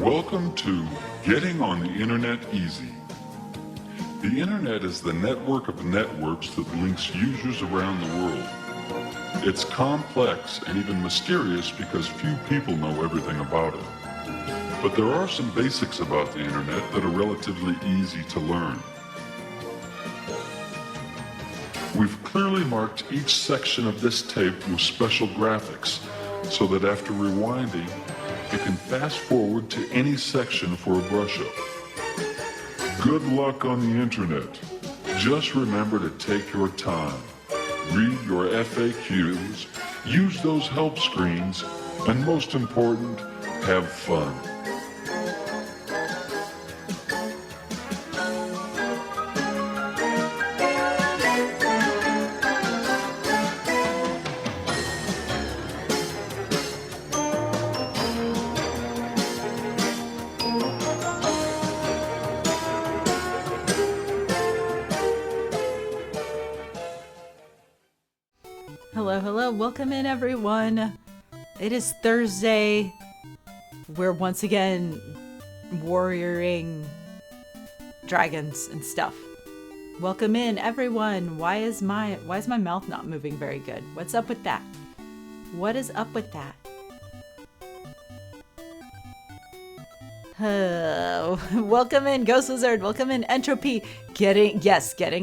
Welcome to Getting on the Internet Easy. The Internet is the network of networks that links users around the world. It's complex and even mysterious because few people know everything about it. But there are some basics about the Internet that are relatively easy to learn. We've clearly marked each section of this tape with special graphics so that after rewinding, you can fast forward to any section for a brush-up. Good luck on the Internet. Just remember to take your time. Read your FAQs, use those help screens, and most important, have fun. Hello, welcome in everyone. It is Thursday. We're once again warrioring dragons and stuff. Welcome in everyone. Why is my mouth not moving very good? What's up with that? What is up with that? Welcome in Ghost Wizard. Welcome in Entropy. Getting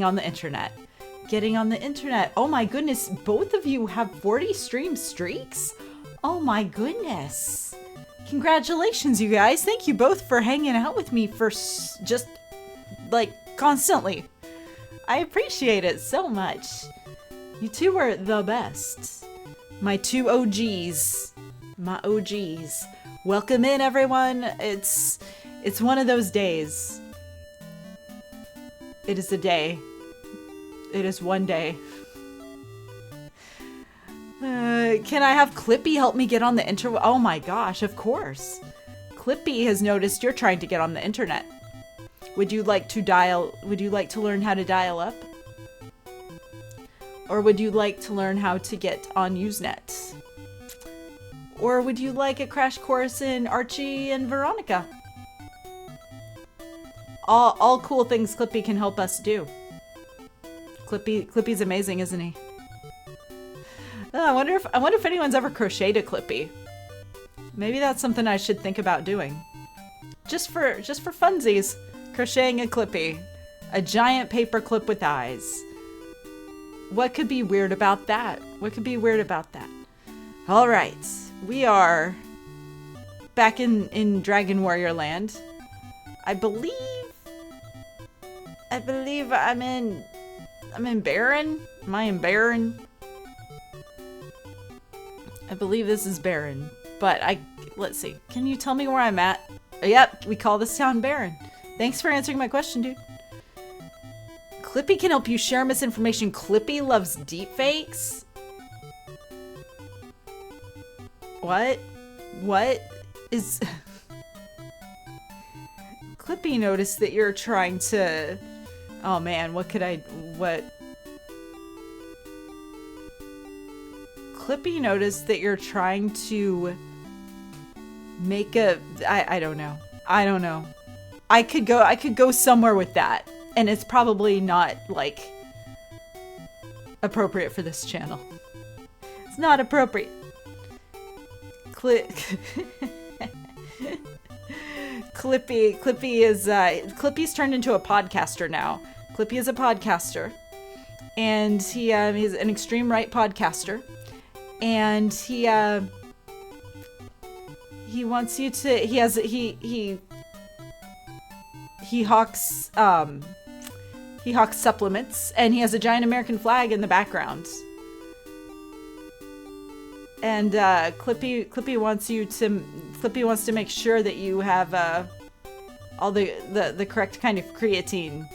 on the internet. Getting on the internet. Oh my goodness, both of you have 40 stream streaks? Oh my goodness. Congratulations, you guys. Thank you both for hanging out with me for just, like, constantly. I appreciate it so much. You two are the best. My two OGs. My OGs. Welcome in, everyone. It's one of those days. It is a day. It is one day. Can I have Clippy help me get on the internet? Oh my gosh, of course. Clippy has noticed you're trying to get on the internet. Would you like to learn how to dial up? Or would you like to learn how to get on Usenet? Or would you like a crash course in Archie and Veronica? All cool things Clippy can help us do. Clippy's amazing, isn't he? I wonder if anyone's ever crocheted a Clippy. Maybe that's something I should think about doing. Just for funsies, crocheting a Clippy, a giant paper clip with eyes. What could be weird about that? All right, we are back in Dragon Warrior Land. I believe I'm in Baron? Am I in Baron? I believe this is Baron. But let's see. Can you tell me where I'm at? Yep, we call this town Baron. Thanks for answering my question, dude. Clippy can help you share misinformation. Clippy loves deepfakes? What? What is... Clippy noticed that you're trying to... Oh man, Clippy noticed that you're trying to make I don't know. I could go somewhere with that, and it's probably not, like, appropriate for this channel. It's not appropriate. Clippy's turned into a podcaster now. Clippy is a podcaster, and he's an extreme right podcaster, and he wants you to. He hawks supplements, and he has a giant American flag in the background. And Clippy wants to make sure that you have all the correct kind of creatine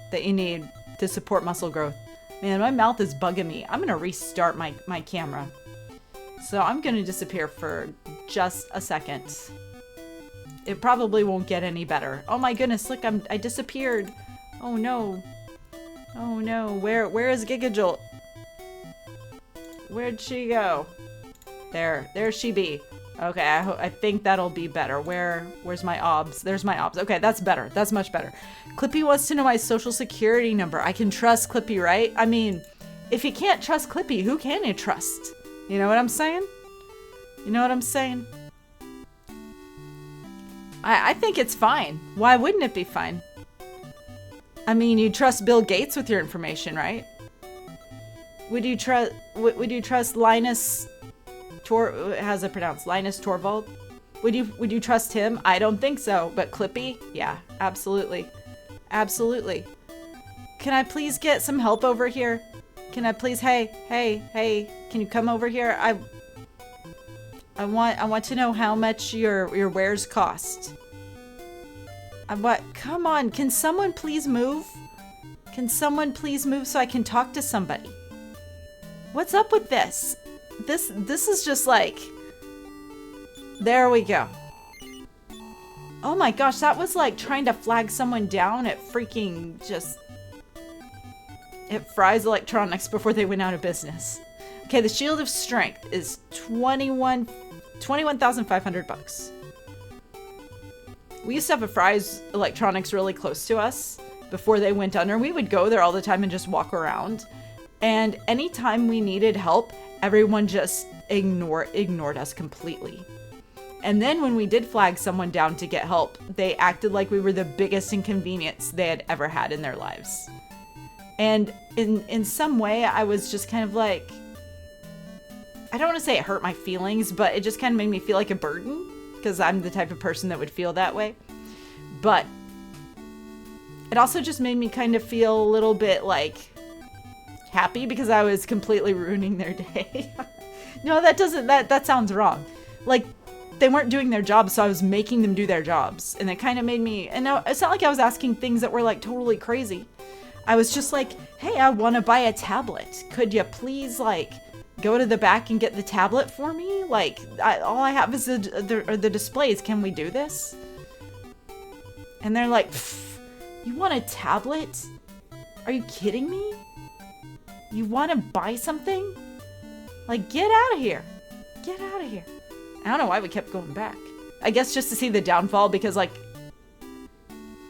that you need to support muscle growth. Man, my mouth is bugging me. I'm gonna restart my camera. So I'm gonna disappear for just a second. It probably won't get any better. Oh my goodness, look, I disappeared. Oh no. Oh no, where is Gigajolt? Where'd she go? There she be. Okay, I think that'll be better. Where's my obs? There's my obs. Okay, that's better. That's much better. Clippy wants to know my social security number. I can trust Clippy, right? I mean, if you can't trust Clippy, who can you trust? You know what I'm saying? You know what I'm saying? I think it's fine. Why wouldn't it be fine? I mean, you trust Bill Gates with your information, right? Would you trust Linus how's it pronounced? Linus Torvald? Would you trust him? I don't think so. But Clippy? Yeah, absolutely. Absolutely. Can I please get some help over here? Can I please, hey, can you come over here? I want to know how much your wares cost. Come on, can someone please move? Can someone please move so I can talk to somebody? What's up with this? This is just like, there we go. Oh my gosh, that was like trying to flag someone down at freaking just, it fries electronics before they went out of business. Okay, the Shield of Strength is 21,500 bucks. We used to have a Fry's Electronics really close to us before they went under. We would go there all the time and just walk around. And anytime we needed help, everyone just ignored us completely. And then when we did flag someone down to get help, they acted like we were the biggest inconvenience they had ever had in their lives. And in some way, I was just kind of like, I don't want to say it hurt my feelings, but it just kind of made me feel like a burden, because I'm the type of person that would feel that way. But it also just made me kind of feel a little bit like happy because I was completely ruining their day. No, that sounds wrong. Like, they weren't doing their jobs, so I was making them do their jobs. And it kind of made me, and no, it's not like I was asking things that were like totally crazy. I was just like, hey, I want to buy a tablet. Could you please like go to the back and get the tablet for me? Like, all I have is the displays. Can we do this? And they're like, you want a tablet? Are you kidding me? You want to buy something? Like, get out of here. Get out of here. I don't know why we kept going back. I guess just to see the downfall, because like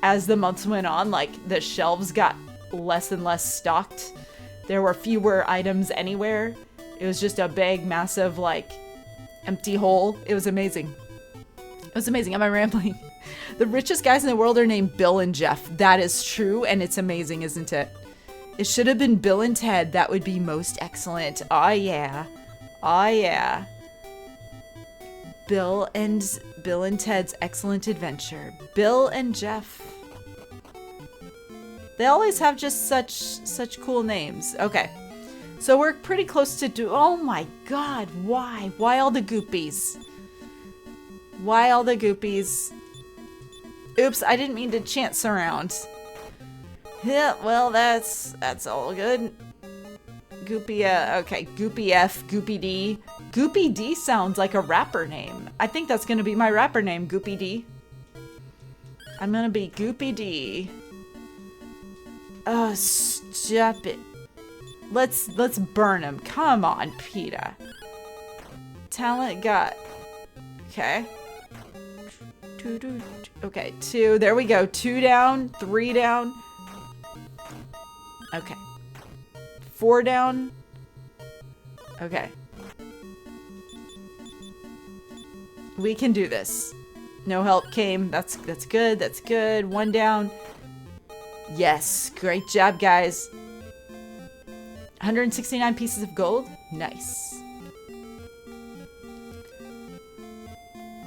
as the months went on, like the shelves got less and less stocked. There were fewer items anywhere. It was just a big, massive, like empty hole. It was amazing. It was amazing. Am I rambling? The richest guys in the world are named Bill and Jeff. That is true, and it's amazing, isn't it? It should have been Bill and Ted. That would be most excellent. Oh yeah. Oh yeah. Bill and Ted's Excellent Adventure. Bill and Jeff. They always have just such cool names. Okay. So we're pretty close to oh my god, why? Why all the goopies? Why all the goopies? Oops, I didn't mean to chance around. Yeah, well, that's all good. Goopy, okay, Goopy F, Goopy D. Goopy D sounds like a rapper name. I think that's gonna be my rapper name, Goopy D. I'm gonna be Goopy D. Oh, stop it. Let's burn him. Come on, PETA. Talent got. Okay. Okay, 2. There we go. 2 down, 3 down. Okay. 4 down. Okay. We can do this. No help came. That's good. That's good. 1 down. Yes. Great job, guys. 169 pieces of gold. Nice.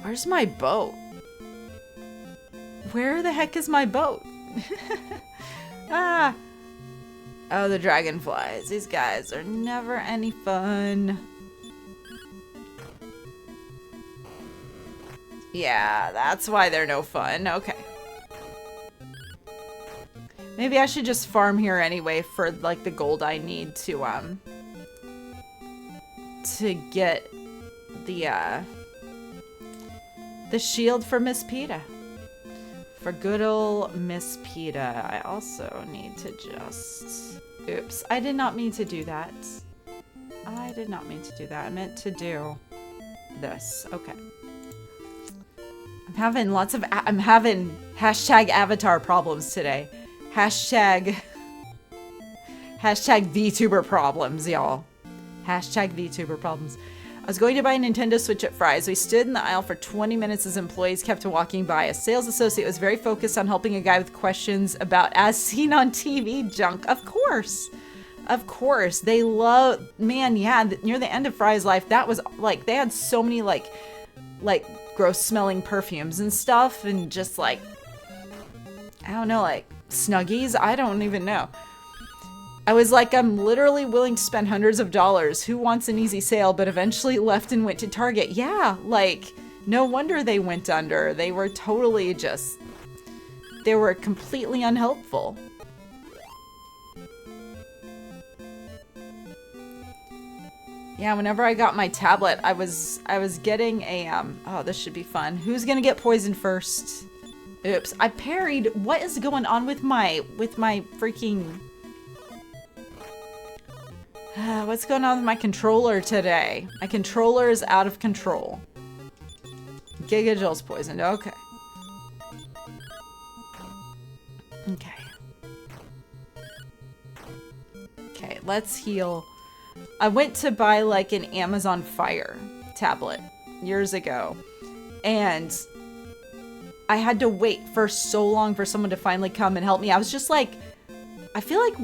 Where's my boat? Where the heck is my boat? Ah. Oh, the dragonflies. These guys are never any fun. Yeah, that's why they're no fun. Okay. Maybe I should just farm here anyway for like the gold I need to get the shield for Miss PETA. For good ol' Miss PETA. I also need to just... Oops. I did not mean to do that. I did not mean to do that. I meant to do this. Okay. I'm having hashtag avatar problems today. Hashtag VTuber problems, y'all. Hashtag VTuber problems. I was going to buy a Nintendo Switch at Fry's. We stood in the aisle for 20 minutes as employees kept walking by. A sales associate was very focused on helping a guy with questions about as seen on TV junk. Of course. Of course. They love, man, yeah, near the end of Fry's life, that was like, they had so many like gross smelling perfumes and stuff, and just like, I don't know, like Snuggies? I don't even know. I was like, I'm literally willing to spend hundreds of dollars. Who wants an easy sale? But eventually left and went to Target. Yeah, like, no wonder they went under. They were totally just, they were completely unhelpful. Yeah, whenever I got my tablet, I was getting a, oh, this should be fun. Who's gonna get poisoned first? Oops, I parried. What is going on with my freaking... what's going on with my controller today? My controller is out of control. Gigajolt's poisoned. Okay. Okay. Okay, let's heal. I went to buy like an Amazon Fire tablet years ago, and I had to wait for so long for someone to finally come and help me. I was just like, I feel like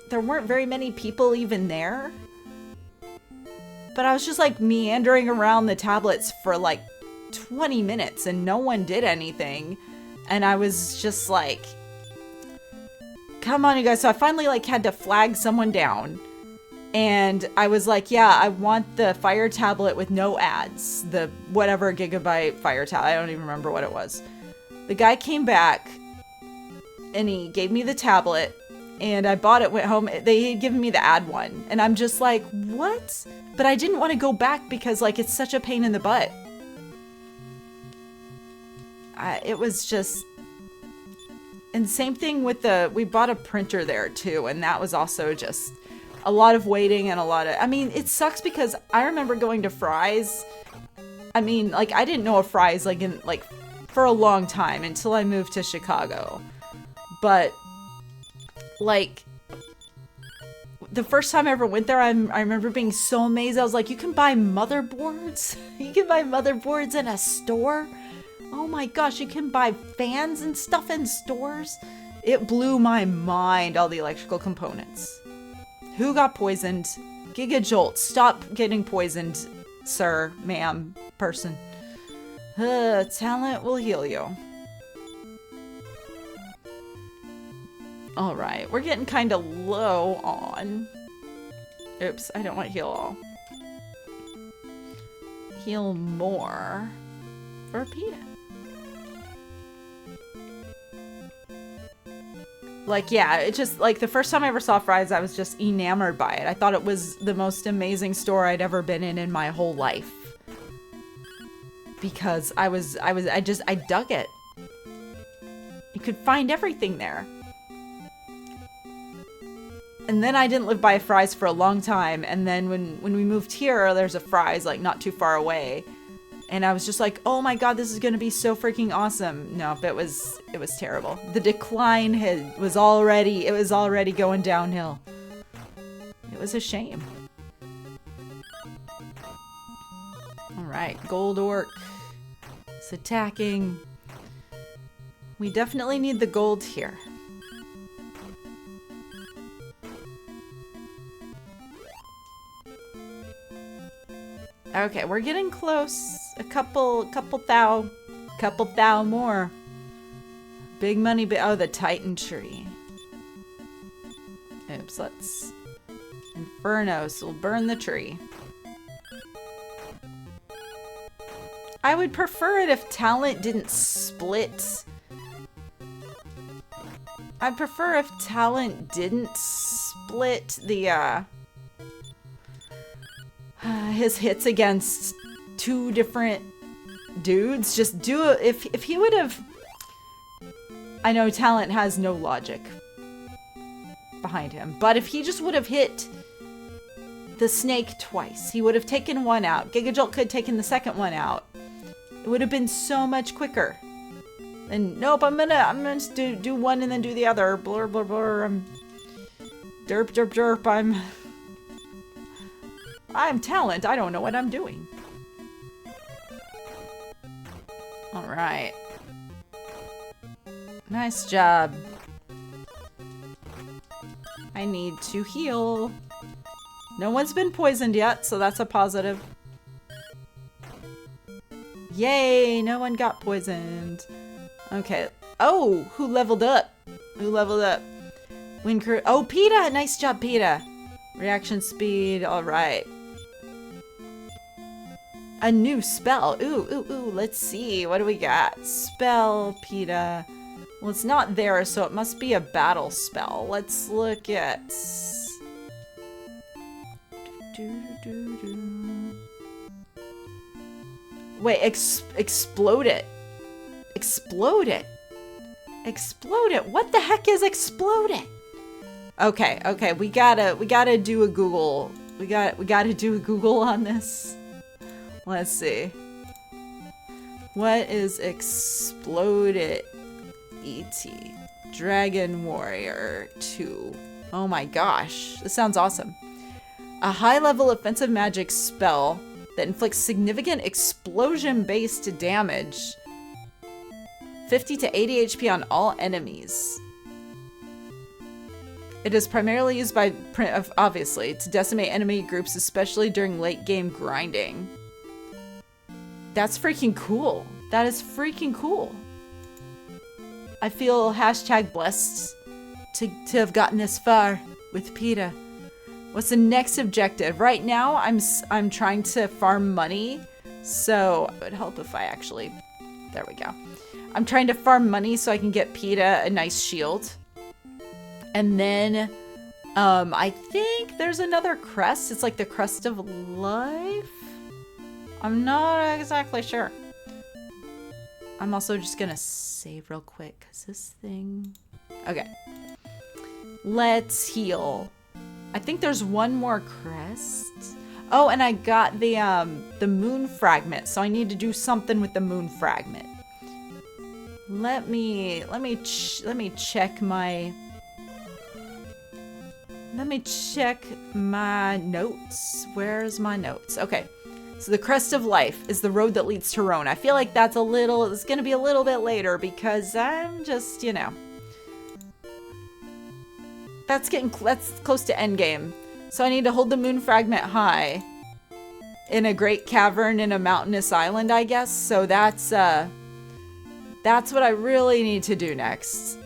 there weren't very many people even there. But I was just like meandering around the tablets for like 20 minutes and no one did anything. And I was just like, come on, you guys. So I finally like had to flag someone down. And I was like, yeah, I want the Fire tablet with no ads. The whatever gigabyte Fire tablet. I don't even remember what it was. The guy came back and he gave me the tablet. And I bought it, went home. They had given me the ad one. And I'm just like, what? But I didn't want to go back because, like, it's such a pain in the butt. It was just... And same thing with we bought a printer there, too. And that was also just a lot of waiting and a lot of... I mean, it sucks because I remember going to Fry's. I mean, like, I didn't know of Fry's, like, for a long time until I moved to Chicago. But... like, the first time I ever went there, I remember being so amazed. I was like, you can buy motherboards? You can buy motherboards in a store? Oh my gosh, you can buy fans and stuff in stores? It blew my mind, all the electrical components. Who got poisoned? Gigajolt, stop getting poisoned, sir, ma'am, person. Talent will heal you. Alright, we're getting kind of low on... Oops, I don't want heal all. Heal more for Peta. Like, yeah, it just, like, the first time I ever saw Fry's, I was just enamored by it. I thought it was the most amazing store I'd ever been in my whole life. Because I dug it. You could find everything there. And then I didn't live by a Fry's for a long time. And then when we moved here, there's a Fry's like not too far away. And I was just like, oh my god, this is going to be so freaking awesome. Nope, it was terrible. The decline was already going downhill. It was a shame. All right, Gold Orc. It's attacking. We definitely need the gold here. Okay, we're getting close. A couple thou more. Big money, oh, the Titan tree. Oops, let's... Infernos will burn the tree. I would prefer it if talent didn't split. I'd prefer if talent didn't split the, his hits against two different dudes. Just do it. If he would have... I know talent has no logic behind him, but if he just would have hit the snake twice. He would have taken one out. Gigajolt could have taken the second one out. It would have been so much quicker. And nope, I'm gonna just do one and then do the other. Blur, blur, blur. I'm derp, derp, derp. I'm talent. I don't know what I'm doing. All right. Nice job. I need to heal. No one's been poisoned yet, so that's a positive. Yay, no one got poisoned. Okay. Oh, who leveled up? Who leveled up? Wind crew. Oh, PETA. Nice job, PETA. Reaction speed. All right. A new spell. Ooh, ooh, ooh. Let's see. What do we got? Spell, PETA. Well, it's not there, so it must be a battle spell. Let's look at... Wait, explode it. Explode it. Explode it. What the heck is explode it? Okay, okay, we gotta do a Google. We gotta do a Google on this. Let's see. What is explode it? E.T. Dragon Warrior 2. Oh my gosh, this sounds awesome. A high-level offensive magic spell that inflicts significant explosion-based damage. 50 to 80 HP on all enemies. It is primarily used by, obviously, to decimate enemy groups, especially during late-game grinding. That's freaking cool. That is freaking cool. I feel #blessed to have gotten this far with PETA. What's the next objective? Right now, I'm trying to farm money, so it would help if I actually... There we go. I'm trying to farm money so I can get PETA a nice shield. And then, I think there's another crest. It's like the crest of life? I'm not exactly sure. I'm also just gonna save real quick, because this thing... Okay. Let's heal. I think there's one more crest. Oh, and I got the moon fragment, so I need to do something with the moon fragment. Let me check my... Let me check my notes. Where's my notes? Okay. So the crest of life is the road that leads to Rhone. I feel like it's going to be a little bit later because I'm just, you know. That's close to endgame. So I need to hold the moon fragment high in a great cavern in a mountainous island, I guess. So that's what I really need to do next.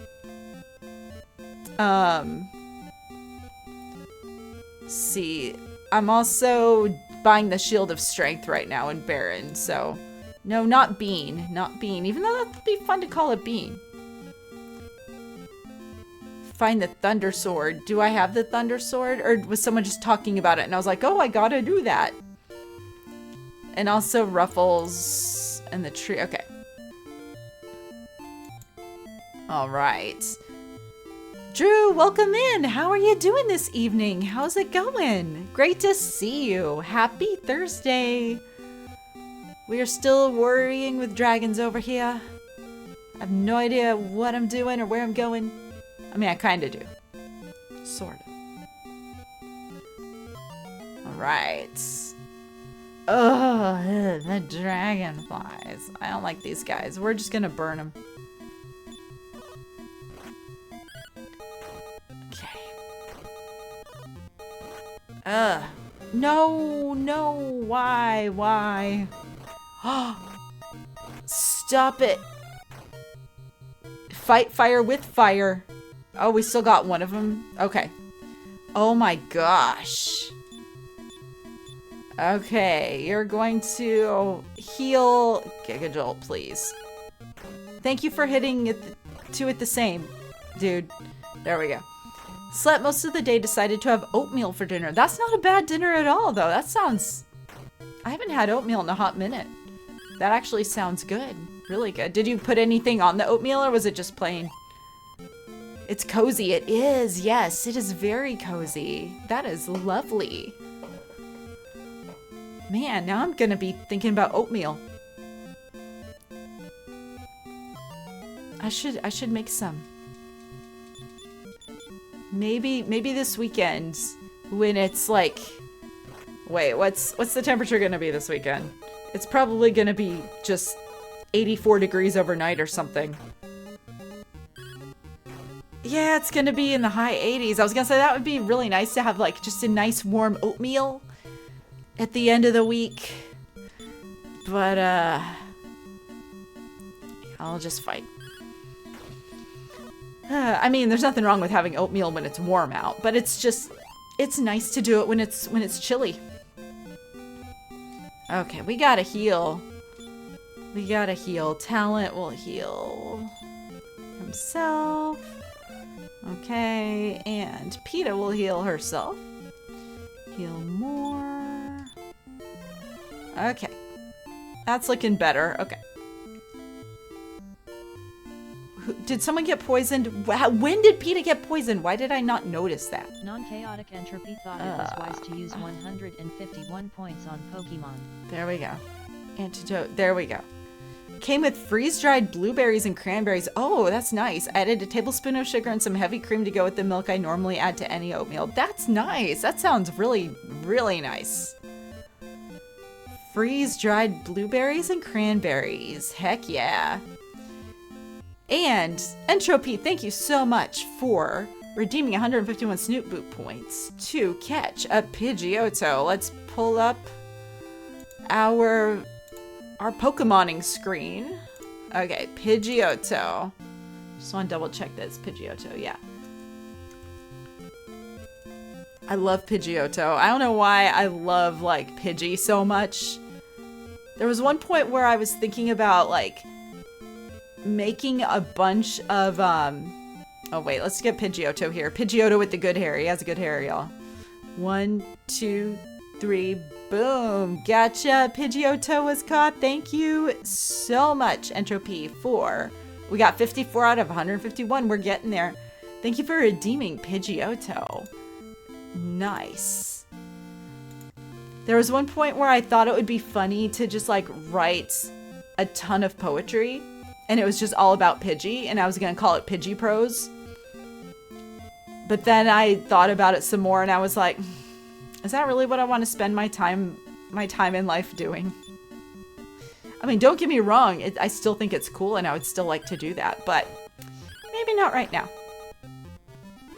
See, I'm also buying the Shield of Strength right now in Baron, so... No, not Bean. Not Bean, even though that'd be fun to call it Bean. Find the Thunder Sword. Do I have the Thunder Sword? Or was someone just talking about it and I was like, oh, I gotta do that. And also Ruffles and the tree. Okay. Alright. Drew, welcome in. How are you doing this evening? How's it going? Great to see you. Happy Thursday. We are still worrying with dragons over here. I have no idea what I'm doing or where I'm going. I mean, I kind of do. Sort of. Alright. Ugh, the dragonflies. I don't like these guys. We're just gonna burn them. No, why? Stop it. Fight fire with fire. Oh, we still got one of them? Okay. Oh my gosh. Okay, you're going to heal Gigajolt, please. Thank you for hitting it the same, dude. There we go. Slept most of the day, decided to have oatmeal for dinner. That's not a bad dinner at all, though. That sounds... I haven't had oatmeal in a hot minute. That actually sounds good. Really good. Did you put anything on the oatmeal, or was it just plain? It's cozy. It is. Yes, it is very cozy. That is lovely. Man, now I'm gonna be thinking about oatmeal. I should make some. Maybe this weekend when it's like, wait, what's the temperature gonna be this weekend? It's probably gonna be just 84 degrees overnight or something. Yeah, it's gonna be in the high 80s. I was gonna say that would be really nice to have like just a nice warm oatmeal at the end of the week. But I'll just fight. I mean, there's nothing wrong with having oatmeal when it's warm out, but it's nice to do it when it's chilly. Okay, we gotta heal. We gotta heal. Talent will heal himself. Okay, and PETA will heal herself. Heal more. Okay. That's looking better. Okay. Did someone get poisoned? When did PETA get poisoned? Why did I not notice that? Non-chaotic entropy thought it was wise to use 151 points on Pokemon. There we go. Antidote. There we go. Came with freeze-dried blueberries and cranberries. Oh, that's nice. Added a tablespoon of sugar and some heavy cream to go with the milk I normally add to any oatmeal. That's nice. That sounds really, really nice. Freeze-dried blueberries and cranberries. Heck yeah. And Entropy, thank you so much for redeeming 151 Snoop Boot points to catch a Pidgeotto. Let's pull up our Pokemoning screen. Okay, Pidgeotto. Just want to double check that it's Pidgeotto, yeah. I love Pidgeotto. I don't know why I love like Pidgey so much. There was one point where I was thinking about like making a bunch of oh wait, let's get Pidgeotto here. Pidgeotto with the good hair. He has a good hair, y'all. 1, 2, 3, boom. Gotcha. Pidgeotto was caught. Thank you so much, Entropy, for we got 54 out of 151. We're getting there. Thank you for redeeming Pidgeotto. Nice. There was one point where I thought it would be funny to just like write a ton of poetry. And it was just all about Pidgey, and I was gonna call it Pidgey Prose. But then I thought about it some more, and I was like, is that really what I want to spend my time in life doing? I mean, don't get me wrong, I still think it's cool, and I would still like to do that, but maybe not right now.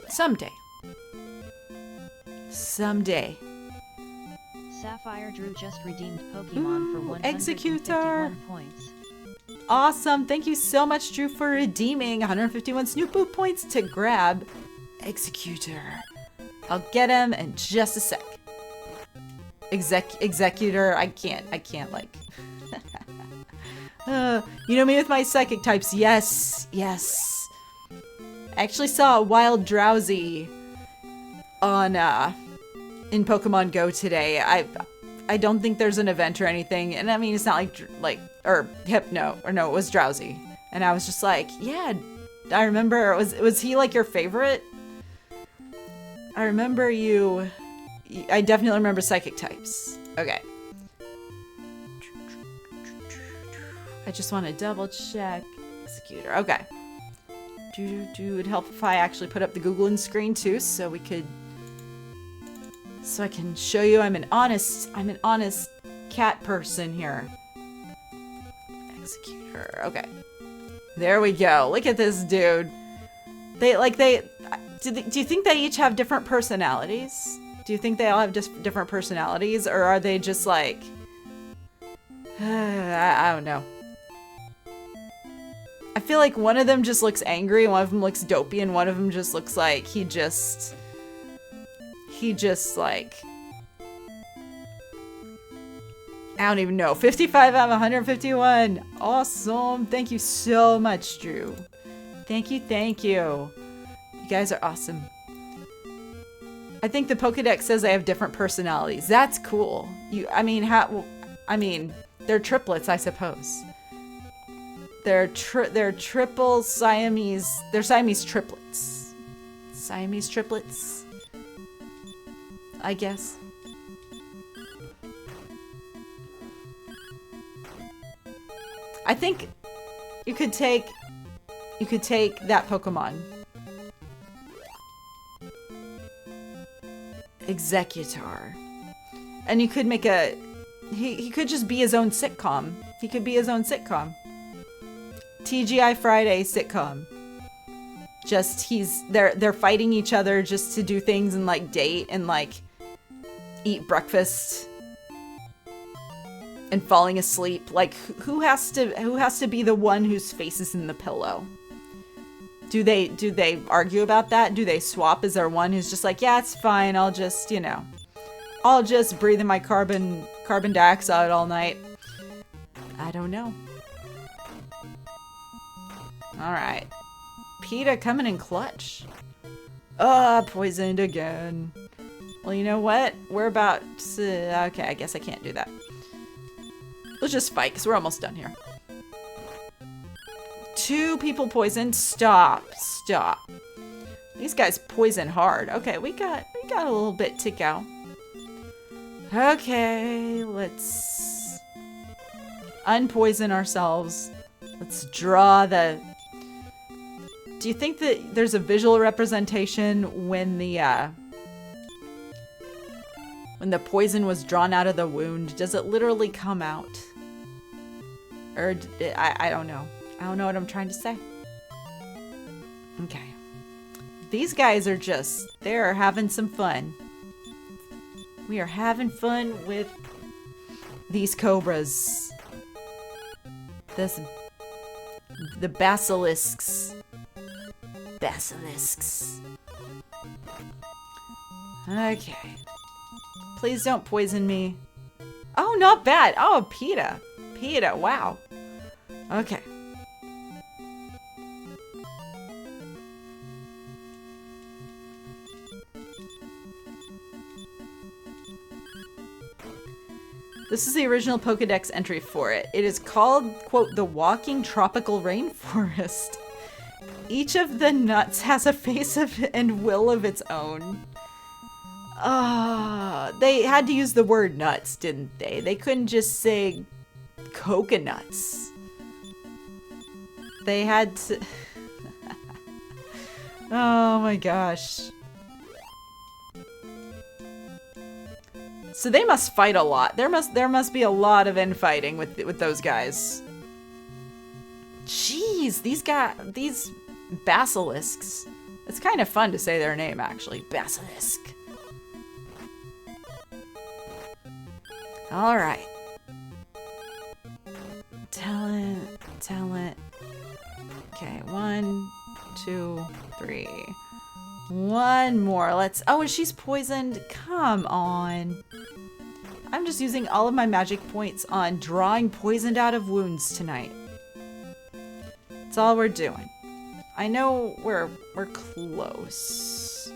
Someday. Someday. Sapphire Drew just redeemed Pokemon for 151 Executor. points. Awesome. Thank you so much, Drew, for redeeming 151 Snoop Boot points to grab Executor. I'll get him in just a sec. Executor, I can't like. You know me with my psychic types. Yes. I actually saw a wild Drowsy on in Pokemon Go today. I don't think there's an event or anything, and I mean it's not like or Hypno or no, it was Drowsy, and I was just like, yeah, I remember. Was he like your favorite? I remember you. I definitely remember psychic types. Okay. I just want to double check Executor. Okay. It'd help if I actually put up the Googling screen too, so we could. So I can show you I'm an honest cat person here. Executor. Okay. There we go. Look at this dude. Do you think they each have different personalities? Do you think they all have just different personalities, or are they just like I don't know. I feel like one of them just looks angry, and one of them looks dopey, and one of them just looks like he just like, I don't even know. 55 out of 151. Awesome. Thank you so much, Drew. Thank you. You guys are awesome. I think the Pokedex says they have different personalities. That's cool. I mean, they're triplets, I suppose. They're triple Siamese. They're Siamese triplets. Siamese triplets, I guess. I think you could take that Pokemon. Executor. And you could make a he could just be his own sitcom. He could be his own sitcom. TGI Friday sitcom. Just they're fighting each other just to do things and like date and like eat breakfast and falling asleep. Like who has to be the one whose face is in the pillow? Do they argue about that? Do they swap? Is there one who's just like, yeah, it's fine. I'll just breathe in my carbon dioxide all night. I don't know. All right. PETA coming in clutch. Poisoned again. Well, you know what? We're about to... Okay, I guess I can't do that. Let's just fight, because we're almost done here. 2 people poisoned. Stop. These guys poison hard. Okay, we got a little bit to go. Okay, let's unpoison ourselves. Let's draw the... Do you think that there's a visual representation when the poison was drawn out of the wound? Does it literally come out? Or I don't know. I don't know what I'm trying to say. Okay. These guys are they're having some fun. We are having fun with these cobras. The basilisks. Okay. Please don't poison me. Oh, not bad. Oh, PETA. Wow. Okay. This is the original Pokedex entry for it. It is called, quote, the Walking Tropical Rainforest. Each of the nuts has a face and will of its own. They had to use the word nuts, didn't they? They couldn't just say coconuts. They had to... Oh my gosh. So they must fight a lot. There must be a lot of infighting with those guys. Jeez, these basilisks. It's kind of fun to say their name, actually. Basilisk. All right. Talent. Okay, 1, 2, 3. One more. Oh, and she's poisoned. Come on. I'm just using all of my magic points on drawing poisoned out of wounds tonight. That's all we're doing. I know we're close.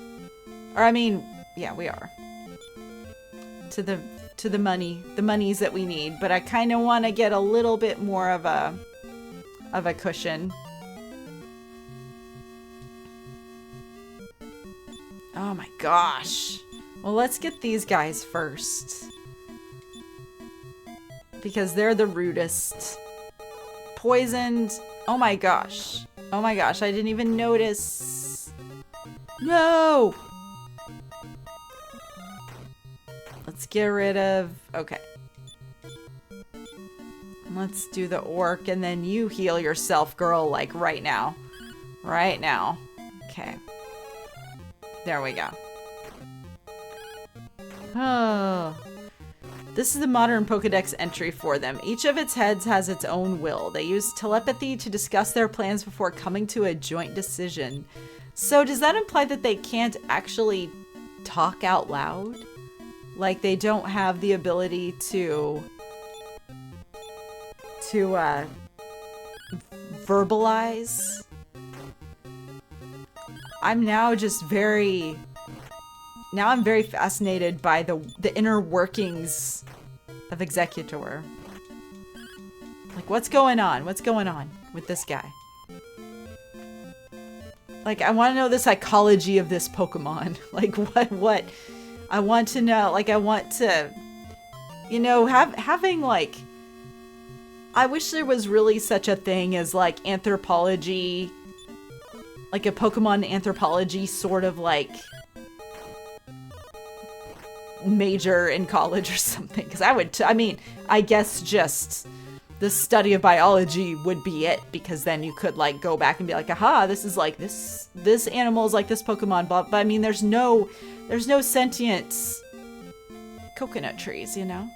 Or I mean, yeah, we are. To the monies that we need, but I kind of want to get a little bit more of a cushion. Oh my gosh. Well, let's get these guys first. Because they're the rudest. Poisoned. Oh my gosh. Oh my gosh, I didn't even notice. No! Let's get rid of... Okay. Let's do the orc, and then you heal yourself, girl, like right now. Right now. Okay. There we go. Oh. This is the modern Pokedex entry for them. Each of its heads has its own will. They use telepathy to discuss their plans before coming to a joint decision. So does that imply that they can't actually talk out loud? Like they don't have the ability to verbalize? I'm now just very fascinated by the inner workings of Executor. Like, what's going on? What's going on with this guy? Like, I want to know the psychology of this Pokemon. Like, what? I want to know, like, I want to, you know, having, like, I wish there was really such a thing as like anthropology, like a Pokemon anthropology sort of like major in college or something. Because I mean, I guess just the study of biology would be it, because then you could like go back and be like, aha, this is like this animal is like this Pokemon, but I mean, there's no sentient coconut trees, you know?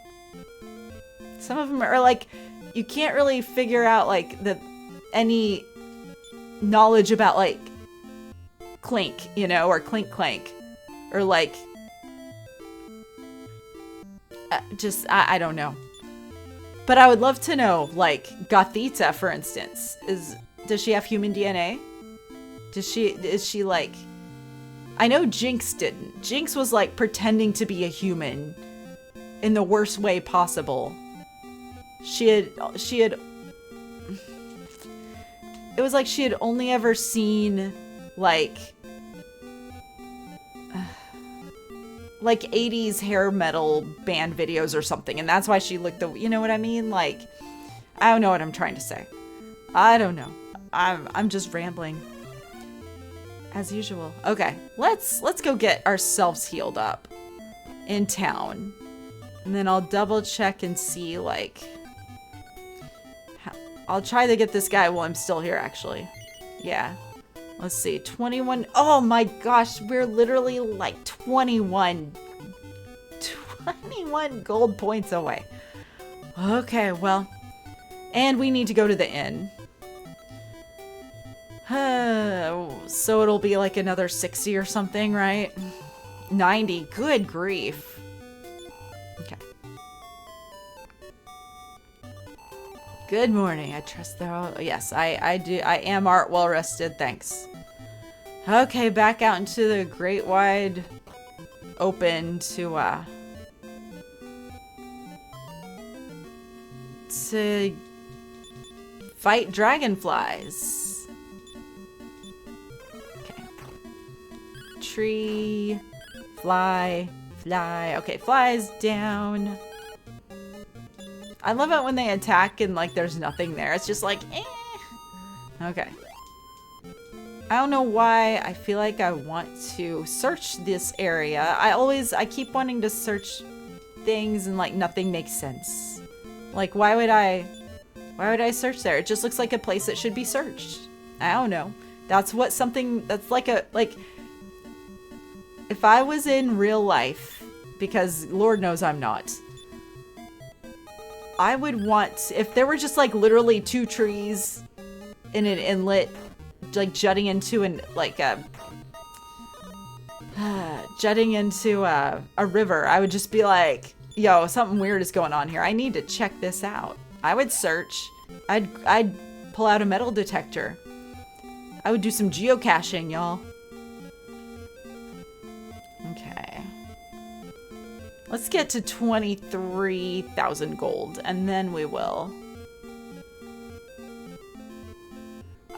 Some of them are like, you can't really figure out like any knowledge about like Clink, you know, or Clink Clank, or like I don't know. But I would love to know, like, Gothita, for instance, does she have human DNA? Is she like, I know Jinx didn't. Jinx was like pretending to be a human in the worst way possible. She had, it was like she had only ever seen like 80s hair metal band videos or something, and that's why she looked you know what I mean? Like, I don't know what I'm trying to say. I don't know. I'm just rambling as usual. Okay, let's go get ourselves healed up in town, and then I'll double check and see like I'll try to get this guy while I'm still here, actually. Yeah. Let's see, 21. Oh my gosh, we're literally like 21 gold points away. Okay, well, and we need to go to the inn. So it'll be like another 60 or something, right? 90, good grief. Okay. Good morning. I trust they're all... Yes, I do. I am well rested. Thanks. Okay, back out into the great wide open to fight dragonflies. Okay. Tree, fly. Okay, flies down. I love it when they attack and like there's nothing there. It's just like, eh. Okay. I don't know why I feel like I want to search this area. I keep wanting to search things and like nothing makes sense. Like why would I search there? It just looks like a place that should be searched. I don't know. That's like if I was in real life, because Lord knows I'm not, I would want, if there were just like literally 2 trees in an inlet, like jutting into a river, I would just be like, yo, something weird is going on here. I need to check this out. I would search. I'd pull out a metal detector. I would do some geocaching, y'all. Okay. Let's get to 23,000 gold, and then we will.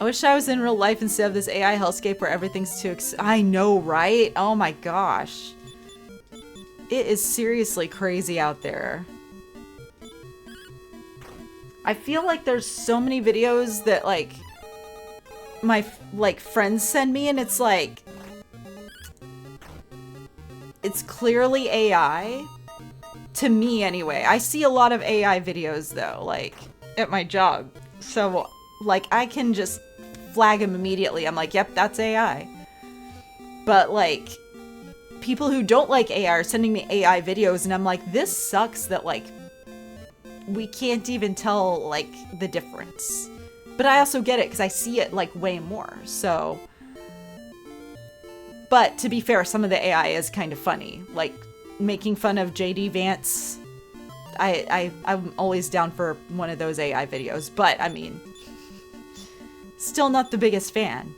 I wish I was in real life instead of this AI hellscape where everything's too I know, right? Oh my gosh. It is seriously crazy out there. I feel like there's so many videos that like my friends send me, and it's like it's clearly AI. To me anyway. I see a lot of AI videos though, like at my job. So like I can just flag them immediately. I'm like, yep, that's AI. But like people who don't like AI are sending me AI videos, and I'm like, this sucks that like we can't even tell like the difference. But I also get it because I see it like way more. So, but to be fair, some of the AI is kind of funny, like making fun of JD Vance. I'm always down for one of those AI videos, but I mean, still not the biggest fan.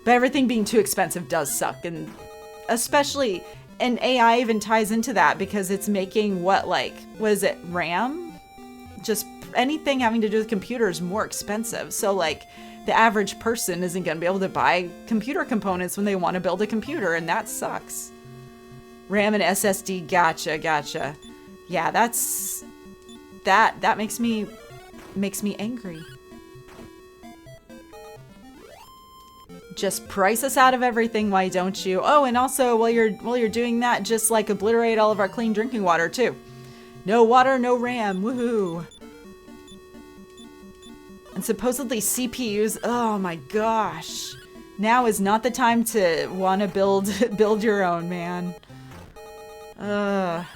But everything being too expensive does suck, and especially, and AI even ties into that because it's making what is it, RAM? Just anything having to do with computers more expensive. So like the average person isn't going to be able to buy computer components when they want to build a computer, and that sucks. RAM and SSD, gotcha. Yeah, that's that makes me angry. Just price us out of everything, why don't you? Oh, and also while you're doing that, just like obliterate all of our clean drinking water too. No water, no RAM. Woohoo. And supposedly CPUs. Oh my gosh. Now is not the time to want to build your own, man. All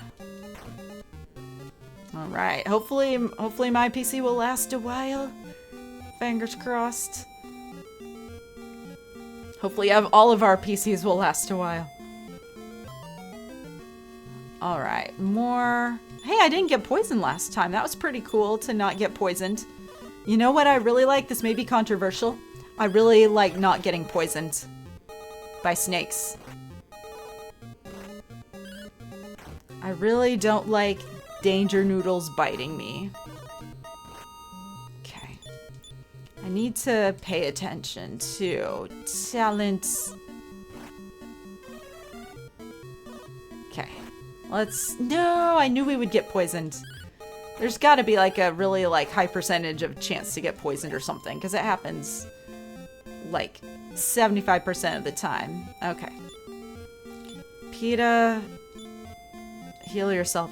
right. Hopefully my PC will last a while. Fingers crossed. Hopefully all of our PCs will last a while. All right, more. Hey, I didn't get poisoned last time. That was pretty cool to not get poisoned. You know what I really like? This may be controversial. I really like not getting poisoned by snakes. I really don't like danger noodles biting me. Okay. I need to pay attention to talents. Okay. No, I knew we would get poisoned. There's got to be like a really like high percentage of chance to get poisoned or something, because it happens like 75% of the time. Okay. PETA, heal yourself.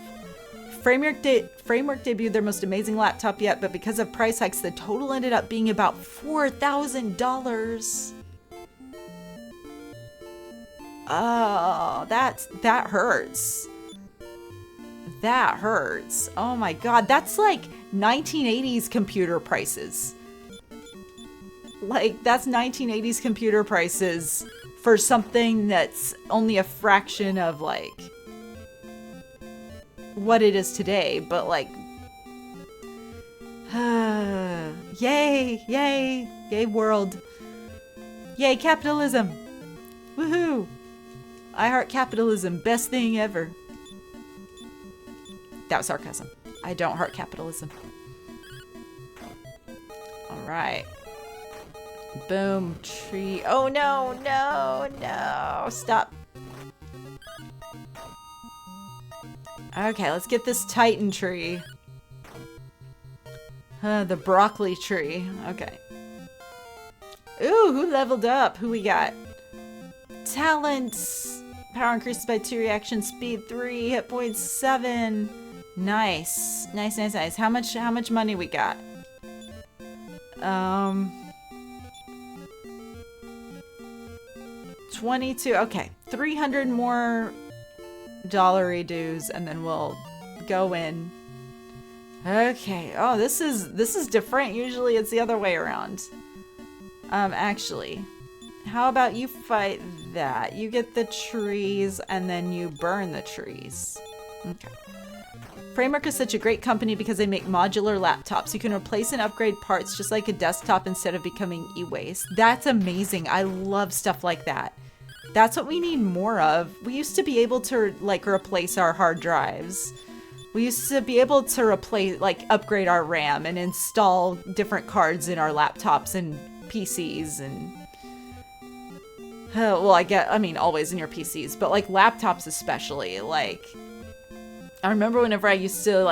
Framework debuted their most amazing laptop yet, but because of price hikes, the total ended up being about $4,000. Oh, that hurts. That hurts. Oh my god, that's like 1980s computer prices. Like, that's 1980s computer prices for something that's only a fraction of like what it is today, but like yay world, yay capitalism, woohoo, I heart capitalism, best thing ever. That was sarcasm. I don't heart capitalism. All right, boom, tree. Oh no, stop. Okay, let's get this Titan tree. The broccoli tree. Okay. Ooh, who leveled up? Who we got? Talents. Power increases by 2, reaction speed 3, hit points 7. Nice. Nice. How much money we got? 22. Okay. 300 more dollary dues, and then we'll go in. Okay. Oh, this is different. Usually it's the other way around. Actually, how about you fight that? You get the trees and then you burn the trees. Okay. Framework is such a great company because they make modular laptops. You can replace and upgrade parts just like a desktop instead of becoming e-waste. That's amazing. I love stuff like that. That's what we need more of. We used to be able to like replace our hard drives. We used to be able to upgrade our RAM and install different cards in our laptops and PCs and well, I mean always in your PCs, but like laptops especially. Like, I remember whenever I used to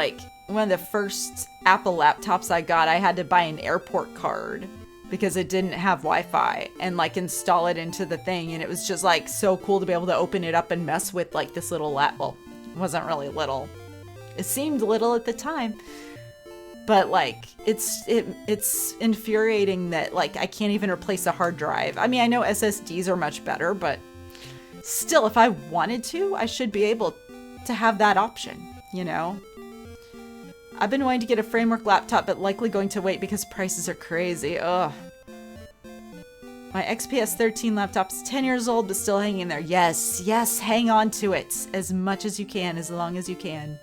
one of the first Apple laptops I got, I had to buy an airport card because it didn't have Wi-Fi and install it into the thing, and it was just so cool to be able to open it up and mess with this little well, it wasn't really little. It seemed little at the time, but it's infuriating that I can't even replace a hard drive. I mean, I know SSDs are much better, but still, if I wanted to, I should be able to have that option, you know? I've been wanting to get a Framework laptop, but likely going to wait because prices are crazy. Ugh. My XPS 13 laptop's 10 years old, but still hanging in there. Yes, hang on to it as much as you can, as long as you can.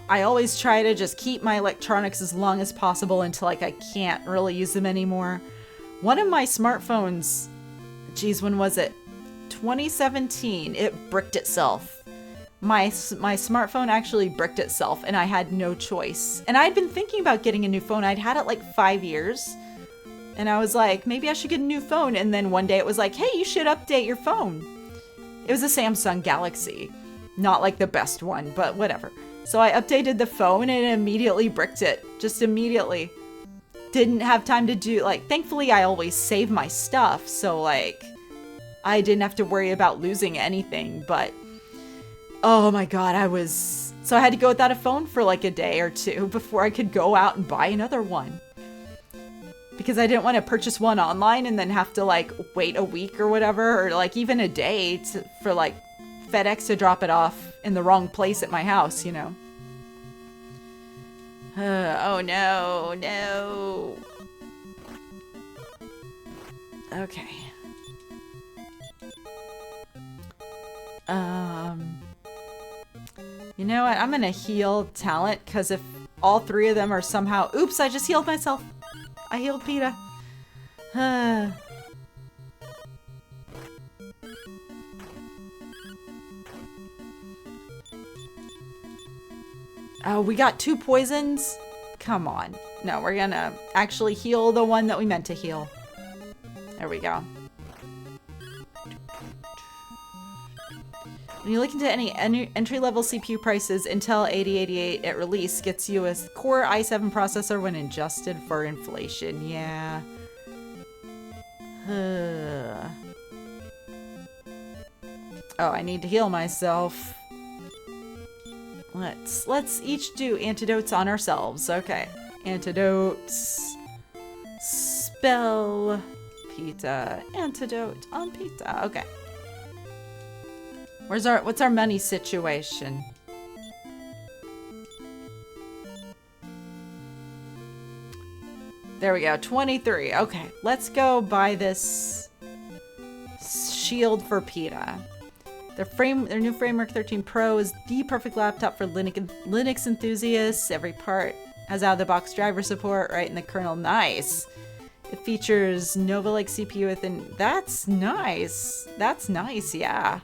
I always try to just keep my electronics as long as possible until I can't really use them anymore. One of my smartphones, geez, when was it? 2017, it bricked itself. My smartphone actually bricked itself, and I had no choice. And I'd been thinking about getting a new phone. I'd had it 5 years, and I was like, maybe I should get a new phone. And then one day it was like, hey, you should update your phone. It was a Samsung Galaxy. Not like the best one, but whatever. So I updated the phone and it immediately bricked it. Just immediately. Didn't have time to do, like, thankfully I always save my stuff. So, like, I didn't have to worry about losing anything. But, oh my god, so I had to go without a phone for like a day or two before I could go out and buy another one. Because I didn't want to purchase one online and then have to, like, wait a week or whatever, or, like, even a day for, like, FedEx to drop it off in the wrong place at my house, you know. Oh, no, no. Okay. You know what? I'm gonna heal Talent, because if all three of them are somehow... Oops, I just healed myself. I healed PETA. Oh, we got 2 poisons? Come on. No, we're gonna actually heal the one that we meant to heal. There we go. When you look into any entry-level CPU prices, Intel 8088 at release gets you a Core i7 processor when adjusted for inflation. Yeah. Oh, I need to heal myself. Let's each do antidotes on ourselves. Okay. Antidotes. Spell. PETA. Antidote on PETA. Okay. What's our money situation? There we go, 23. Okay, let's go buy this shield for PETA. Their new Framework 13 Pro is the perfect laptop for Linux enthusiasts. Every part has out-of-the-box driver support right in the kernel. Nice. It features Nova-like CPU within. That's nice. That's nice, yeah.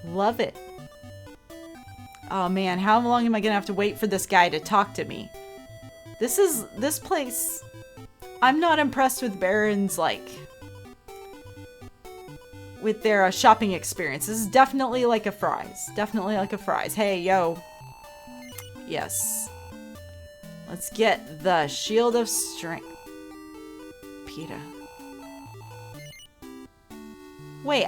Love it. Oh man, how long am I gonna have to wait for this guy to talk to me? This place, I'm not impressed with Baron's, like, with their shopping experience. This is definitely like a Fry's. Definitely like a Fry's. Hey, yo. Yes. Let's get the Shield of Strength. PETA. Wait,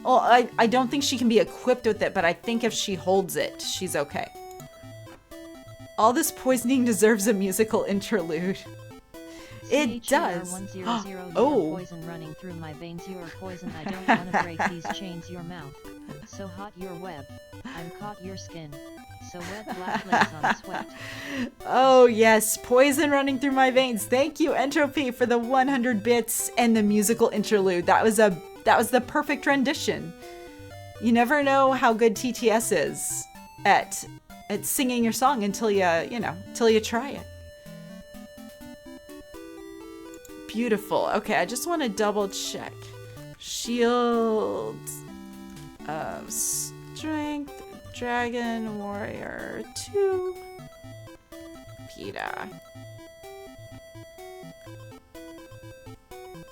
oh, I don't think she can be equipped with it, but I think if she holds it, she's okay. All this poisoning deserves a musical interlude. It does. Oh. Poison running through my veins. You're poison. I don't want to break these chains. Your mouth. So hot your web. I'm caught your skin. So wet black legs on sweat. Oh yes, poison running through my veins. Thank you, Entropy, for the 100 bits and the musical interlude. That was the perfect rendition. You never know how good TTS is at singing your song until you try it. Beautiful. Okay, I just want to double check. Shield of Strength, Dragon Warrior 2, PETA.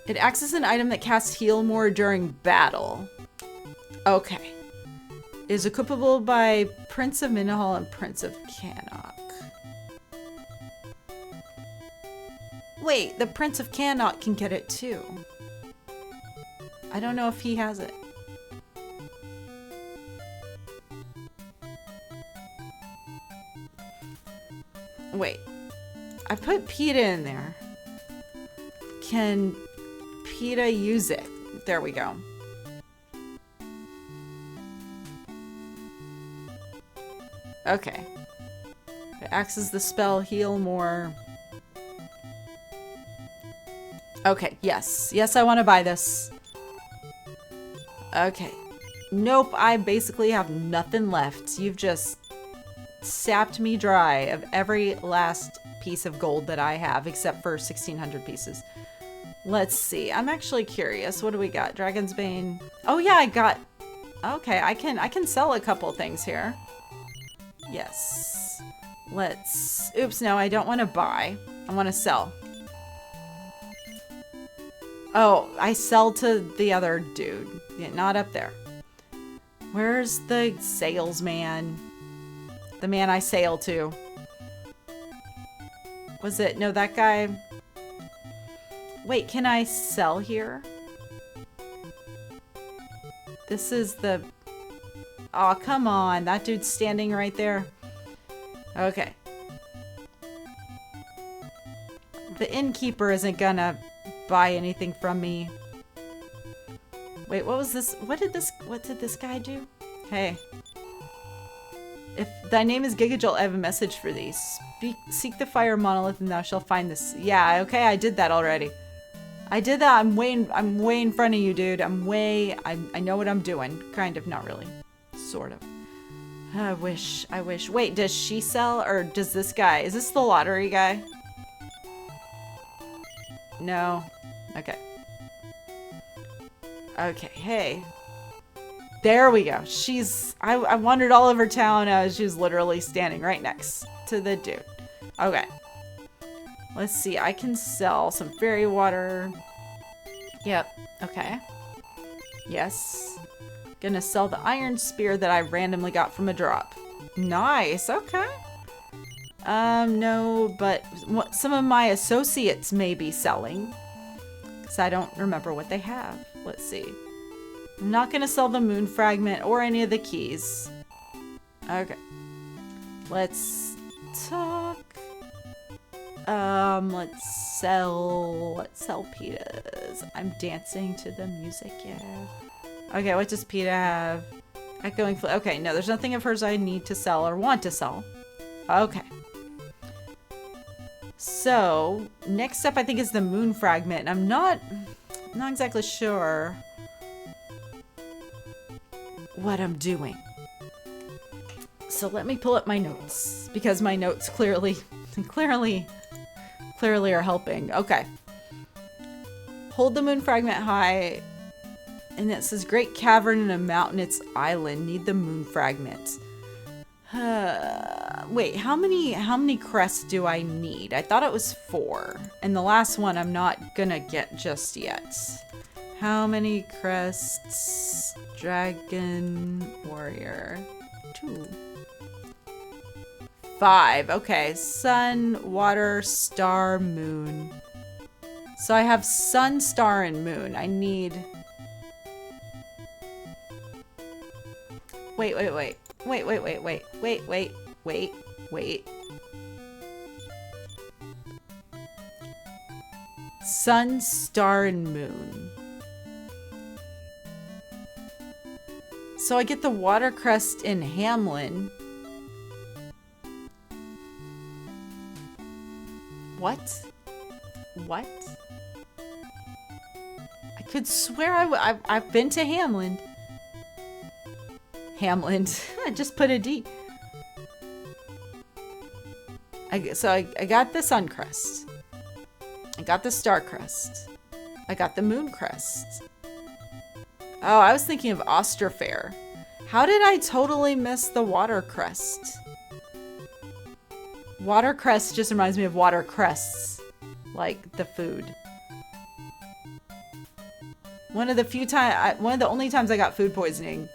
It acts as an item that casts heal more during battle. Okay. It is equipable by Prince of Minahal and Prince of Cannock. Wait, the Prince of Cannock can get it too. I don't know if he has it. Wait. I put PETA in there. Can PETA use it? There we go. Okay. It acts as the spell heal more. Okay, yes. Yes, I want to buy this. Okay. Nope, I basically have nothing left. You've just sapped me dry of every last piece of gold that I have, except for 1,600 pieces. Let's see. I'm actually curious. What do we got? Dragon's Bane. Oh yeah, I got... Okay, I can sell a couple things here. Yes. Let's... Oops, no, I don't want to buy. I want to sell. Oh, I sell to the other dude. Yeah, not up there. Where's the salesman? The man I sail to. Was it? No, that guy. Wait, can I sell here? This is the... Oh, come on. That dude's standing right there. Okay. The innkeeper isn't gonna buy anything from me. Wait, what was this? What did this guy do? Hey. If thy name is Gigajolt, I have a message for thee. Seek the fire monolith and thou shalt find this. Yeah, okay, I did that already. I did that. I'm way in front of you, dude. I know what I'm doing. Kind of, not really. Sort of. I wish. Wait, does she sell or does this guy? Is this the lottery guy? No. Okay. Okay, hey. There we go. I wandered all over town. She was literally standing right next to the dude. Okay. Let's see. I can sell some fairy water. Yep. Okay. Yes. Gonna sell the iron spear that I randomly got from a drop. Nice. Okay. No, but some of my associates may be selling. Because I don't remember what they have. Let's see. I'm not gonna sell the moon fragment or any of the keys. Okay. Let's talk. Let's sell pitas. I'm dancing to the music, yeah. Okay, what does Peta have? Echoing okay, no, there's nothing of hers I need to sell or want to sell. Okay. So, next up I think is the moon fragment. And I'm not exactly sure what I'm doing. So let me pull up my notes because my notes clearly are helping. Okay. Hold the moon fragment high. And it says great cavern in a mountainous island. Need the moon fragment. Wait, how many crests do I need? I thought it was 4. And the last one I'm not gonna get just yet. How many crests? Dragon warrior. 2. 5. Okay. Sun, water, star, moon. So I have sun, star, and moon. I need... Wait. Sun, star, and moon. So I get the water crest in Hamlin. What? I could swear I've been to Hamlin. I just put a D. So I got the sun crest. I got the star crest. I got the moon crest. Oh, I was thinking of Osterfair. How did I totally miss the water crest? Water crest just reminds me of water crests. Like the food. One of the only times I got food poisoning.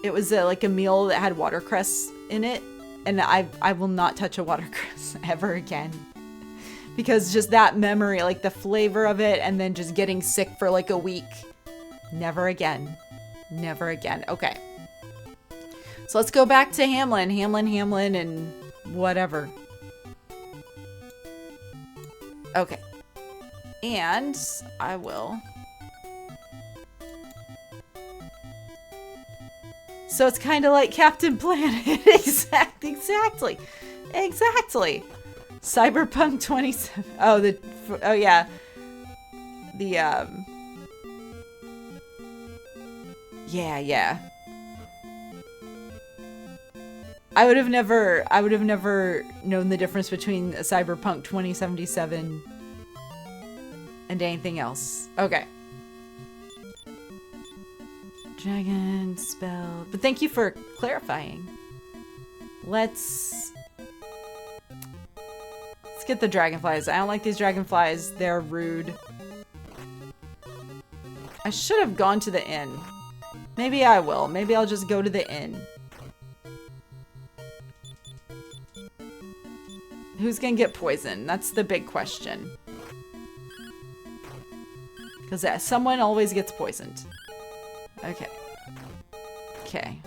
It was like a meal that had watercress in it, and I will not touch a watercress ever again. Because just that memory, like the flavor of it, and then just getting sick for like a week. Never again. Never again. Okay. So let's go back to Hamlin, and whatever. Okay. And I will... So it's kind of like Captain Planet. Exactly. Cyberpunk 27. Oh yeah. Yeah. I would have never known the difference between a Cyberpunk 2077 and anything else. Okay. Dragon spell. But thank you for clarifying. Let's get the dragonflies. I don't like these dragonflies. They're rude. I should have gone to the inn. Maybe I will. Maybe I'll just go to the inn. Who's gonna get poisoned? That's the big question. Because someone always gets poisoned. Okay. Okay.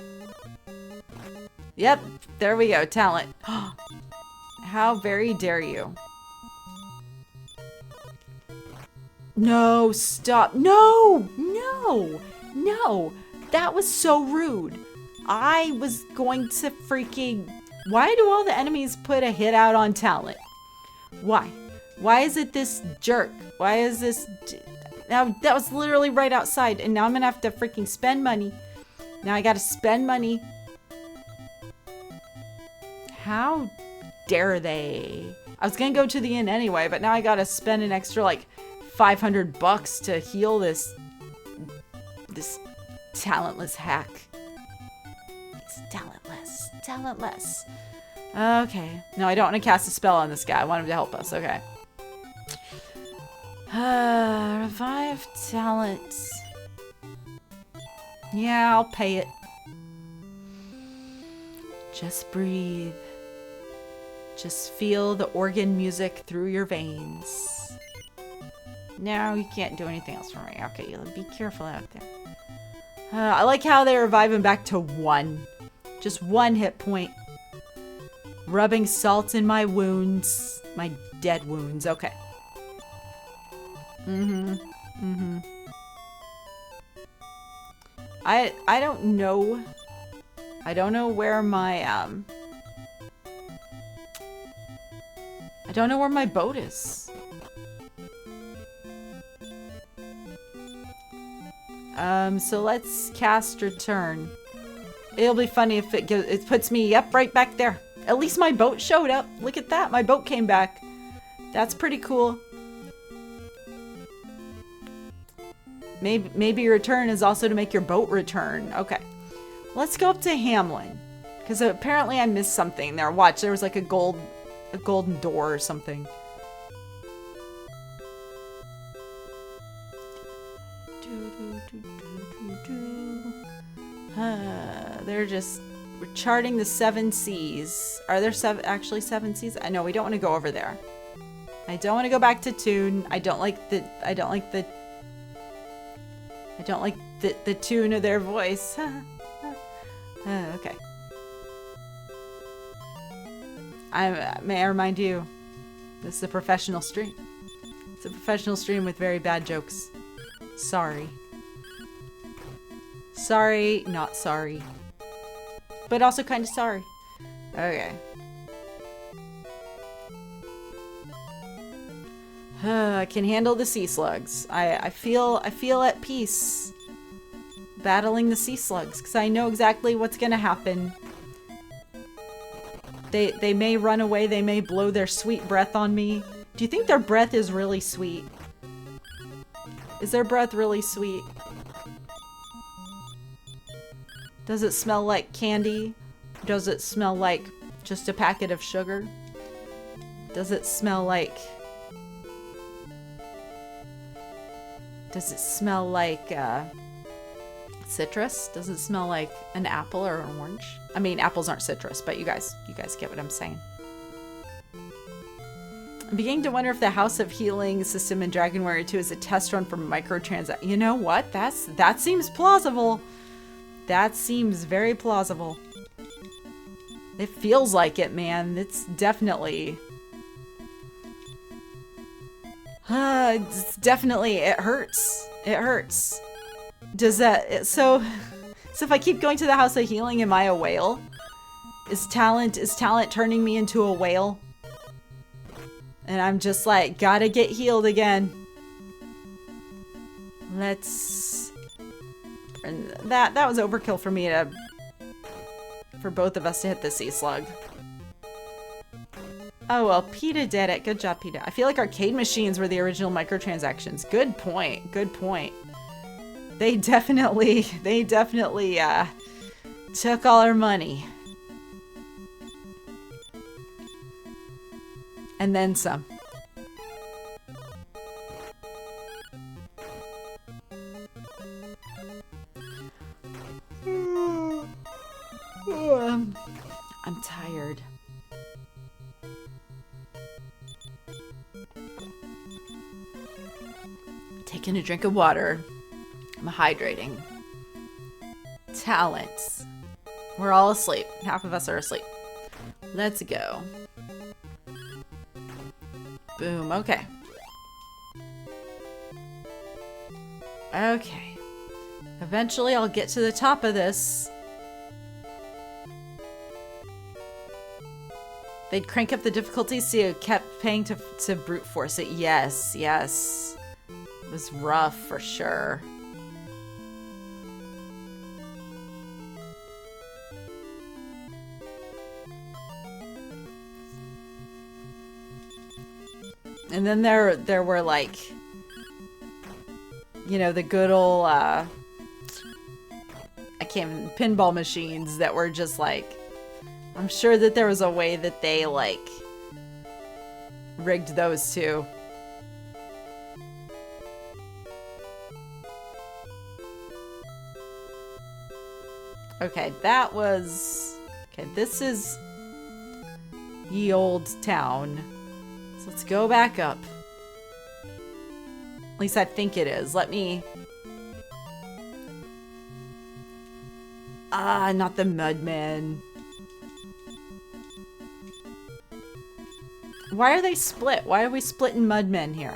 Yep, there we go. Talent. How very dare you. No, stop. No! No! No! That was so rude. I was going to freaking... Why do all the enemies put a hit out on talent? Why? Why is it this jerk? Why is this... Now, that was literally right outside, and now I'm gonna have to freaking spend money. Now I gotta spend money. How dare they? I was gonna go to the inn anyway, but now I gotta spend an extra, like, 500 bucks to heal this talentless hack. He's talentless. Talentless. Okay. No, I don't want to cast a spell on this guy. I want him to help us. Okay. Revive talents. Yeah, I'll pay it. Just breathe. Just feel the organ music through your veins. No, you can't do anything else for me. Okay, you'll be careful out there. I like how they revive him back to 1. Just 1 hit point. Rubbing salt in my wounds. My dead wounds. Okay. I don't know. I don't know where my I don't know where my boat is. So let's cast return. It'll be funny if it puts me up right back there. At least my boat showed up. Look at that. My boat came back. That's pretty cool. Maybe return is also to make your boat return. Okay. Let's go up to Hamlin. Because apparently I missed something there. Watch, there was like a golden door or something. We're charting the 7 seas. Are there actually 7 seas? I know we don't want to go over there. I don't want to go back to Toon. I don't like the tune of their voice. Okay. May I remind you, this is a professional stream. It's a professional stream with very bad jokes. Sorry. Sorry, not sorry. But also kind of sorry. Okay. I can handle the sea slugs. I feel at peace battling the sea slugs because I know exactly what's gonna happen. They may run away, they may blow their sweet breath on me. Do you think their breath is really sweet? Is their breath really sweet? Does it smell like candy? Does it smell like just a packet of sugar? Does it smell like... Does it smell like citrus? Does it smell like an apple or an orange? I mean, apples aren't citrus, but you guys get what I'm saying. I'm beginning to wonder if the House of Healing system in Dragon Warrior 2 is a test run for microtransactions. You know what? That seems plausible. That seems very plausible. It feels like it, man. It's definitely... it's definitely... It hurts. It hurts. Does that... So if I keep going to the House of Healing, am I a whale? Is talent turning me into a whale? And I'm just like, gotta get healed again. Let's... And that was overkill for me for both of us to hit the sea slug. Oh well, PETA did it. Good job, PETA. I feel like arcade machines were the original microtransactions. Good point. Good point. They definitely took all our money. And then some. I'm tired. Taking a drink of water. I'm hydrating. Talents. We're all asleep. Half of us are asleep. Let's go. Boom. Okay. Okay. Eventually I'll get to the top of this. They'd crank up the difficulty so you kept paying to brute force it. Yes, yes. It was rough for sure. And then there were like, you know, the good old I can't even, pinball machines that were just like, I'm sure that there was a way that they like rigged those too. Okay, that was okay. This is ye old town. So let's go back up. At least I think it is. Let me... Ah, not the Mudmen. Why are they split? Why are we splitting Mudmen here?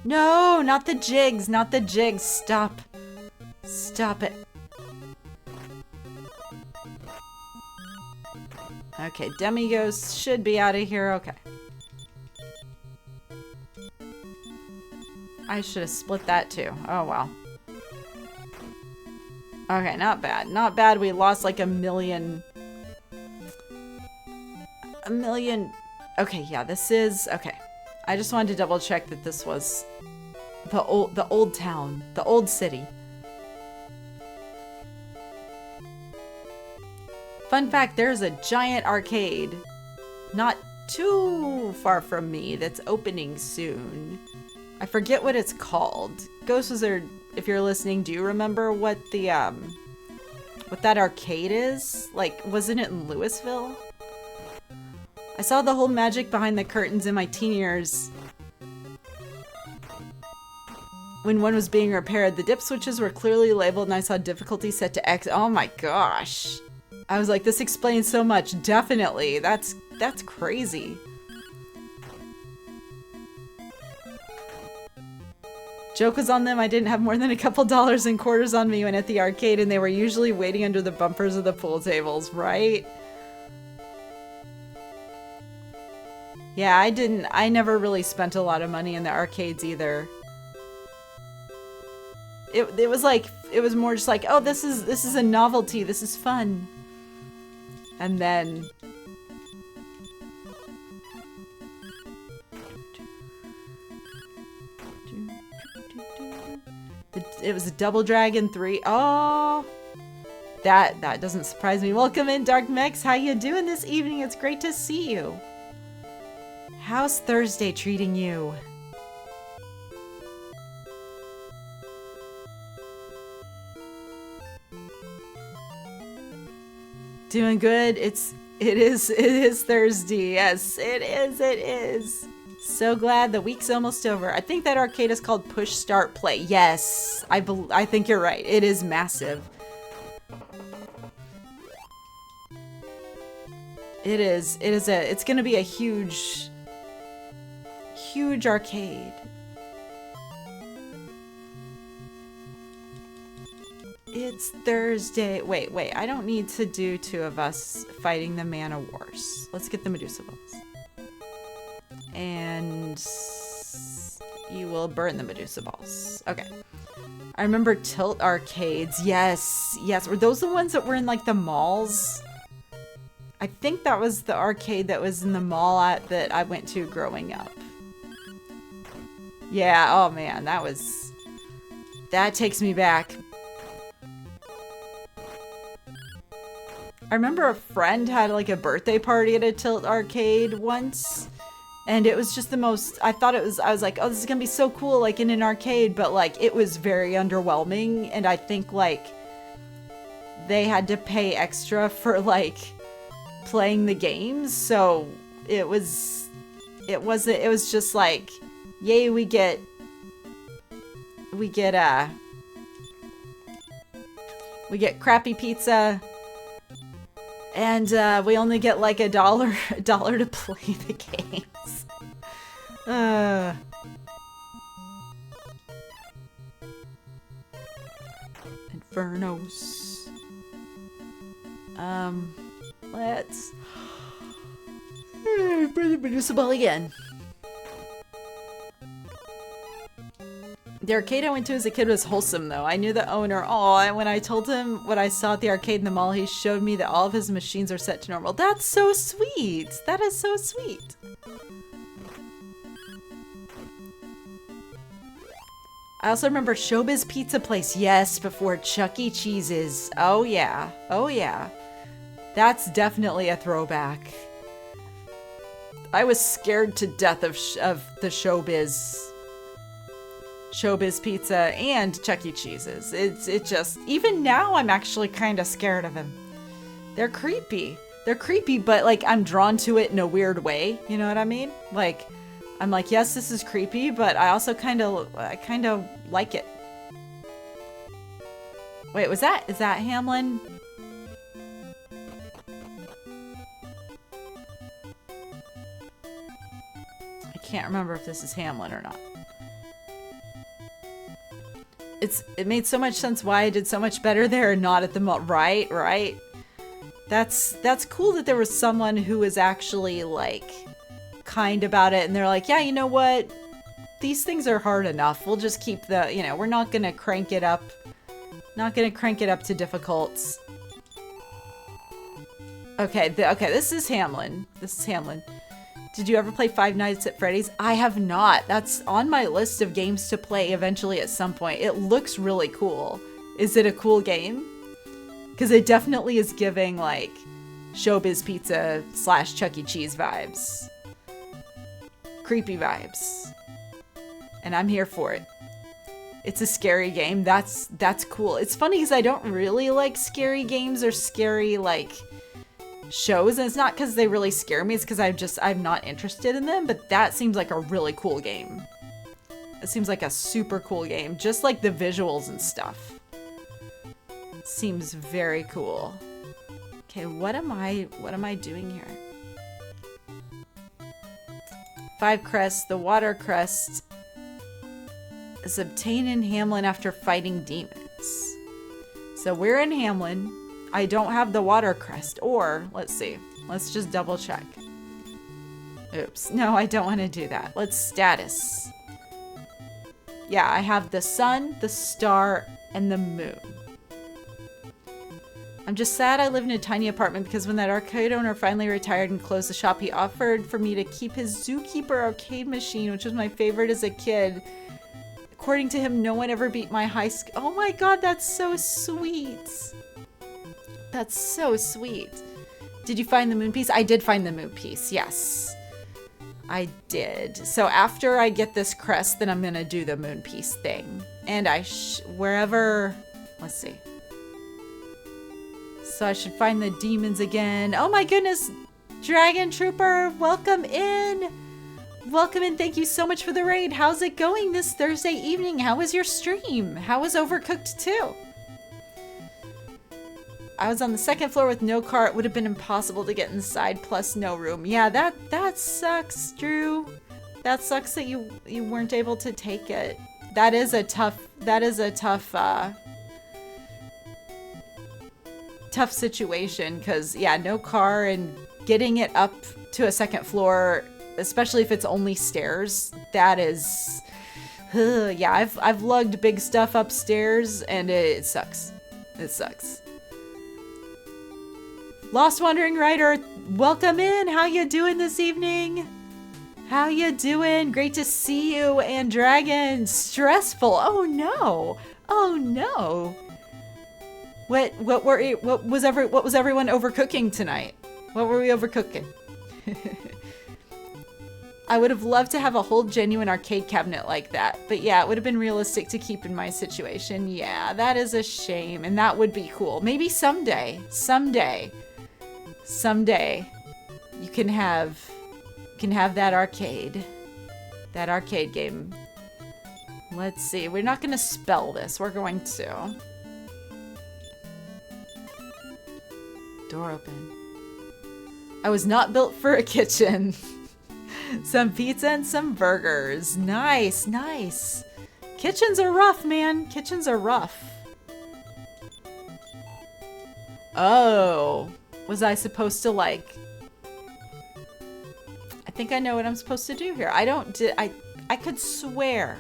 No, not the jigs. Not the jigs. Stop. Stop it. Okay, Demigos should be out of here. Okay. I should have split that too. Oh, well. Okay, not bad. Not bad. We lost like a million. Okay, yeah, this is... Okay. I just wanted to double check that this was the old town. The old city. Fun fact, there's a giant arcade not too far from me that's opening soon. I forget what it's called. Ghost Wizard, if you're listening, do you remember what the what that arcade is? Like, wasn't it in Louisville? I saw the whole magic behind the curtains in my teen years. When one was being repaired, the dip switches were clearly labeled and I saw difficulty set to X. Oh my gosh. I was like, this explains so much. Definitely. That's crazy. Joke was on them. I didn't have more than a couple dollars in quarters on me when at the arcade, and they were usually waiting under the bumpers of the pool tables, right? Yeah, I never really spent a lot of money in the arcades either. It was like, it was more just like, oh, this is a novelty, this is fun. And then it was a Double Dragon 3. Oh, that doesn't surprise me. Welcome in, Dark Mex. How you doing this evening? It's great to see you. How's Thursday treating you? Doing good. It is Thursday. Yes, it is. So glad the week's almost over. I think that arcade is called Push Start Play. Yes, I think you're right. It is massive. It's gonna be a huge arcade. It's Thursday. Wait, I don't need to do two of us fighting the Man of Wars. Let's get the Medusa balls. And you will burn the Medusa balls. Okay. I remember Tilt arcades. Yes. Were those the ones that were in like the malls? I think that was the arcade that was in the mall that I went to growing up. Yeah, oh man, that takes me back. I remember a friend had like a birthday party at a Tilt arcade once, and it was just the most, I was like, oh, this is gonna be so cool, like in an arcade, but like it was very underwhelming, and I think like they had to pay extra for like playing the games. So it was just like, yay, we get crappy pizza, and we only get like $1 to play the games. Infernos. Let's produce a ball again. The arcade I went to as a kid was wholesome, though. I knew the owner. And when I told him what I saw at the arcade in the mall, he showed me that all of his machines are set to normal. That's so sweet. That is so sweet. I also remember Showbiz Pizza Place. Yes, before Chuck E. Cheese's. Oh, yeah. Oh, yeah. That's definitely a throwback. I was scared to death of the Showbiz Pizza and Chuck E. Cheese's. It just, even now I'm actually kind of scared of them. They're creepy. They're creepy, but like I'm drawn to it in a weird way. You know what I mean? Like, I'm like, yes, this is creepy, but I also kind of like it. Wait, is that Hamlin? I can't remember if this is Hamlin or not. It made so much sense why I did so much better there and not at the mall. Right. That's cool that there was someone who was actually like kind about it, and they're like, yeah, you know what? These things are hard enough. We'll just keep we're not gonna crank it up. Not gonna crank it up to difficult. Okay, this is Hamlin. Did you ever play Five Nights at Freddy's? I have not. That's on my list of games to play eventually at some point. It looks really cool. Is it a cool game? Because it definitely is giving like Showbiz Pizza / Chuck E. Cheese vibes. Creepy vibes. And I'm here for it. It's a scary game. That's cool. It's funny because I don't really like scary games or scary like shows, and it's not because they really scare me, it's because I'm not interested in them, but that seems like a really cool game. It seems like a super cool game, just like the visuals and stuff. Seems very cool. Okay, what am I doing here? 5 crests. The water crest is obtained in Hamlin after fighting demons. So we're in Hamlin. I don't have the water crest, or let's see. Let's just double check. Oops. No, I don't want to do that. Let's status. Yeah, I have the sun, the star, and the moon. I'm just sad I live in a tiny apartment because when that arcade owner finally retired and closed the shop, he offered for me to keep his Zookeeper arcade machine, which was my favorite as a kid. According to him, no one ever beat my high school. Oh my god, that's so sweet. That's so sweet. Did you find the moon piece? I did find the moon piece, yes. I did. So after I get this crest, then I'm gonna do the moon piece thing. And wherever, let's see. So I should find the demons again. Oh my goodness, Dragon Trooper, welcome in. Welcome in, thank you so much for the raid. How's it going this Thursday evening? How was your stream? How was Overcooked 2? I was on the second floor with no car. It would have been impossible to get inside, plus no room. Yeah, that sucks, Drew. That sucks that you weren't able to take it. That is a tough situation, because yeah, no car and getting it up to a second floor, especially if it's only stairs, that is yeah, I've lugged big stuff upstairs and it sucks. It sucks. Lost Wandering Writer, welcome in. How you doing this evening? How you doing? Great to see you. And Dragon, stressful. Oh no. Oh no. What was everyone overcooking tonight? What were we overcooking? I would have loved to have a whole genuine arcade cabinet like that. But yeah, it would have been realistic to keep in my situation. Yeah, that is a shame. And that would be cool. Maybe someday you can have that arcade game. Let's see. We're not going to spell this. We're going to. Door open. I was not built for a kitchen. Some pizza and some burgers. Nice, nice. Kitchens are rough, man. Kitchens are rough. Oh, was I supposed to like... I think I know what I'm supposed to do here. I could swear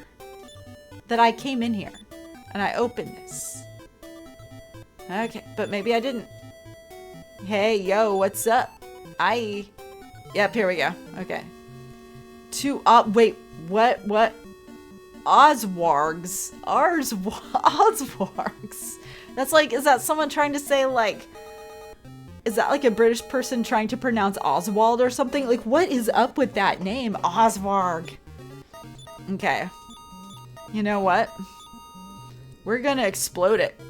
that I came in here and I opened this. Okay, but maybe I didn't. Hey, yo, what's up? Yep, here we go. Okay. Wait, what? Oswargs? Oswargs? That's like, is that someone trying to say like, is that like a British person trying to pronounce Oswald or something? Like, what is up with that name? Oswarg. Okay. You know what? We're gonna explode it.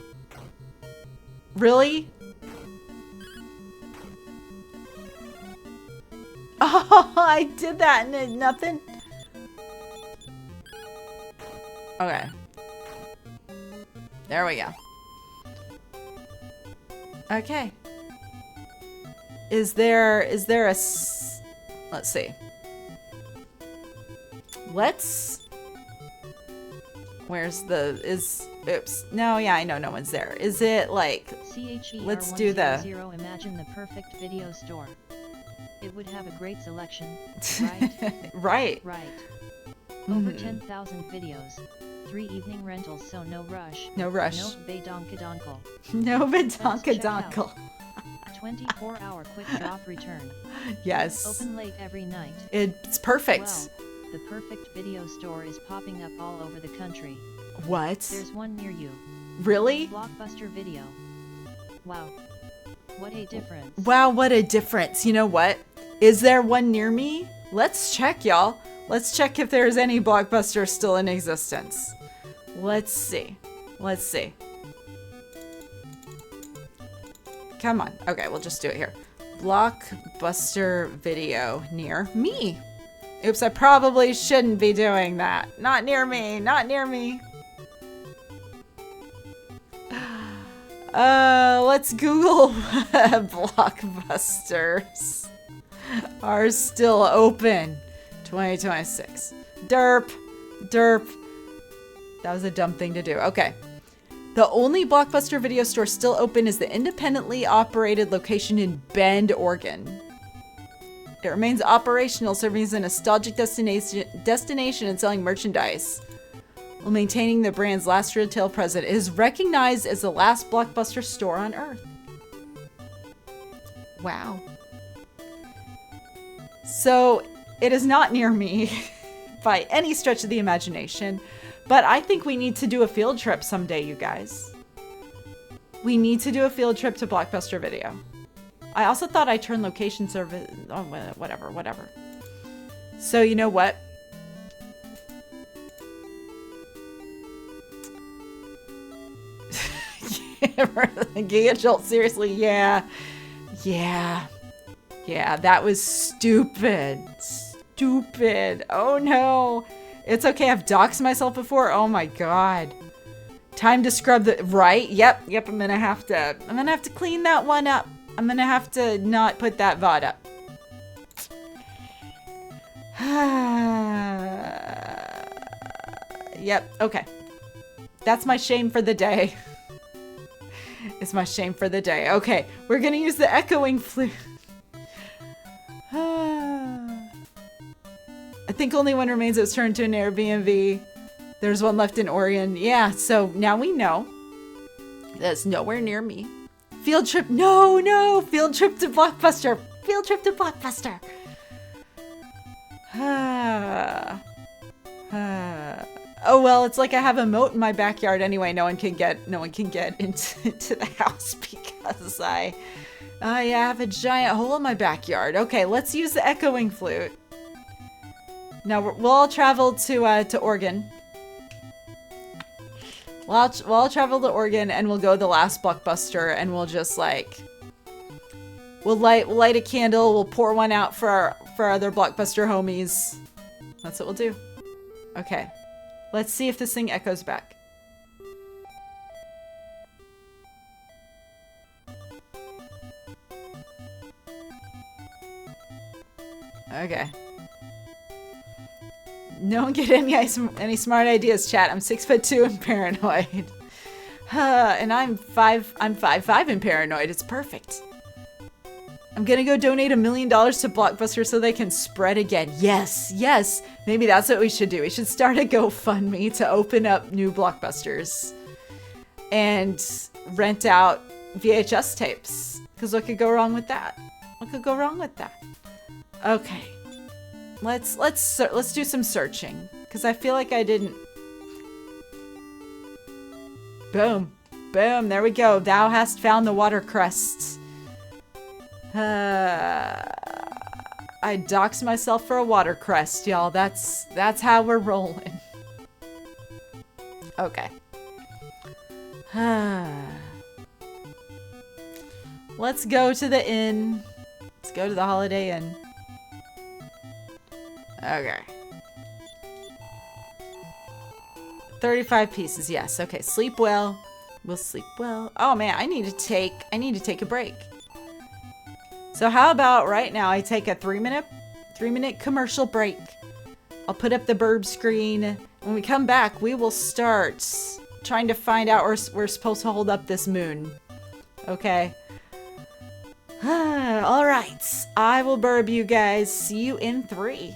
Really? Oh, I did that and it, nothing. Okay. There we go. Okay. Is there a let's see. Oops. No, yeah, I know no one's there. Is it like, let's do the... Imagine the perfect video store. It would have a great selection, right? Right. Right. Over 10,000 videos. 3 evening rentals, so no rush. No rush. No badonkadonkel. No badonkadonkel. 24-hour quick drop return. Yes. Open late every night. It's perfect. Well, the perfect video store is popping up all over the country. What? There's one near you. Really? Blockbuster Video. Wow. What a difference. Wow, what a difference. You know what? Is there one near me? Let's check, y'all. Let's check if there's any Blockbuster still in existence. Let's see. Let's see. Come on. Okay, we'll just do it here. Blockbuster Video near me. Oops, I probably shouldn't be doing that. Not near me. Not near me. Let's Google Blockbusters are still open. 2026. Derp. Derp. That was a dumb thing to do. Okay. The only Blockbuster video store still open is the independently operated location in Bend, Oregon. It remains operational, serving as a nostalgic destination and selling merchandise, while maintaining the brand's last retail presence. It is recognized as the last Blockbuster store on Earth. Wow. So, it is not near me by any stretch of the imagination, but I think we need to do a field trip someday, you guys. We need to do a field trip to Blockbuster Video. I also thought I turned location service... Oh, whatever. So, you know what? gigajolt, seriously, yeah, that was stupid. Oh no, it's okay, I've doxed myself before. Oh my god, time to scrub the right. Yep, I'm gonna have to clean that one up. I'm gonna have to not put that VOD up. Yep, okay, that's my shame for the day. It's my shame for the day. Okay, we're gonna use the echoing flute. I think only one remains that was turned to an Airbnb. There's one left in Oregon. Yeah, so now we know. That's nowhere near me. Field trip. No. Field trip to Blockbuster. Field trip to Blockbuster. Oh well, it's like I have a moat in my backyard anyway. No one can get into the house because I have a giant hole in my backyard. Okay, let's use the echoing flute. Now we'll all travel to Oregon. We'll all travel to Oregon, and we'll go to the last Blockbuster, and we'll just like we'll light a candle. We'll pour one out for our other Blockbuster homies. That's what we'll do. Okay, let's see if this thing echoes back. Okay. No one get any smart ideas, chat. I'm 6'2" and paranoid. And I'm 5'5" and paranoid. It's perfect. I'm gonna go donate $1 million to Blockbuster so they can spread again. Yes, yes. Maybe that's what we should do. We should start a GoFundMe to open up new Blockbusters and rent out VHS tapes. Because what could go wrong with that? What could go wrong with that? Okay. Let's do some searching, because I feel like I didn't. Boom. Boom. There we go. Thou hast found the water crests. I doxed myself for a water crest, y'all. That's how we're rolling. Okay. Let's go to the inn. Let's go to the Holiday Inn. Okay. 35 pieces, yes. Okay, sleep well. We'll sleep well. Oh man, I need to take a break. So how about right now I take a 3-minute commercial break. I'll put up the burb screen. When we come back, we will start trying to find out where we're supposed to hold up this moon. Okay. All right. I will burb you guys. See you in 3.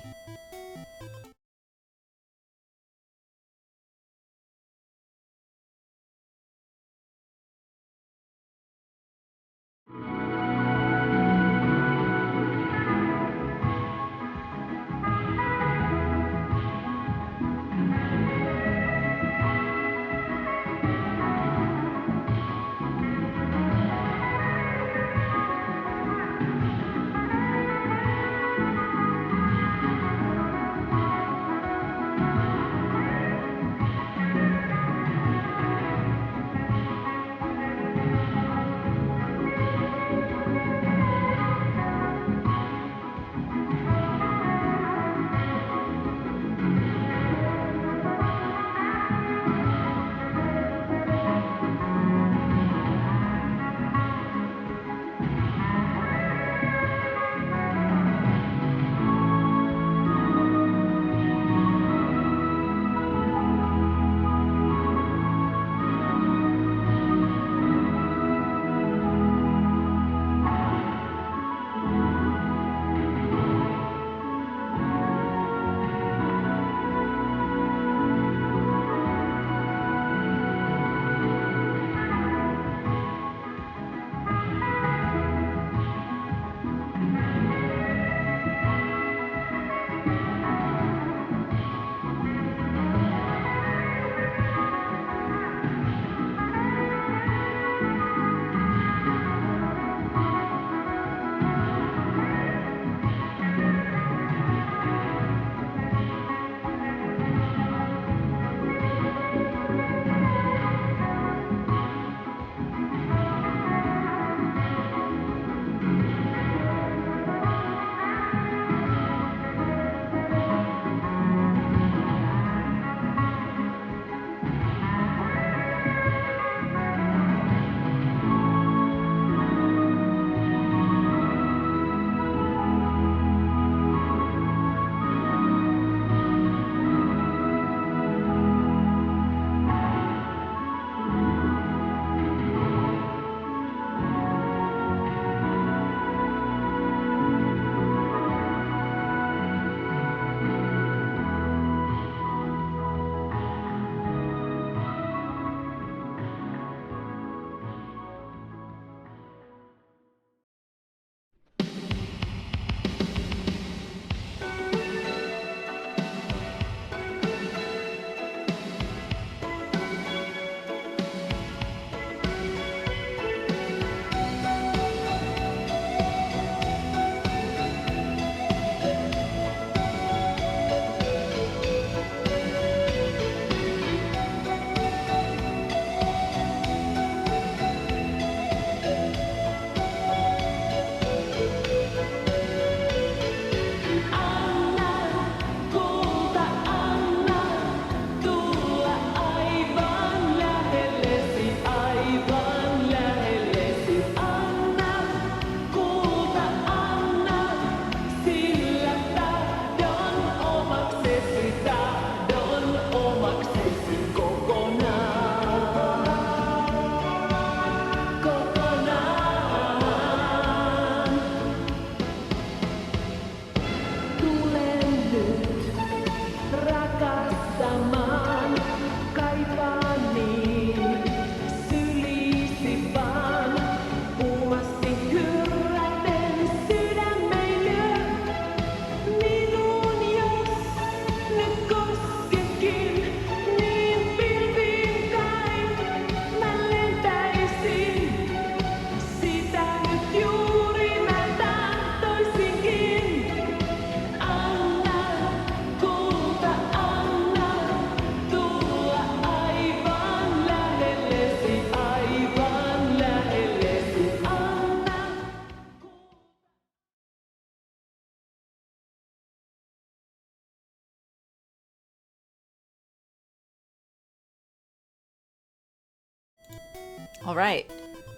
All right,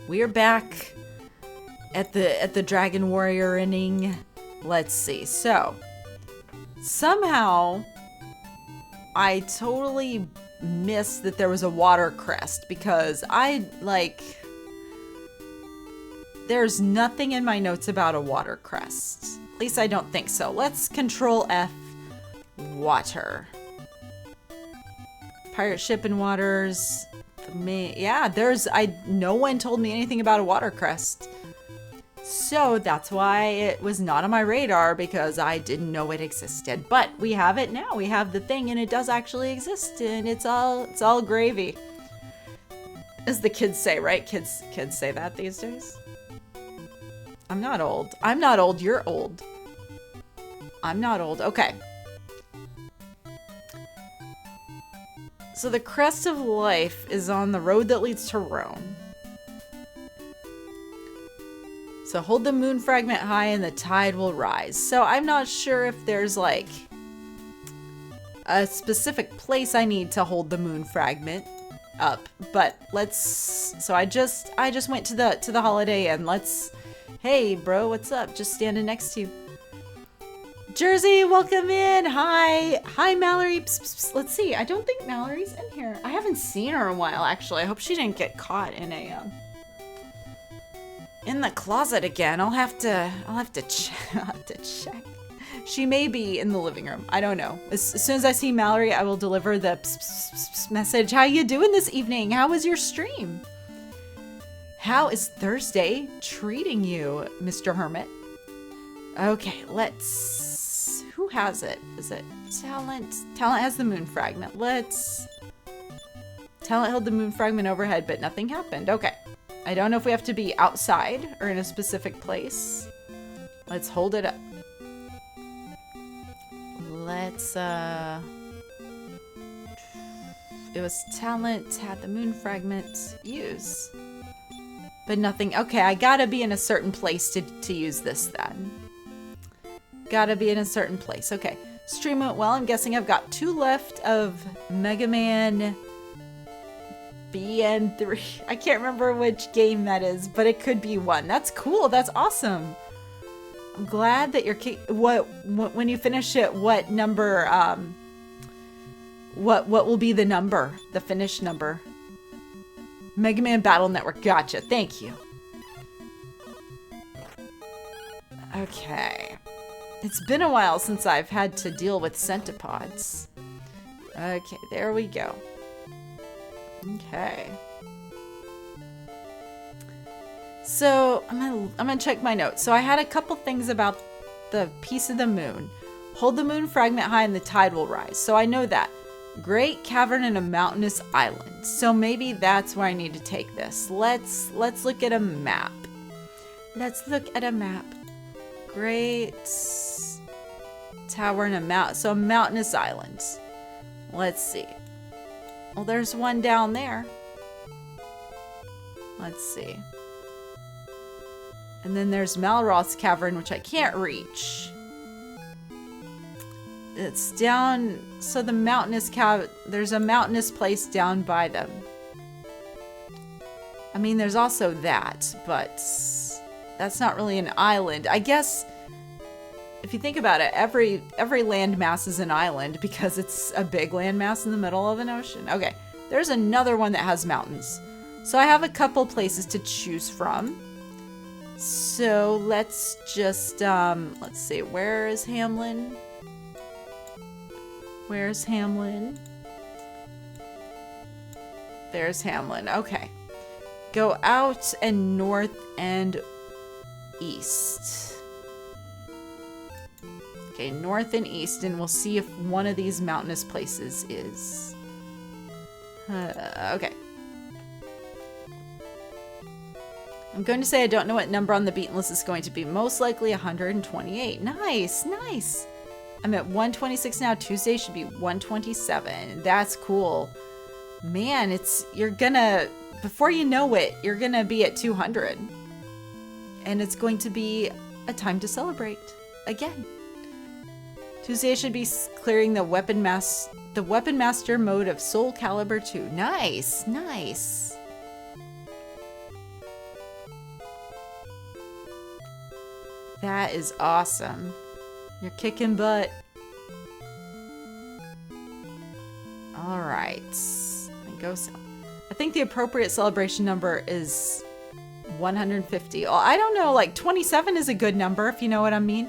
we are back at the Dragon Warrior inning. Let's see. So somehow I totally missed that there was a water crest because there's nothing in my notes about a water crest. At least I don't think so. Let's Control F water. Pirate ship in waters. Yeah, no one told me anything about a water crest. So that's why it was not on my radar, because I didn't know it existed. But we have it now. We have the thing, and it does actually exist, and it's all gravy. As the kids say, right? Kids say that these days. I'm not old. I'm not old. You're old. I'm not old. Okay. So the crest of life is on the road that leads to Rome. So hold the moon fragment high and the tide will rise. So I'm not sure if there's like a specific place I need to hold the moon fragment up, but so I just went to the Holiday Inn. Hey bro, what's up? Just standing next to you. Jersey, welcome in. Hi Mallory. Psst, psst, psst. Let's see. I don't think Mallory's in here. I haven't seen her in a while, actually. I hope she didn't get caught in the closet again. I'll have to check. She may be in the living room. I don't know. As soon as I see Mallory, I will deliver the psst, psst, psst, psst message. How you doing this evening? How was your stream? How is Thursday treating you, Mr. Hermit? Okay, who has it? Is it Talent? Talent has the moon fragment. Talent held the moon fragment overhead, but nothing happened. Okay. I don't know if we have to be outside or in a specific place. Let's hold it up. It was Talent had the moon fragment. Use. But nothing. Okay, I gotta be in a certain place to use this then. Gotta be in a certain place. Okay. Stream went well. I'm guessing I've got 2 left of Mega Man BN3. I can't remember which game that is, but it could be 1. That's cool. That's awesome. I'm glad that when you finish it, what number, what will be the number, the finish number? Mega Man Battle Network. Gotcha. Thank you. Okay. It's been a while since I've had to deal with centipods. Okay, there we go. Okay. So I'm gonna check my notes. So I had a couple things about the piece of the moon. Hold the moon fragment high and the tide will rise. So I know that. Great cavern in a mountainous island. So maybe that's where I need to take this. Let's look at a map. Let's look at a map. Great tower in a mountainous island. Let's see. Well, there's one down there. Let's see. And then there's Malroth's cavern, which I can't reach. It's down, so the mountainous there's a mountainous place down by them. I mean, there's also that, but that's not really an island. I guess if you think about it, every landmass is an island because it's a big landmass in the middle of an ocean. Okay, there's another one that has mountains. So I have a couple places to choose from. So let's just, let's see, where is Hamlin? Where's Hamlin? There's Hamlin. Okay. Go out and north and east. Okay, north and east, and we'll see if one of these mountainous places is. Okay. I'm going to say I don't know what number on the beaten list is going to be. Most likely 128. Nice, nice. I'm at 126 now. Tuesday should be 127. That's cool. Man, you're gonna, before you know it, you're gonna be at 200. And it's going to be a time to celebrate again. Tuesday should be clearing the weapon master mode of Soul Calibur 2. Nice, nice. That is awesome. You're kicking butt. All right. Go south. I think the appropriate celebration number is 150. Oh, I don't know, like 27 is a good number, if you know what I mean.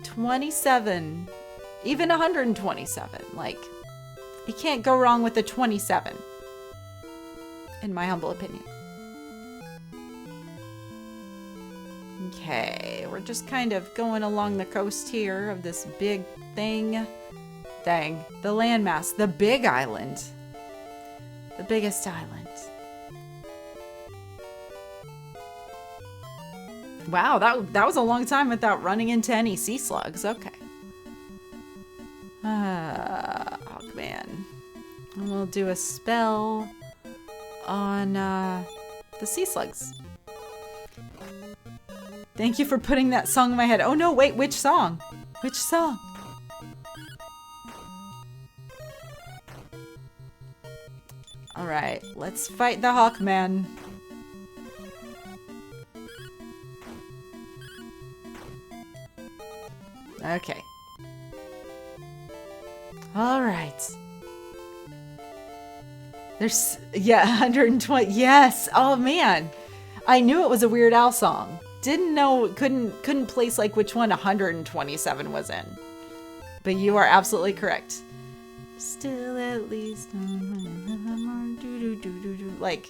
27. Even 127. Like, you can't go wrong with the 27. In my humble opinion. Okay, we're just kind of going along the coast here of this big thing. Dang, the landmass, the big island. The biggest island. Wow, that was a long time without running into any sea slugs. Okay. Oh man. And we'll do a spell on the sea slugs. Thank you for putting that song in my head. Oh no, wait, which song? Which song? Alright, let's fight the Hawkman. Okay. Alright. There's, yeah, 120. Yes. Oh man. I knew it was a Weird Al song. Didn't know, couldn't place like which one 127 was in. But you are absolutely correct. Still at least like,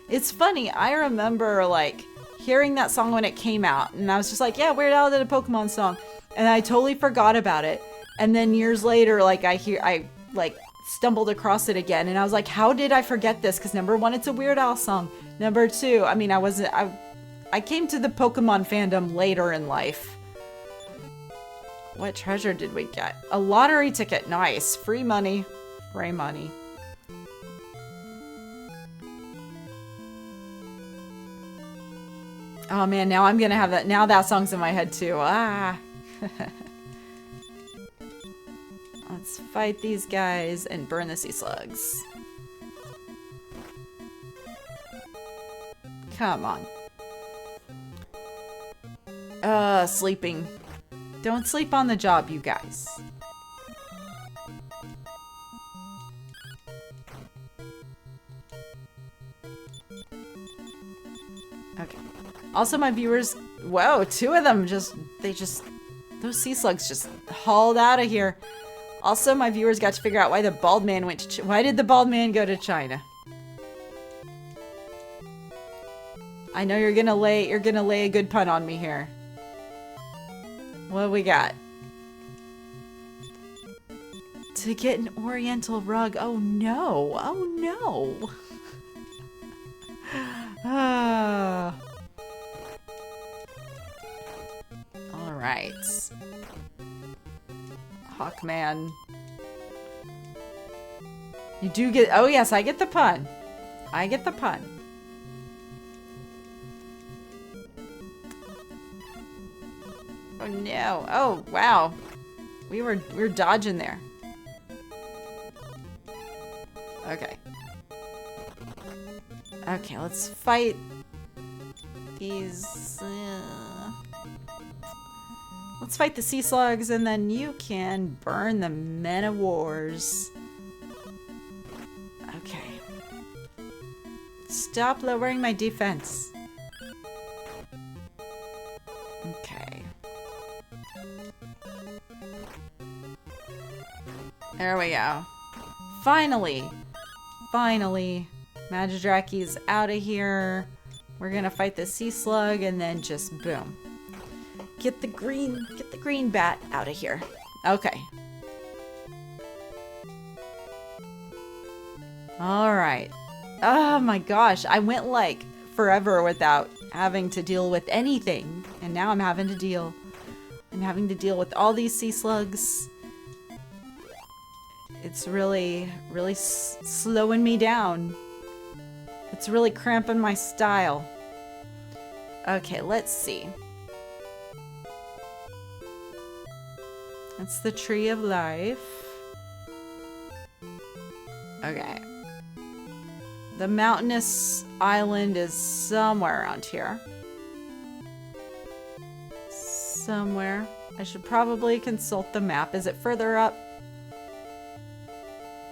it's funny. I remember like hearing that song when it came out, and I was just like, yeah, Weird Al did a Pokemon song, and I totally forgot about it. And then years later, like I like stumbled across it again, and I was like, how did I forget this? Because number one, it's a Weird Al song. Number two, I mean, I came to the Pokemon fandom later in life. What treasure did we get? A lottery ticket. Nice. Free money. Free money. Oh man, now I'm gonna have that. Now that song's in my head too. Ah. Let's fight these guys and burn the sea slugs. Come on. Sleeping. Don't sleep on the job, you guys. Okay. Also, my viewers, whoa, two of them those sea slugs just hauled out of here. Also, my viewers got to figure out why the bald man went to why did the bald man go to China? I know you're gonna lay a good pun on me here. What we got? To get an oriental rug. Oh no. Oh no. Ah. All right. Hawkman. You do get... Oh yes, I get the pun. I get the pun. Oh no. Oh wow. We were dodging there. Okay. Okay, let's fight these let's fight the sea slugs, and then you can burn the Men of Wars. Okay. Stop lowering my defense. Okay. There we go. Finally. Finally. Magidraki's out of here. We're gonna fight the sea slug, and then just boom. Get the green bat out of here. Okay. Alright. Oh my gosh. I went like forever without having to deal with anything. And now I'm having to deal. I'm having to deal with all these sea slugs. It's really slowing me down. It's really cramping my style. Okay, let's see. That's the Tree of Life. Okay. The mountainous island is somewhere around here. somewhere. I should probably consult the map. Is it further up?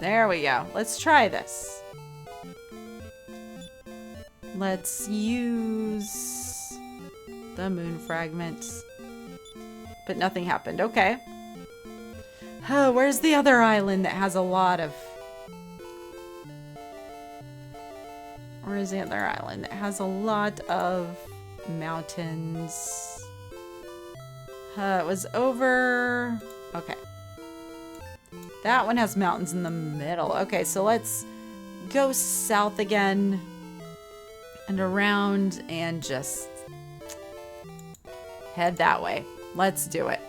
There we go. Let's try this. Let's use the moon fragments. But nothing happened. Okay. Oh, where's the other island that has a lot of... Where's the other island that has a lot of mountains? It was over... Okay. That one has mountains in the middle. Okay, so let's go south again and around and just head that way. Let's do it.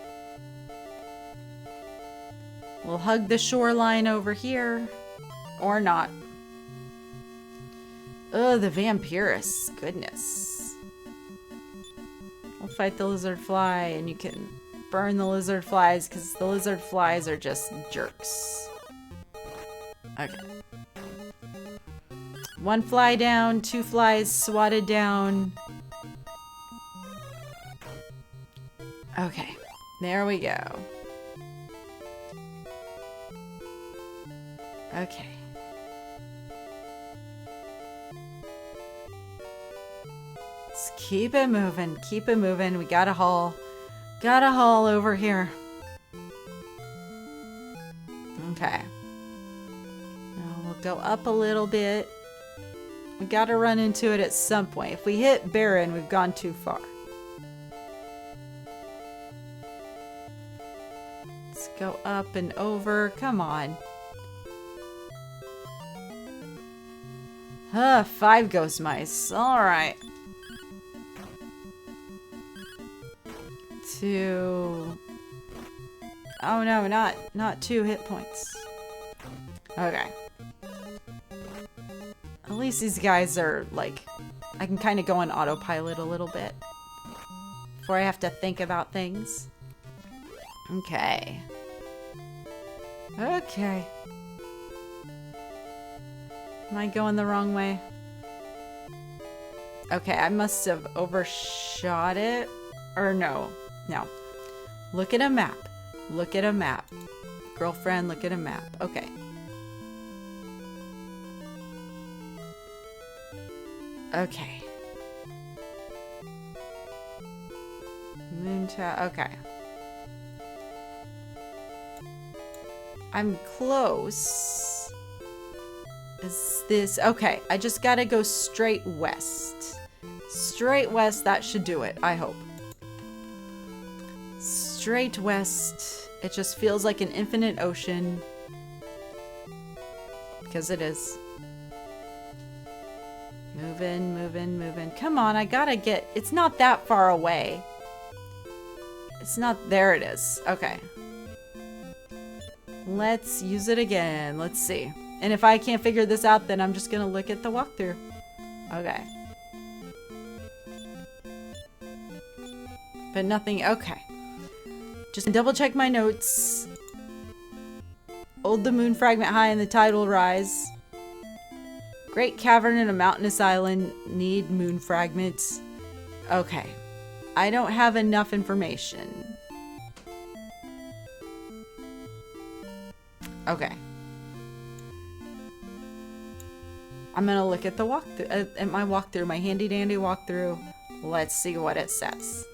We'll hug the shoreline over here. Or not. Oh, the vampirus. Goodness. We'll fight the lizard fly and you can burn the lizard flies because the lizard flies are just jerks. Okay. 1 fly down, 2 flies swatted down. Okay, there we go. Okay. Let's keep it moving, keep it moving. We got a haul. Got a haul over here. Okay. Now we'll go up a little bit. We gotta run into it at some point. If we hit Barren, we've gone too far. Let's go up and over. Come on. 5 ghost mice. Alright. 2. Oh no, not 2 hit points. Okay. At least these guys are like, I can kind of go on autopilot a little bit before I have to think about things. Okay. Okay. Am I going the wrong way? Okay, I must have overshot it. Or no. No. Look at a map. Look at a map. Girlfriend, look at a map. Okay. Okay. Moon tower. Okay. I'm close. Is this... Okay, I just gotta go straight west. Straight west, that should do it, I hope. Straight west. It just feels like an infinite ocean. Because it is. Moving, moving, moving. Come on, I gotta get... It's not that far away. It's not... There it is. Okay. Let's use it again. Let's see. And if I can't figure this out, then I'm just gonna look at the walkthrough. Okay. But nothing... Okay. Just double check my notes. Hold the moon fragment high and the tide will rise. Great cavern in a mountainous island. Need moon fragments. Okay. I don't have enough information. Okay. I'm gonna look at the walkthrough, at my walkthrough, my handy dandy walkthrough. Let's see what it says.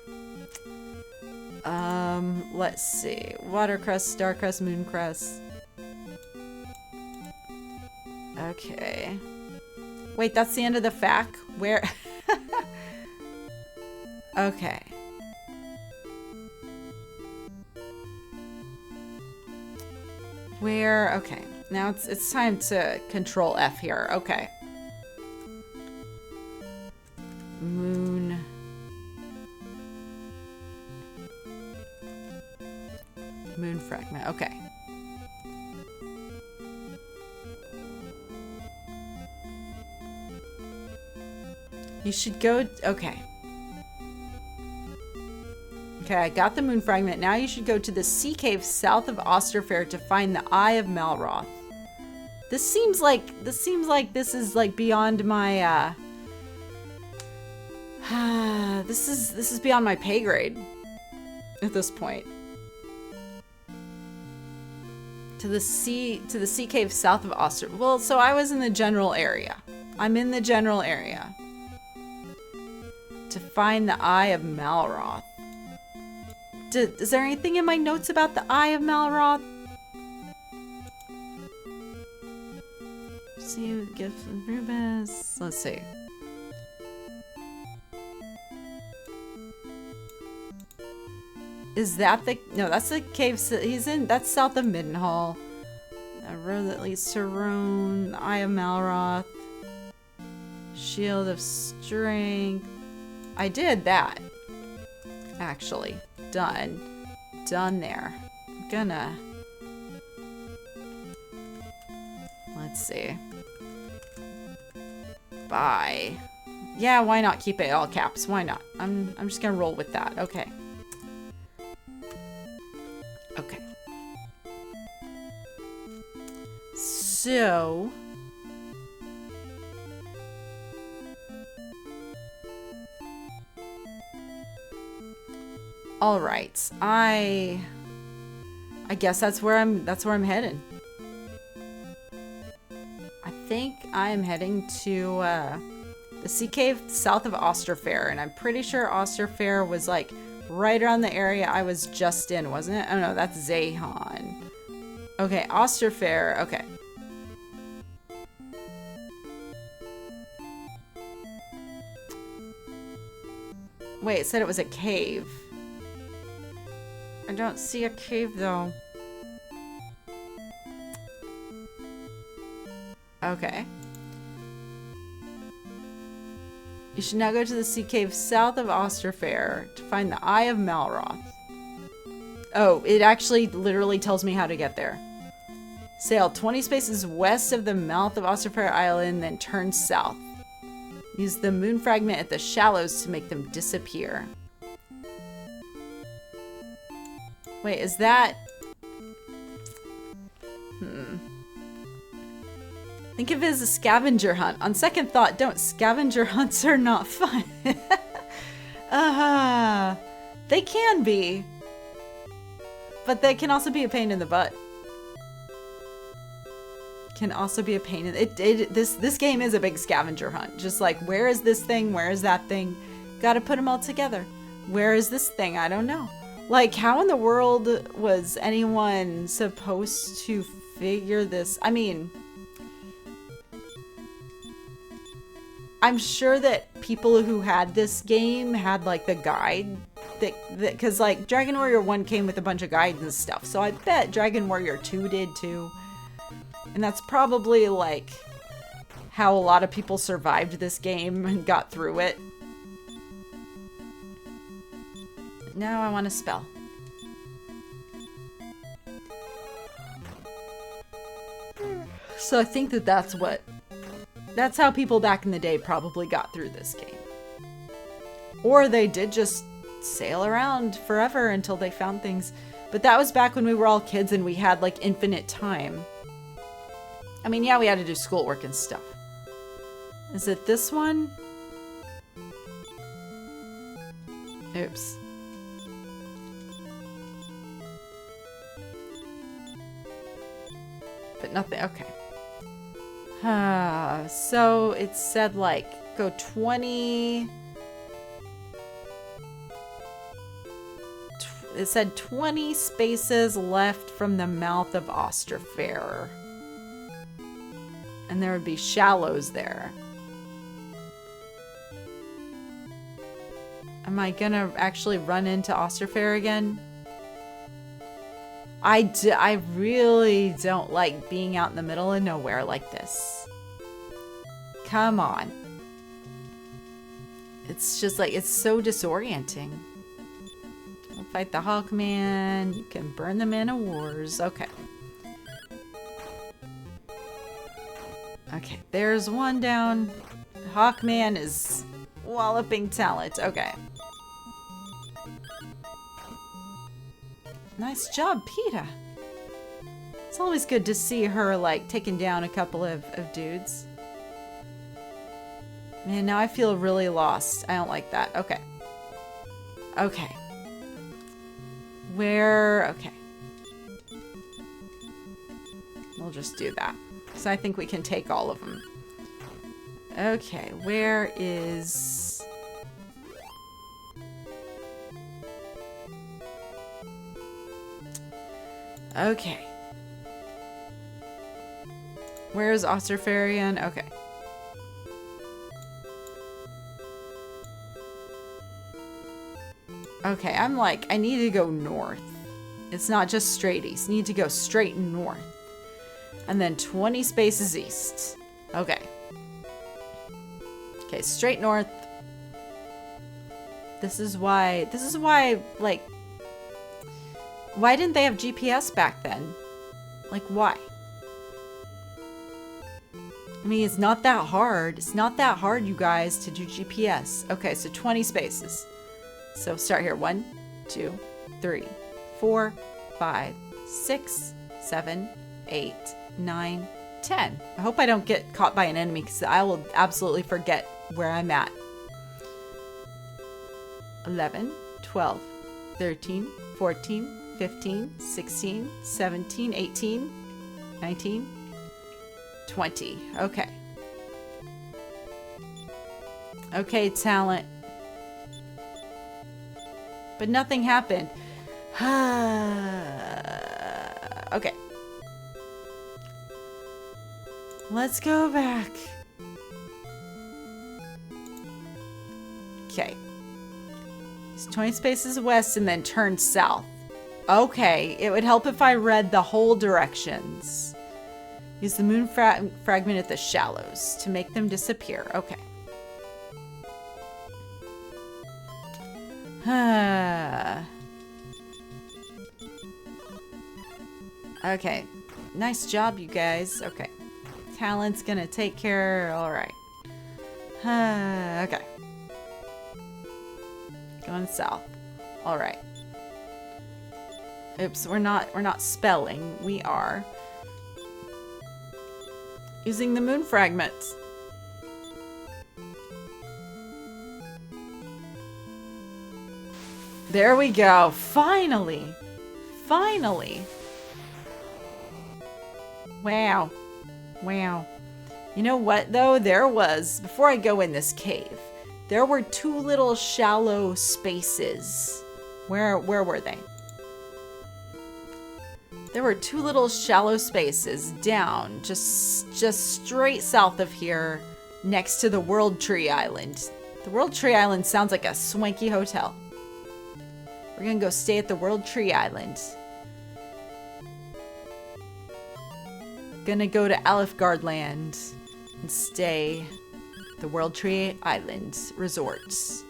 Let's see. Watercress, starcrest, mooncrest. Okay. Wait, that's the end of the FAQ? Where? Okay. Where? Okay. Now it's time to control F here. Okay. Moon. Moon fragment. Okay. You should go... Okay. Okay, I got the moon fragment. Now you should go to the sea cave south of Osterfair to find the Eye of Malroth. This seems like this is like beyond my this is beyond my pay grade. at this point. To the sea cave south of Oster. Well, so I was in the general area. I'm in the general area. To find the Eye of Malroth. Is there anything in my notes about the Eye of Malroth? See, gifts and Rubus. Let's see. Is that the... No, that's the cave he's in. That's south of Middenhall. A road that leads to Rhone. The Eye of Malroth. Shield of Strength. I did that. Actually. Done. Done there. I'm gonna... Let's see. Bye. Yeah, why not keep it all caps? Why not? I'm just gonna roll with that. Okay. Okay. So... All right. I guess that's where I'm headed. I think I am heading to the Sea Cave south of Osterfair, and I'm pretty sure Osterfair was like right around the area I was just in, wasn't it? Oh no, that's Zahon. Okay, Osterfair. Okay. Wait, it said it was a cave. I don't see a cave though. Okay. You should now go to the sea cave south of Osterfair to find the Eye of Malroth. Oh, it actually literally tells me how to get there. Sail 20 spaces west of the mouth of Osterfair Island, then turn south. Use the moon fragment at the shallows to make them disappear. Wait, is that... Think of it as a scavenger hunt. On second thought, don't. Scavenger hunts are not fun. They can be. But they can also be a pain in the butt. Can also be a pain in this game is a big scavenger hunt. Just like, where is this thing? Where is that thing? Gotta put them all together. Where is this thing? I don't know. Like, how in the world was anyone supposed to figure this? I mean, I'm sure that people who had this game had like the guide that cause like Dragon Warrior 1 came with a bunch of guides and stuff. So I bet Dragon Warrior 2 did too. And that's probably like how a lot of people survived this game and got through it. Now I want to spell. So I think that that's how people back in the day probably got through this game. Or they did just sail around forever until they found things. But that was back when we were all kids and we had like infinite time. I mean, yeah, we had to do schoolwork and stuff. Is it this one? Oops. But nothing, okay. So it said like, go 20... It said 20 spaces left from the mouth of Osterfair. And there would be shallows there. Am I gonna actually run into Osterfair again? I really don't like being out in the middle of nowhere like this. Come on. It's just like, it's so disorienting. Don't fight the Hawkman. You can burn the Man of Wars. Okay. Okay, there's one down. Hawkman is walloping talent. Okay. Nice job, Peeta. It's always good to see her, like, taking down a couple of dudes. Man, now I feel really lost. I don't like that. Okay. Okay. Where... Okay. We'll just do that. Because I think we can take all of them. Okay, where is... Okay. Where's Osterfarian? Okay. Okay, I'm like, I need to go north. It's not just straight east. Need to go straight north. And then 20 spaces east. Okay. Okay, straight north. This is why, like, why didn't they have GPS back then? Like, why? I mean, it's not that hard. It's not that hard, you guys, to do GPS. Okay, so 20 spaces. So start here. 1, 2, 3, 4, 5, 6, 7, 8, 9, 10. I hope I don't get caught by an enemy because I will absolutely forget where I'm at. 11, 12, 13, 14, 15, 16, 17, 18, 19, 20. Okay. Okay, talent. But nothing happened. Okay. Let's go back. Okay. It's 20 spaces west and then turn south. Okay, it would help if I read the whole directions. Use the moon fragment at the shallows to make them disappear. Okay. Okay. Nice job, you guys. Okay. Talent's gonna take care. Alright. Okay. Going south. Alright. Oops, we're not spelling. We are using the moon fragments. There we go. Finally. Finally. Wow. Wow. You know what, though? There was, before I go in this cave, there were 2 little shallow spaces. Where were they? There were 2 little shallow spaces down, just straight south of here, next to the World Tree Island. The World Tree Island sounds like a swanky hotel. We're gonna go stay at the World Tree Island. Gonna go to Alifgard Land and stay at the World Tree Island Resorts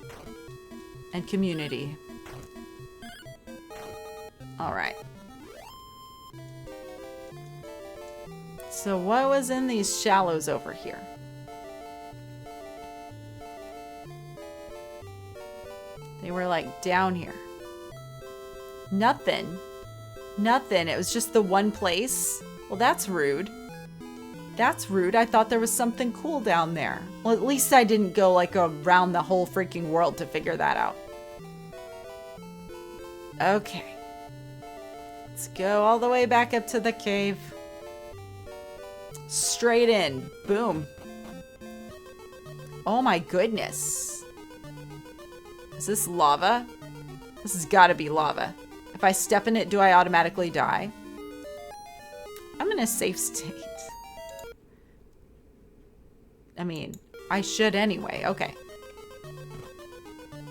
and Community. Alright. So what was in these shallows over here? They were like down here. Nothing. Nothing. It was just the one place. Well, that's rude. That's rude. I thought there was something cool down there. Well, at least I didn't go like around the whole freaking world to figure that out. Okay. Let's go all the way back up to the cave. Straight in. Boom. Oh my goodness. Is this lava? This has got to be lava. If I step in it, do I automatically die? I'm in a safe state. I mean, I should anyway. Okay.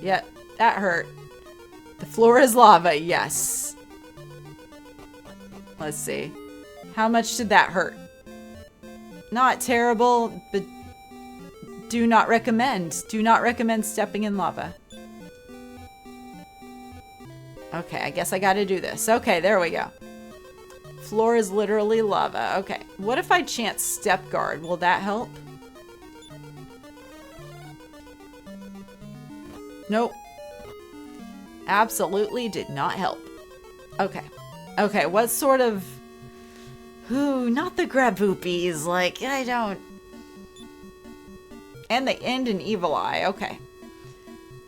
Yep, that hurt. The floor is lava, yes. Let's see. How much did that hurt? Not terrible, but do not recommend. Do not recommend stepping in lava. Okay, I guess I gotta do this. Okay, there we go. Floor is literally lava. Okay, what if I chant step guard? Will that help? Nope. Absolutely did not help. Okay. Okay, what sort of... Ooh, not the graboopies. Like, I don't... And they end in evil eye. Okay.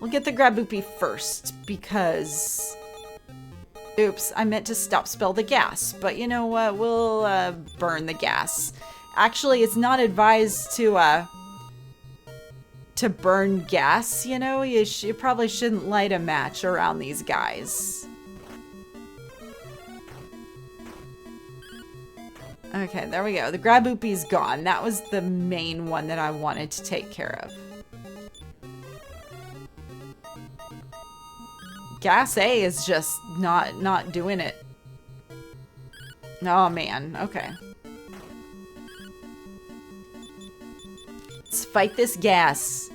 We'll get the graboopy first, because... Oops, I meant to spill the gas, but you know what? We'll burn the gas. Actually, it's not advised to burn gas, you know? You probably shouldn't light a match around these guys. Okay, there we go. The Graboopy's gone. That was the main one that I wanted to take care of. Gas A is just not doing it. Oh man, okay. Let's fight this gas.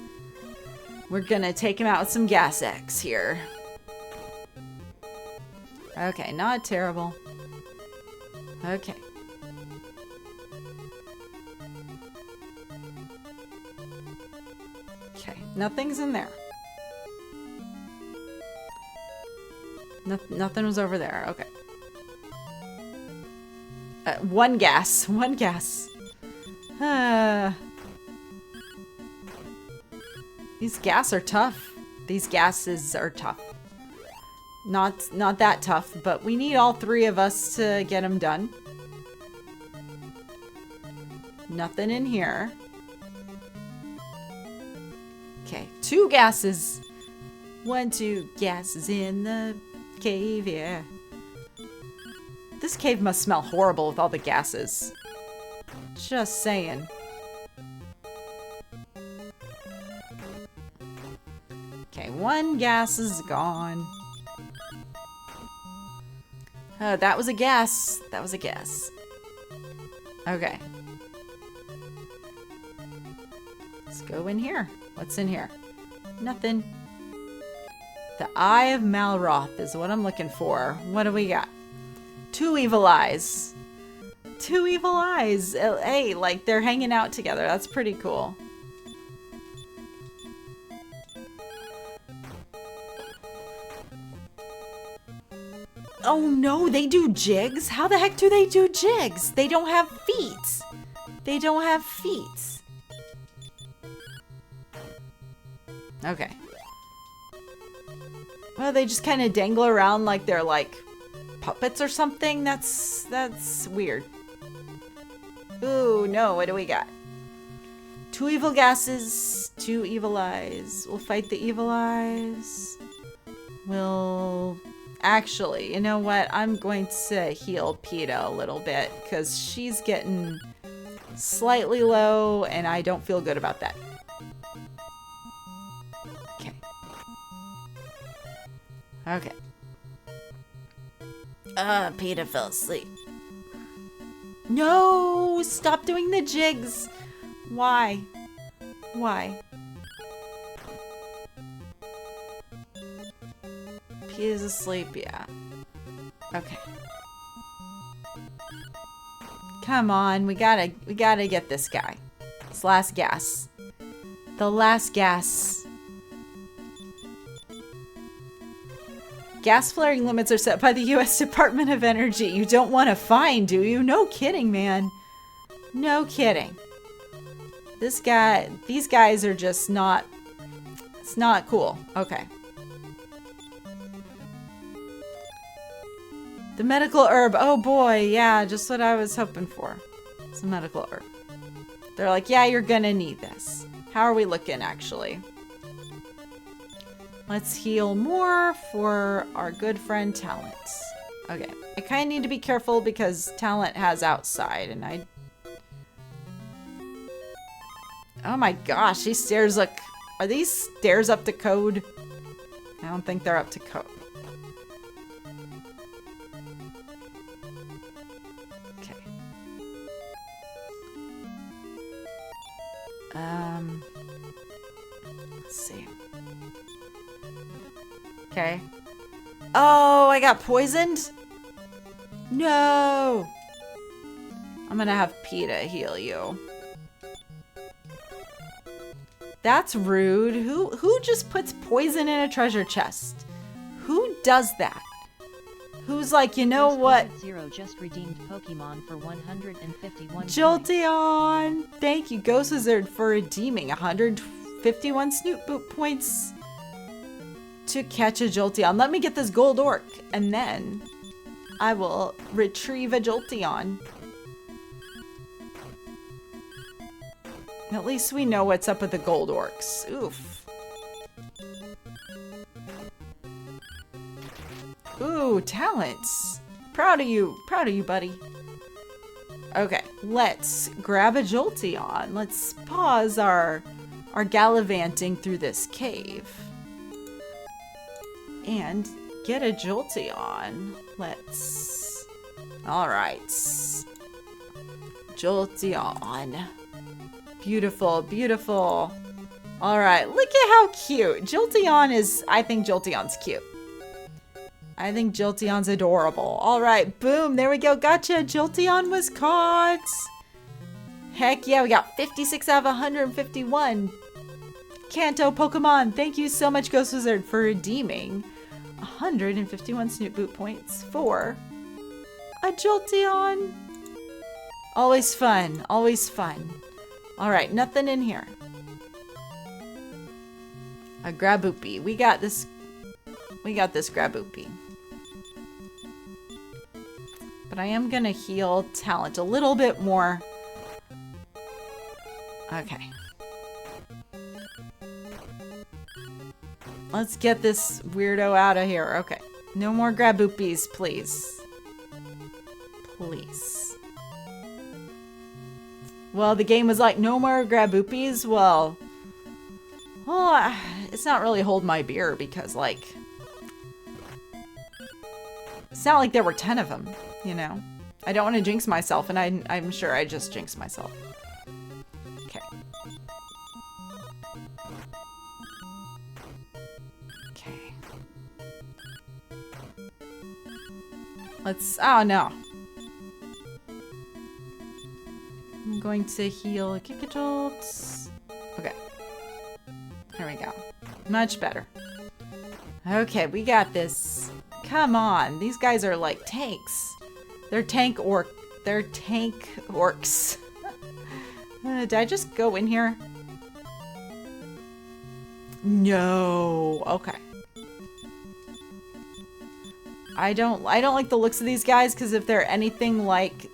We're gonna take him out with some gas X here. Okay, not terrible. Okay. Okay, nothing's in there. Nothing was over there. Okay. One gas. One gas. These gas are tough. These gases are tough. Not that tough, but we need all three of us to get them done. Nothing in here. Okay, 2 gases. 1, 2 gases in the cave, yeah. This cave must smell horrible with all the gases. Just saying. Okay, 1 gas is gone. Oh, that was a gas. That was a gas. Okay. Let's go in here. What's in here? Nothing. The Eye of Malroth is what I'm looking for. What do we got? 2 evil eyes. 2 evil eyes. Hey, like they're hanging out together. That's pretty cool. Oh no, they do jigs? How the heck do they do jigs? They don't have feet. They don't have feet. Okay. Well, they just kind of dangle around like they're like puppets or something. That's weird. Ooh, no, what do we got? 2 evil gases, 2 evil eyes. We'll fight the evil eyes. We'll... Actually, you know what? I'm going to heal PETA a little bit because she's getting slightly low and I don't feel good about that. Okay. Okay. PETA fell asleep. No! Stop doing the jigs! Why? Why? PETA's asleep, yeah. Okay. Come on, we gotta get this guy. This last gas. The last gas. Gas flaring limits are set by the U.S. Department of Energy. You don't want a fine, do you? No kidding, man. No kidding. These guys are just not, it's not cool. Okay. The medical herb. Oh boy, yeah, just what I was hoping for. It's a medical herb. They're like, yeah, you're gonna need this. How are we looking, actually? Let's heal more for our good friend Talent. Okay, I kind of need to be careful because Talent has outside, and I... Oh my gosh, these stairs look... Are these stairs up to code? I don't think they're up to code. Let's see. Okay. Oh, I got poisoned? No! I'm gonna have PETA heal you. That's rude. Who just puts poison in a treasure chest? Who does that? Who's like, you know what? Zero just redeemed Pokemon for 151 Jolteon! Thank you, Ghost Wizard, for redeeming 151 Snoop Boot points. to catch a Jolteon. Let me get this gold orc, and then I will retrieve a Jolteon. At least we know what's up with the gold orcs. Oof. Ooh, talents. Proud of you, buddy. Okay, let's grab a Jolteon. Let's pause our gallivanting through this cave. And get a Jolteon. Let's... Alright. Jolteon. Beautiful, beautiful. Alright, look at how cute. Jolteon is... I think Jolteon's cute. I think Jolteon's adorable. Alright, boom, there we go. Gotcha. Jolteon was caught. Heck yeah, we got 56 out of 151. Kanto Pokemon. Thank you so much, Ghost Wizard, for redeeming 151 Snoot Boot points for a Jolteon. Always fun. Always fun. Alright, nothing in here. A Graboopy. We got this. We got this Graboopy. But I am gonna heal talent a little bit more. Okay. Let's get this weirdo out of here. Okay. No more Graboopies, please. Please. Well, the game was like, no more Graboopies? Well, it's not really hold my beer because, like, it's not like there were 10 of them, you know? I don't want to jinx myself, and I'm sure I just jinxed myself. Okay. Okay. Let's... Oh, no. I'm going to heal Gigajolt. Okay. There we go. Much better. Okay, we got this. Come on. These guys are like tanks. They're tank orcs. Did I just go in here? No. Okay. I don't like the looks of these guys because if they're anything like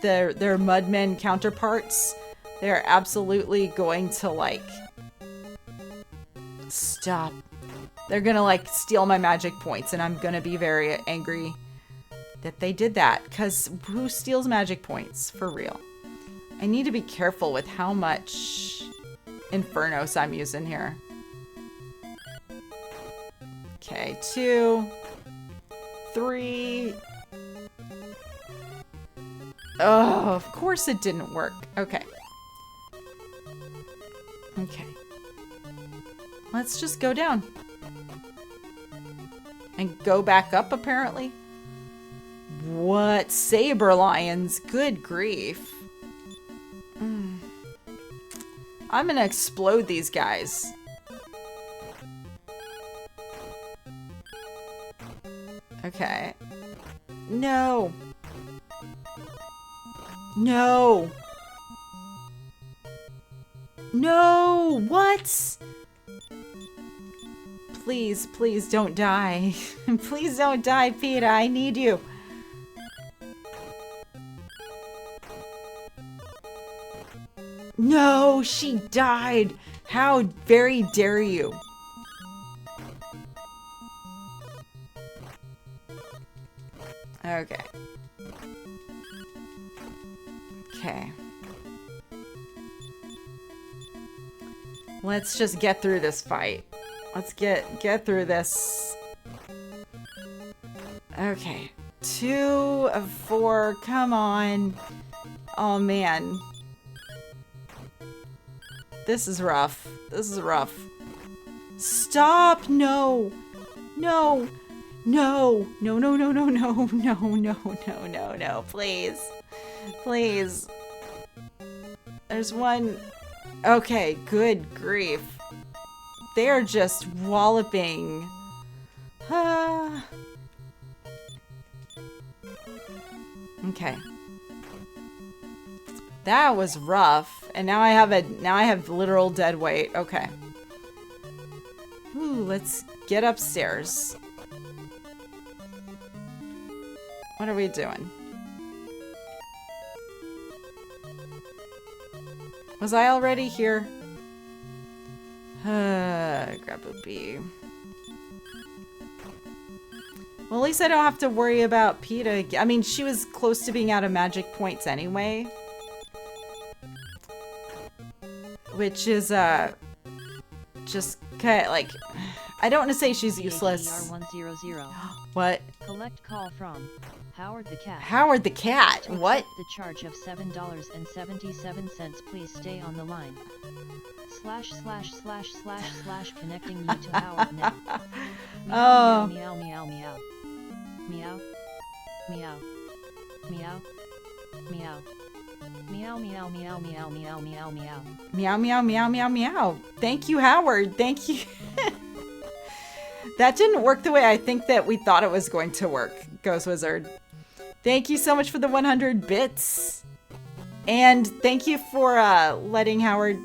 their Mudmen counterparts, they're absolutely going to like stop. They're gonna like steal my magic points, and I'm gonna be very angry that they did that, because who steals magic points for real? I need to be careful with how much Infernos I'm using here. Okay, 2, 3. Oh, of course it didn't work. Okay. Okay. Let's just go down. And go back up, apparently. What? Saber lions? Good grief. I'm gonna explode these guys. Okay. No. No. No. What? Please, please don't die. Please don't die, Peter. I need you. No, she died. How very dare you? Okay. Okay. Let's just get through this fight. Let's get through this. Okay. 2 of 4. Come on. Oh, man. This is rough. This is rough. Stop! No! No! No! No, no, no, no, no, no, no, no, no, no. Please. Please. There's one. Okay, good grief. They're just walloping. Okay. That was rough. And now I have literal dead weight. Okay. Ooh. let's get upstairs. What are we doing? Was I already here? Grab a bee. Well, at least I don't have to worry about PETA. I mean, she was close to being out of magic points anyway. Which is, just kind of like... I don't want to say she's useless. BATR100. What? Collect call from Howard the Cat. Howard the Cat? To What? accept the charge of $7.77, please stay on the line. //// connecting you to Howard now. Oh. Meow meow meow. Meow. Meow. Meow. Meow. Meow meow meow meow meow meow meow. Meow, meow, meow, meow, meow. Thank you, Howard. Thank you. That didn't work the way I think that we thought it was going to work, Ghost Wizard. Thank you so much for the 100 bits. And thank you for letting Howard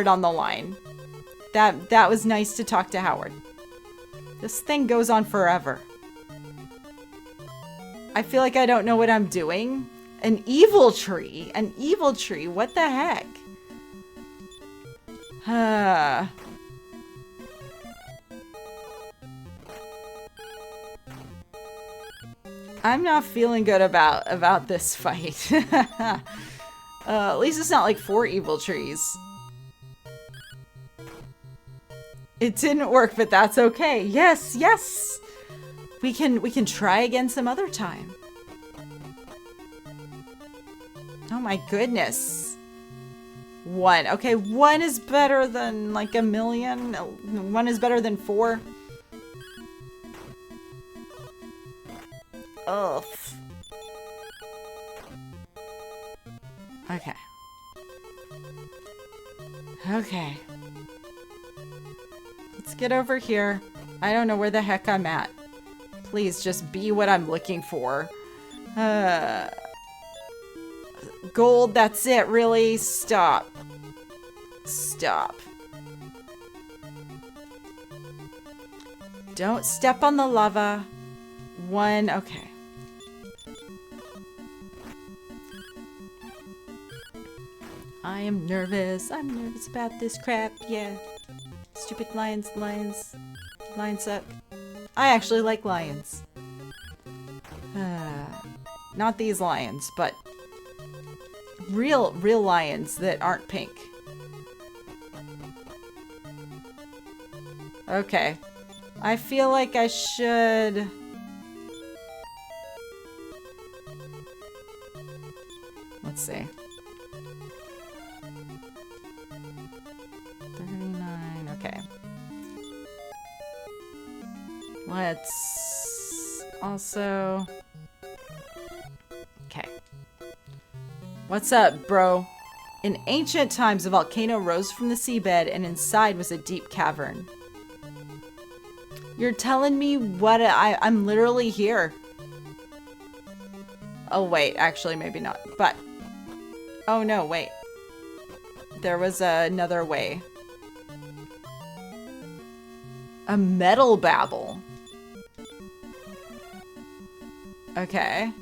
on the line. That was nice to talk to Howard. This thing goes on forever. I feel like I don't know what I'm doing. An evil tree. An evil tree. What the heck? I'm not feeling good about this fight. At least it's not like 4 evil trees. It didn't work, but that's okay. Yes, yes. We can try again some other time. Oh my goodness. 1. Okay, 1 is better than like a million. 1 is better than 4. Ugh. Okay. Okay. Let's get over here. I don't know where the heck I'm at. Please just be what I'm looking for. Gold, that's it, really? Stop. Stop. Don't step on the lava. 1, okay. I am nervous. I'm nervous about this crap, yeah. Stupid lions suck. I actually like lions. Not these lions, but real lions that aren't pink. Okay. I feel like I should... Let's see. 39, okay. Let's also... Okay. What's up, bro? In ancient times, a volcano rose from the seabed and inside was a deep cavern. You're telling me what I'm literally here. Oh, wait. Actually, maybe not. But... Oh, no, wait. There was another way. A metal babble. Okay.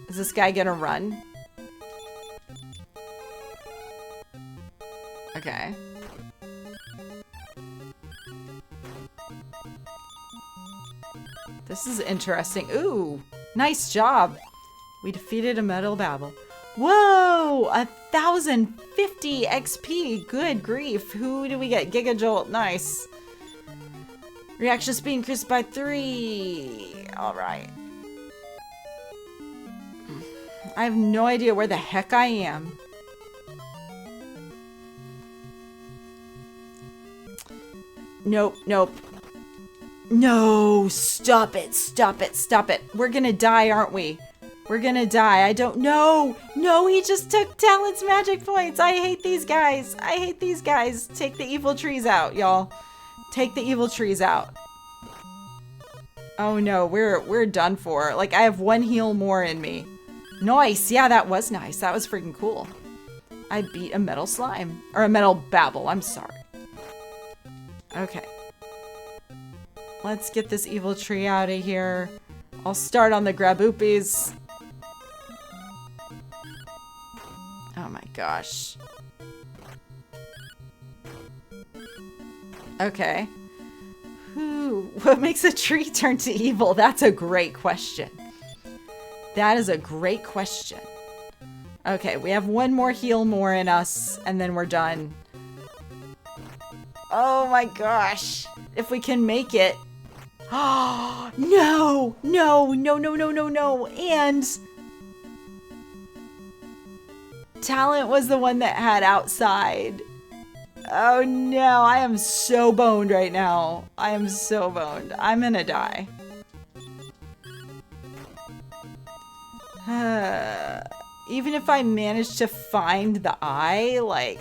Is this guy gonna run? Okay. This is interesting. Ooh, nice job. We defeated a metal babble. Whoa, 1,050 XP. Good grief. Who do we get? Gigajolt. Nice. Reaction speed increased by 3. All right. I have no idea where the heck I am. Nope, nope. No, stop it, stop it, stop it. We're gonna die, aren't we? We're gonna die. I don't know. No, he just took Talent's magic points. I hate these guys. I hate these guys. Take the evil trees out, y'all. Take the evil trees out. Oh no, we're done for. Like, I have 1 heal more in me. Nice. Yeah, that was nice. That was freaking cool. I beat a metal slime. Or a metal babble. I'm sorry. Okay. Let's get this evil tree out of here. I'll start on the graboopies. Oh my gosh. Okay. What makes a tree turn to evil? That's a great question. That is a great question. Okay, we have one more heal more in us, and then we're done. Oh my gosh. If we can make it. Oh, no, no, no, no, no, no, no. And Talent was the one that had outside. Oh no, I am so boned right now. I am so boned. I'm gonna die. Even if I manage to find the eye, like...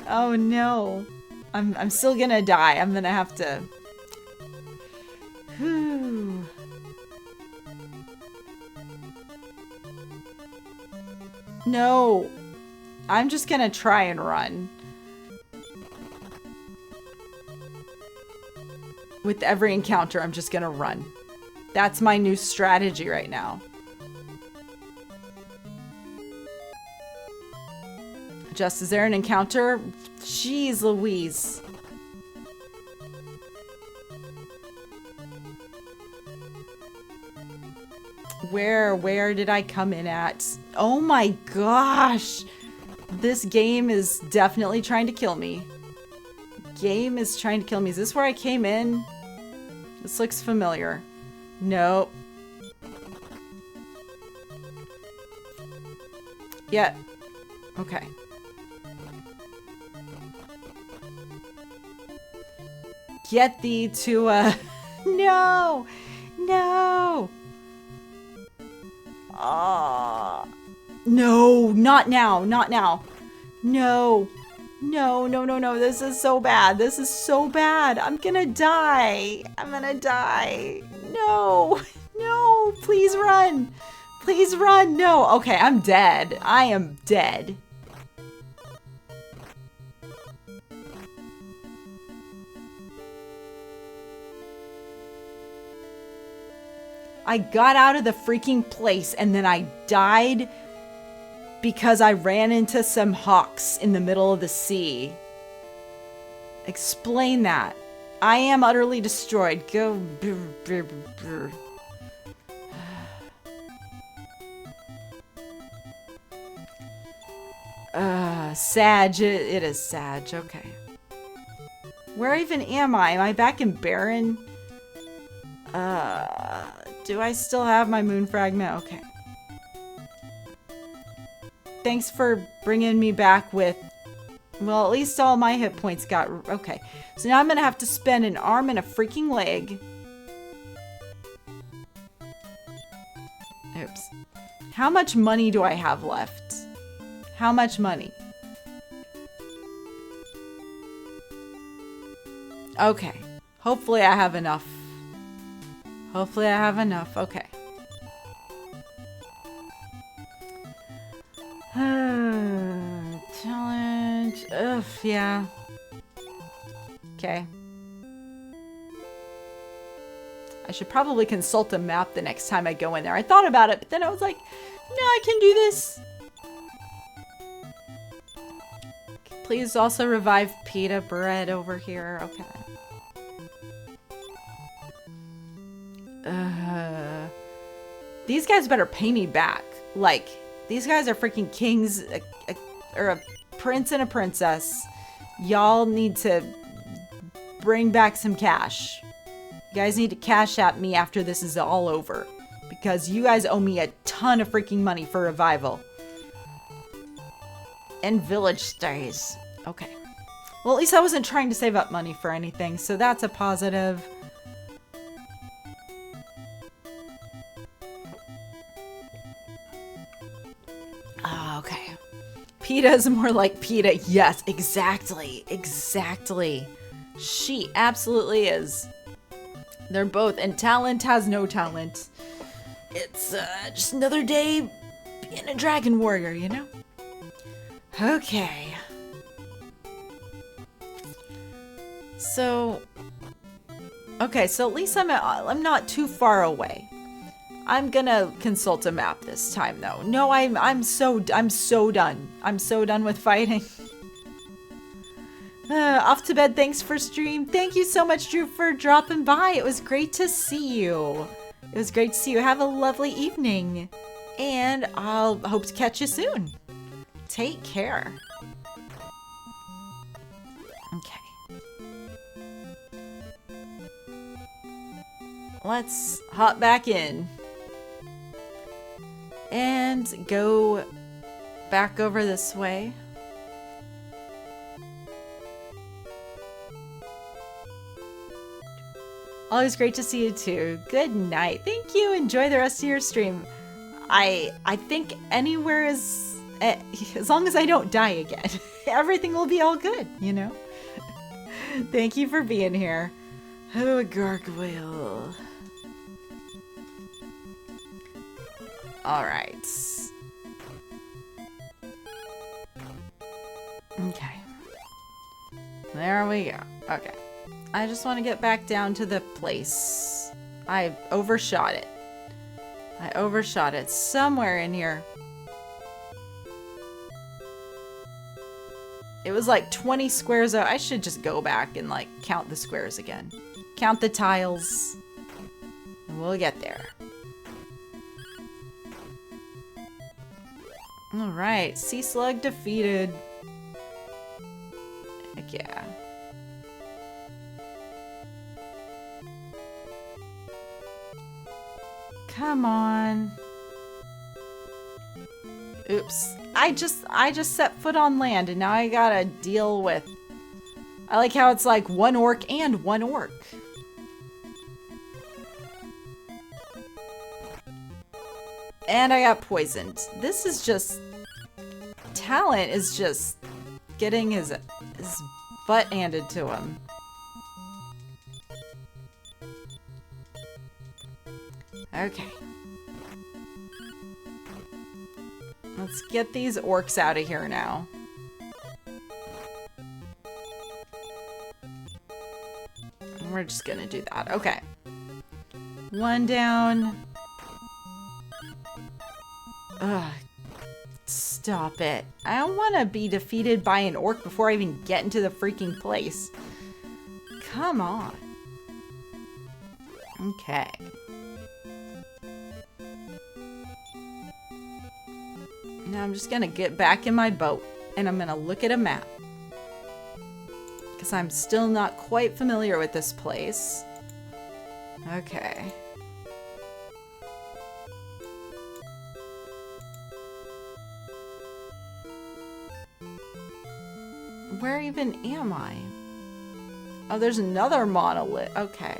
Oh no. I'm still gonna die. I'm gonna have to... Whew. No. I'm just gonna try and run. With every encounter, I'm just gonna run. That's my new strategy right now. Just, is there an encounter? Jeez Louise. Where did I come in at? Oh my gosh. This game is definitely trying to kill me. Game is trying to kill me. Is this where I came in? This looks familiar. Nope. Yeah. Okay. Get thee to no! No! No, not now, not now. No. No, no, no, no. This is so bad. This is so bad. I'm gonna die. I'm gonna die. No. No. Please run. Please run. No. Okay, I'm dead. I am dead. I got out of the freaking place and then I died because I ran into some hawks in the middle of the sea. Explain that. I am utterly destroyed. Go. Sag. It is Sag. Okay. Where even am I? Am I back in Baron? Do I still have my moon fragment? Okay. Thanks for bringing me back with... Well, at least all my hit points got... Okay. So now I'm going to have to spend an arm and a freaking leg. Oops. How much money do I have left? How much money? Okay. Hopefully I have enough. Hopefully I have enough. Okay. Challenge. Ugh, yeah. Okay. I should probably consult a map the next time I go in there. I thought about it, but then I was like, no, I can do this. Please also revive pita bread over here. Okay. These guys better pay me back. Like, these guys are freaking kings, or a prince and a princess. Y'all need to bring back some cash. You guys need to cash at me after this is all over. Because you guys owe me a ton of freaking money for revival. And village stays. Okay. Well, at least I wasn't trying to save up money for anything, so that's a positive. Okay. PETA is more like PETA. Yes, exactly. Exactly. She absolutely is. They're both. And Talent has no talent. It's just another day being a dragon warrior, you know? Okay. So, okay, so at least I'm not too far away. I'm gonna consult a map this time, though. No, I'm so done. I'm so done with fighting. Off to bed. Thanks for stream. Thank you so much, Drew, for dropping by. It was great to see you. It was great to see you. Have a lovely evening, and I'll hope to catch you soon. Take care. Okay. Let's hop back in and go back over this way. Always great to see you too. Good night. Thank you. Enjoy the rest of your stream. I think anywhere is, as long as I don't die again, everything will be all good, you know? Thank you for being here. Oh, a gargoyle. All right. Okay. There we go. Okay. I just want to get back down to the place. I overshot it. I overshot it somewhere in here. It was like 20 squares out. I should just go back and like count the squares again. Count the tiles. And we'll get there. Alright, sea slug defeated. Heck yeah. Come on. Oops. I just set foot on land and now I gotta deal with... I like how it's like one orc and one orc. And I got poisoned. This is just... Talent is just getting his butt handed to him. Okay. Let's get these orcs out of here now. We're just gonna do that. Okay. One down. Ugh. Stop it. I don't want to be defeated by an orc before I even get into the freaking place. Come on. Okay. Now I'm just gonna get back in my boat and I'm gonna look at a map. Because I'm still not quite familiar with this place. Okay. Where even am I? Oh, there's another monolith. Okay.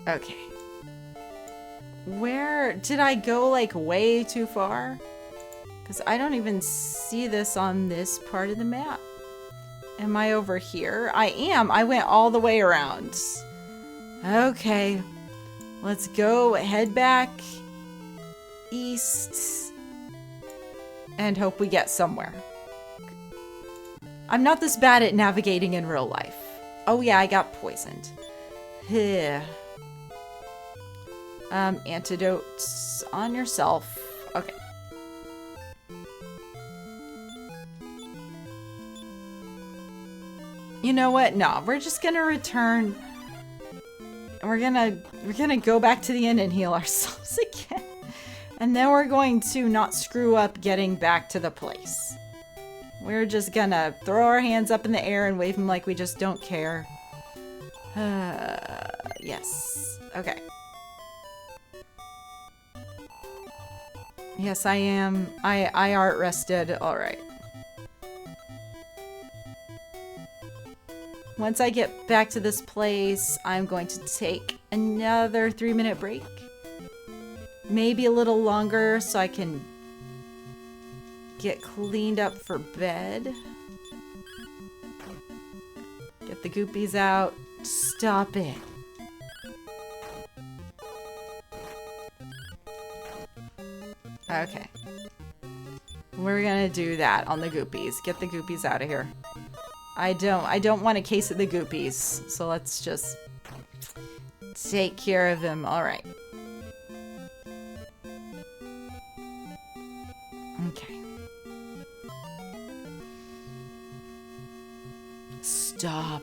Okay. Where did I go, like, way too far? Because I don't even see this on this part of the map. Am I over here? I am. I went all the way around. Okay. Let's go head back east and hope we get somewhere. I'm not this bad at navigating in real life. Oh yeah, I got poisoned. Antidotes on yourself. Okay. You know what? No, we're just gonna return. And we're gonna go back to the inn and heal ourselves again. And then we're going to not screw up getting back to the place. We're just gonna throw our hands up in the air and wave them like we just don't care. Yes. Okay. Yes, I am. I art rested. Alright. Once I get back to this place, I'm going to take another 3-minute break. Maybe a little longer so I can get cleaned up for bed. Get the goopies out. Stop it. Okay. We're gonna do that on the goopies. Get the goopies out of here. I don't want a case of the goopies. So let's just take care of them. All right. Okay. Stop.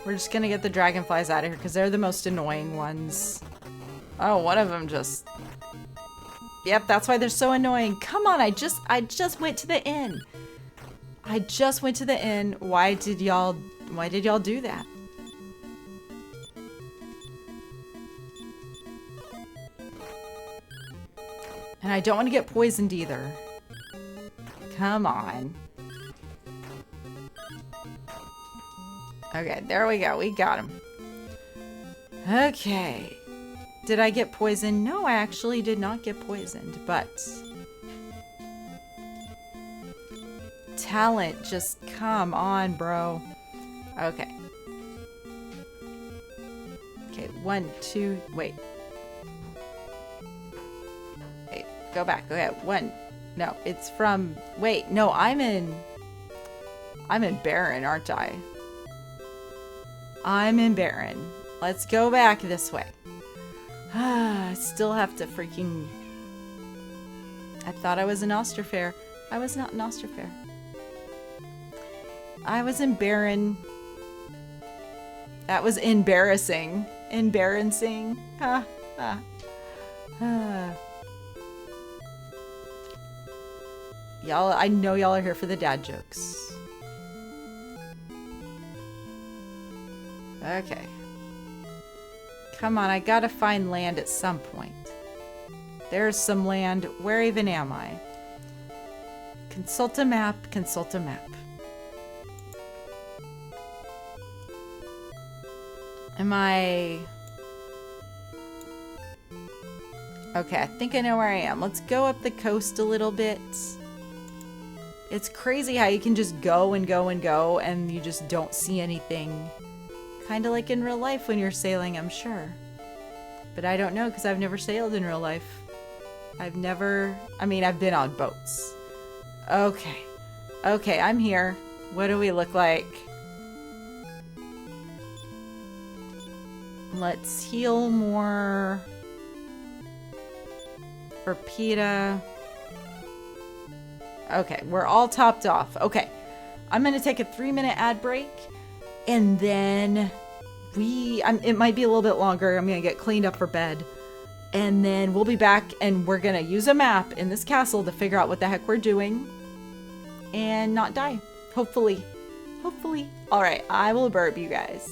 We're just gonna get the dragonflies out of here because they're the most annoying ones. Oh, one of them just... Yep, that's why they're so annoying. Come on, I just went to the inn. I just went to the inn. Why did y'all do that? And I don't want to get poisoned either. Come on. Okay, there we go. We got him. Okay. Did I get poisoned? No, I actually did not get poisoned, but... Talent, just come on, bro. Okay. Okay, 1, 2, wait. Wait, go back. Okay, 1. No, it's from... Wait, no, I'm in Baron, aren't I? I'm in Baron. Let's go back this way. I still have to freaking... I thought I was in Osterfair. I was not in Osterfair. I was in Baron. That was embarrassing. Embarrassing. Ha, ha, ha. Y'all, I know y'all are here for the dad jokes. Okay. Come on, I gotta find land at some point. There's some land. Where even am I? Consult a map, consult a map. Am I... Okay, I think I know where I am. Let's go up the coast a little bit. It's crazy how you can just go and go and go and you just don't see anything. Kind of like in real life when you're sailing, I'm sure. But I don't know because I've never sailed in real life. I've never... I mean, I've been on boats. Okay. Okay, I'm here. What do we look like? Let's heal more. For PETA. Okay, we're all topped off. Okay. I'm going to take a 3-minute ad break. And then it might be a little bit longer. I'm going to get cleaned up for bed. And then we'll be back and we're going to use a map in this castle to figure out what the heck we're doing. And not die. Hopefully. Hopefully. All right. I will burp you guys.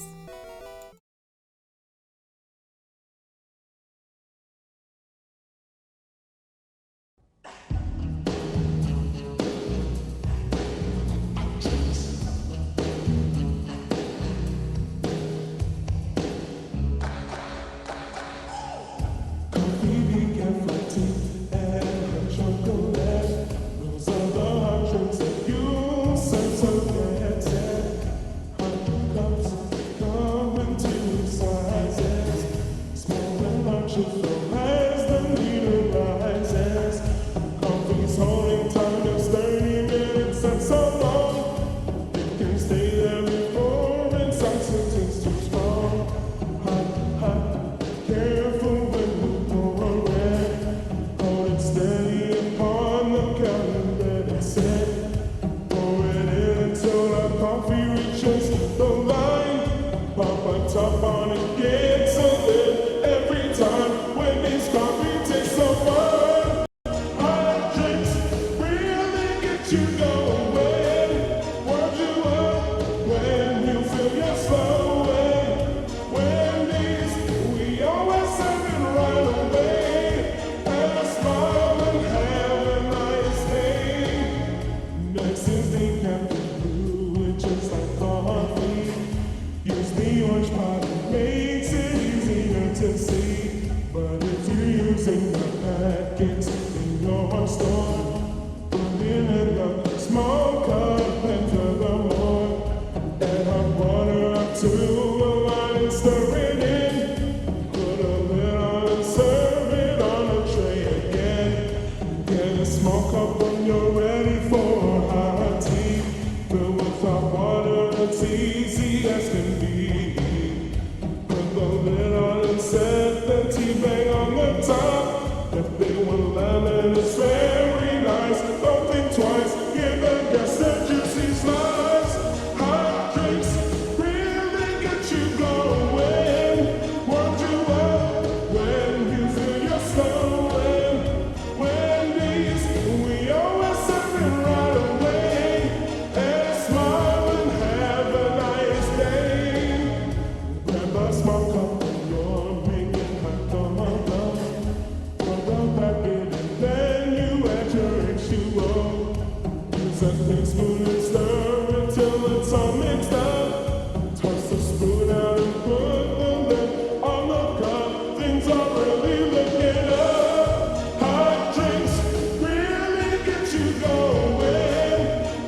Small Set big spoon and stir it till it's all mixed up. Toss the spoon out and put the lid on the cup. Things are really looking up. Hot drinks really get you going.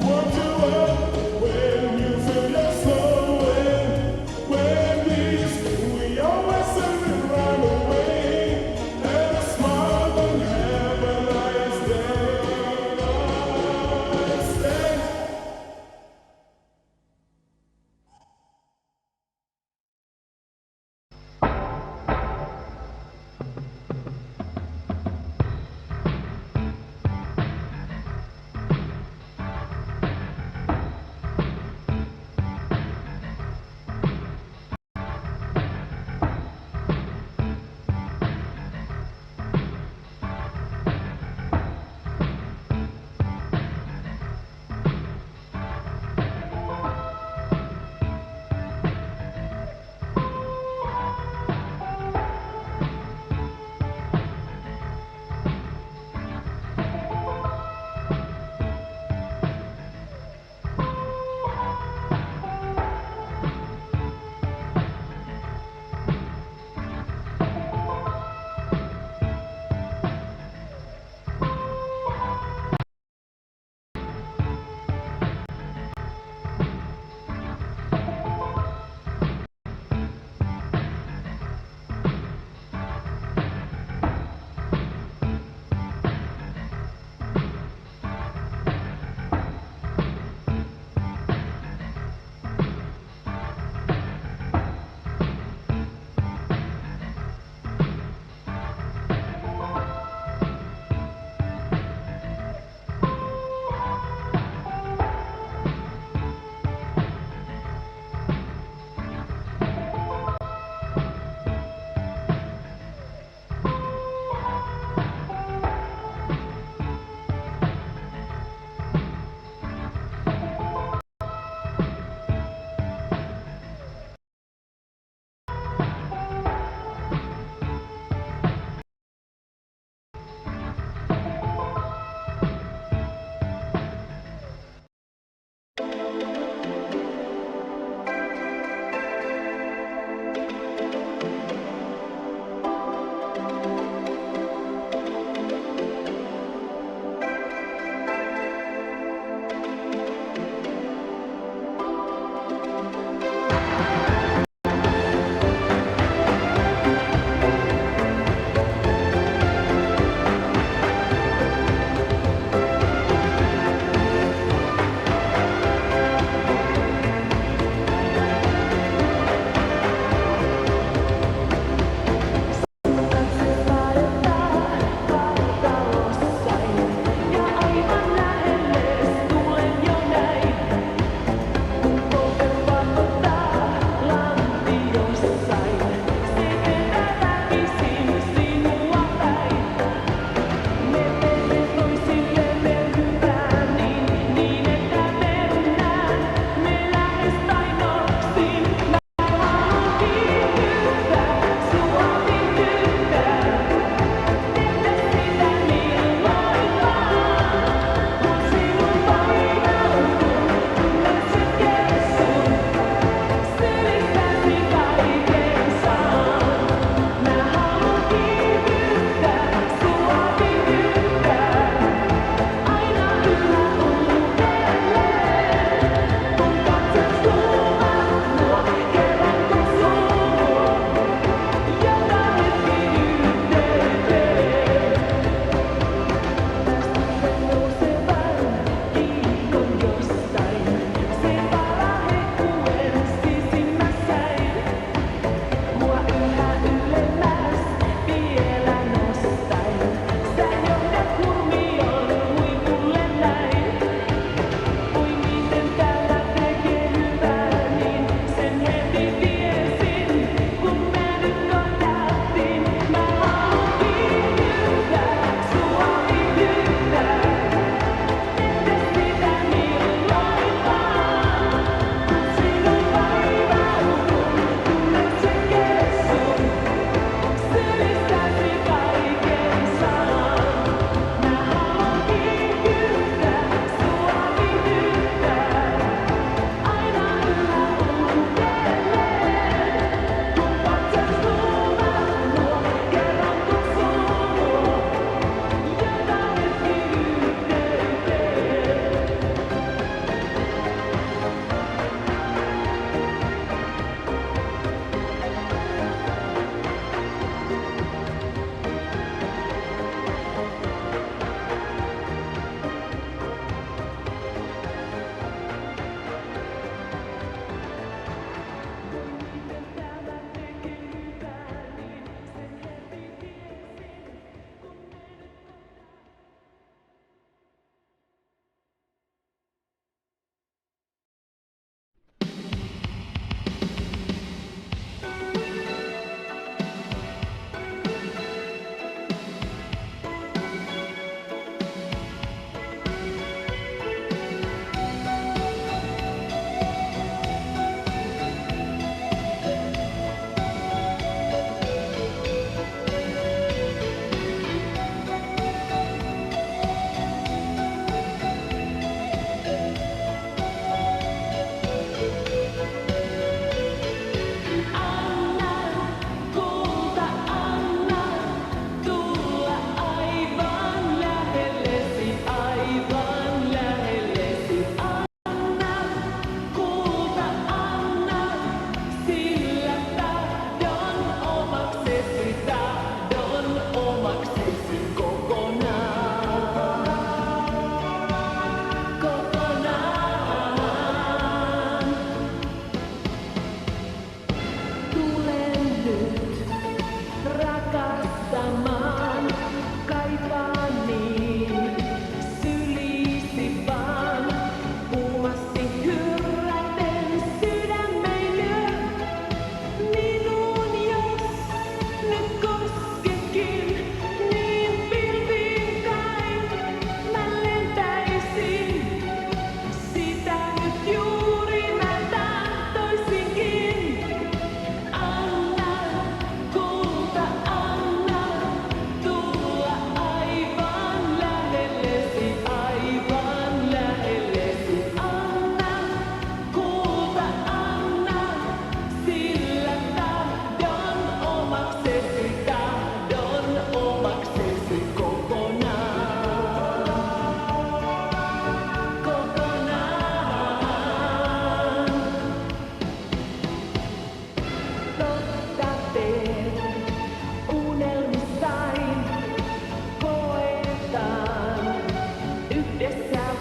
Warm you up when you feel you're slowing. Wendy's, we always serve it right away. And a smile and have a nice day.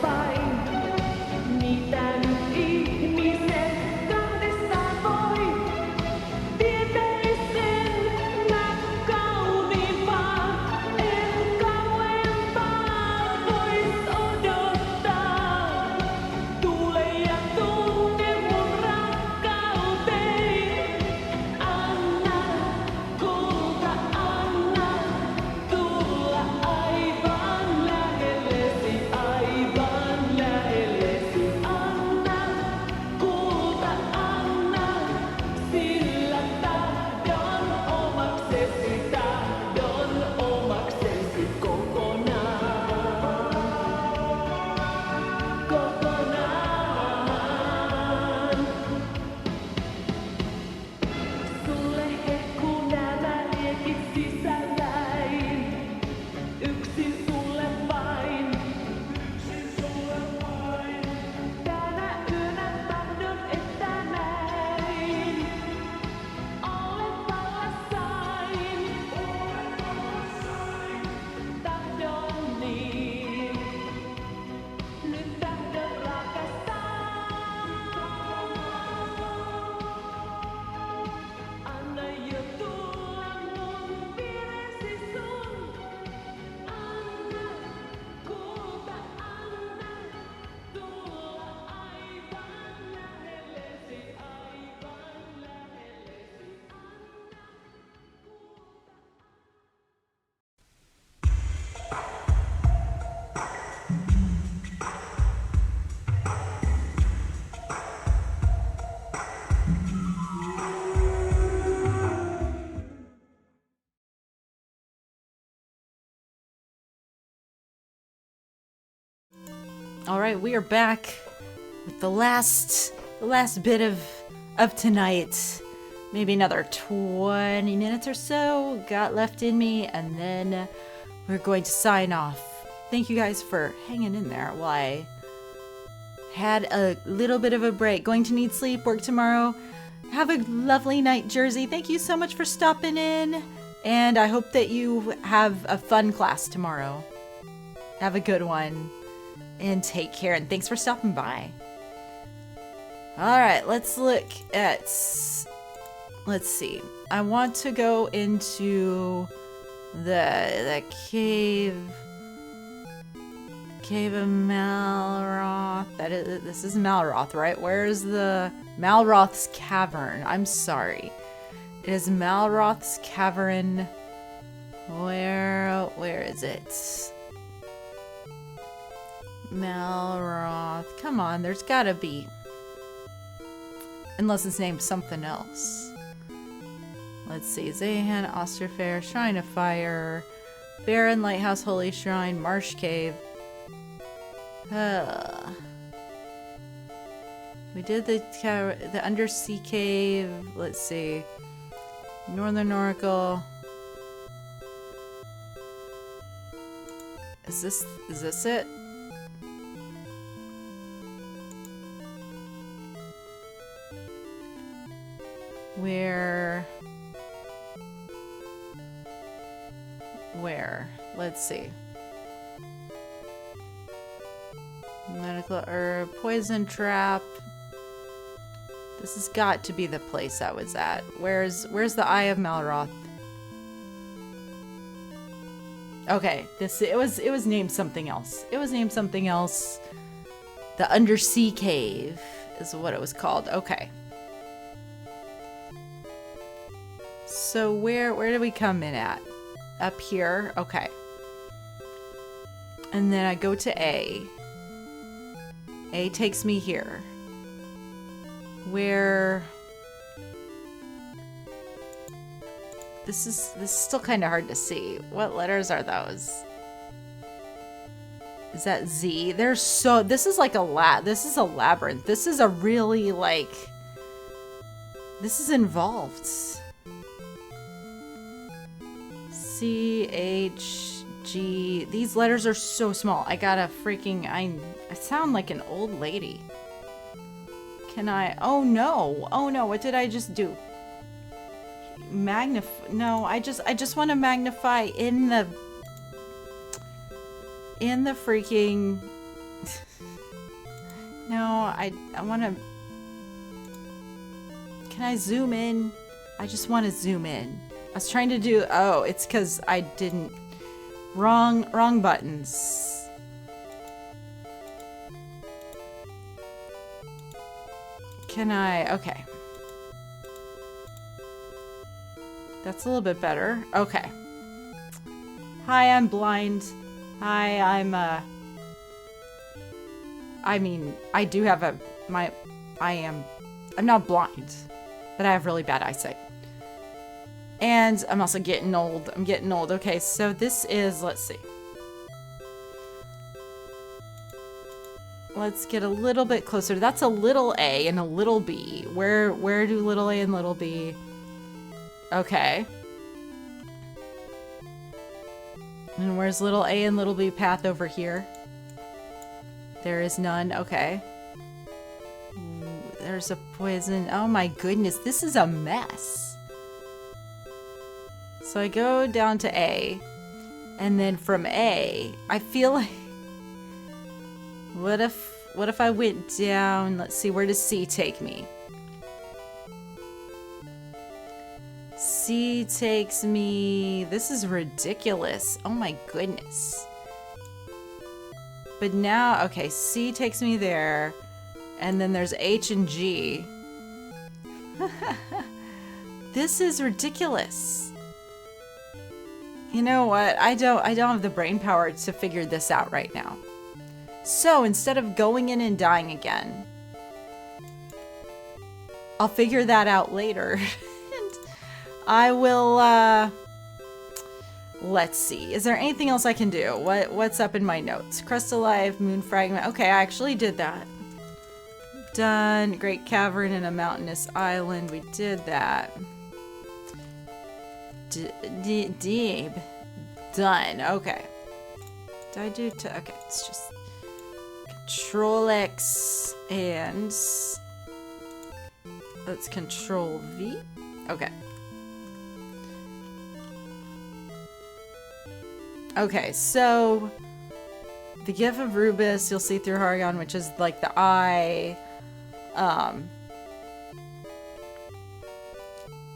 vain. Mitä nyt ihmiset kahdestaan voi? Tietäisin mä kauniimpaa, en kauempaa vois odottaa. Tule ja tunne mun rakkauteni. Anna, kulta, anna tulla aivan lähellesi, aivan lähellesi. Anna, kulta, anna, sillä tahdon omaksesi kokonaan. Kokonaan. Sulle hehkuu nämä liekit sisälläin. Yksin sulle vain. Yksin sulle vain. Tänä yönä tahdon, että näin. Olen vallassain. Tahdon niin. Nyt tahdon rakastaa. Anna jo tulla mun vieresi sun. Anna, kulta, anna tulla aivan lähellesi, aivan lähellesi. All right, we are back with the last bit of tonight. Maybe another 20 minutes or so got left in me, and then we're going to sign off. Thank you guys for hanging in there while I had a little bit of a break. Going to need sleep, work tomorrow. Have a lovely night, Jersey. Thank you so much for stopping in, and I hope that you have a fun class tomorrow. Have a good one. And take care, and thanks for stopping by. All right, let's look at, let's see. I want to go into the cave of Malroth. This is Malroth, right? Where's the Malroth's cavern? I'm sorry. It is Malroth's cavern. Where is it? Malroth. Come on, there's gotta be. Unless it's named something else. Let's see. Zahan, Osterfair, Shrine of Fire, Baron, Lighthouse, Holy Shrine, Marsh Cave. We did the Undersea Cave. Let's see. Northern Oracle. Is this it? Where? Let's see. Medical herb, poison trap. This has got to be the place I was at. Where's the Eye of Malroth? Okay, it was named something else. It was named something else. The Undersea Cave is what it was called. Okay. So where did we come in at? Up here? Okay. And then I go to A. A takes me here. Where... This is still kind of hard to see. What letters are those? Is that Z? This is like this is a labyrinth. This is a really like... This is involved. C, H, G. These letters are so small. I gotta freaking... I sound like an old lady. Can I... Oh no. Oh no. What did I just do? No, I just want to magnify in the freaking No, I want to... Can I zoom in? I just want to zoom in. I was trying to do... Oh, it's because I didn't... Wrong buttons. Can I... Okay. That's a little bit better. Okay. Hi, I'm blind. Hi, I'm I mean, I do have a... I'm not blind, but I have really bad eyesight. And I'm also getting old. I'm getting old. Okay, so this is... Let's see. Let's get a little bit closer. That's a little A and a little B. Where do little A and little B... Okay. And where's little A and little B path over here? There is none. Okay. There's a poison. Oh my goodness, this is a mess. So I go down to A, and then from A, I feel like... What if I went down? Let's see, where does C take me? C takes me... This is ridiculous. Oh my goodness. But now, okay, C takes me there. And then there's H and G. This is ridiculous. You know what? I don't have the brain power to figure this out right now. So instead of going in and dying again, I'll figure that out later. I will, let's see. Is there anything else I can do? What's up in my notes? Crust alive, moon fragment. Okay, I actually did that. Done. Great cavern and a mountainous island. We did that. Deep. Done. Okay. Did I do to... Okay, it's just... Control X and... Let's Control V. Okay. Okay, so the Gift of Rubus, you'll see through Haragon, which is like the eye.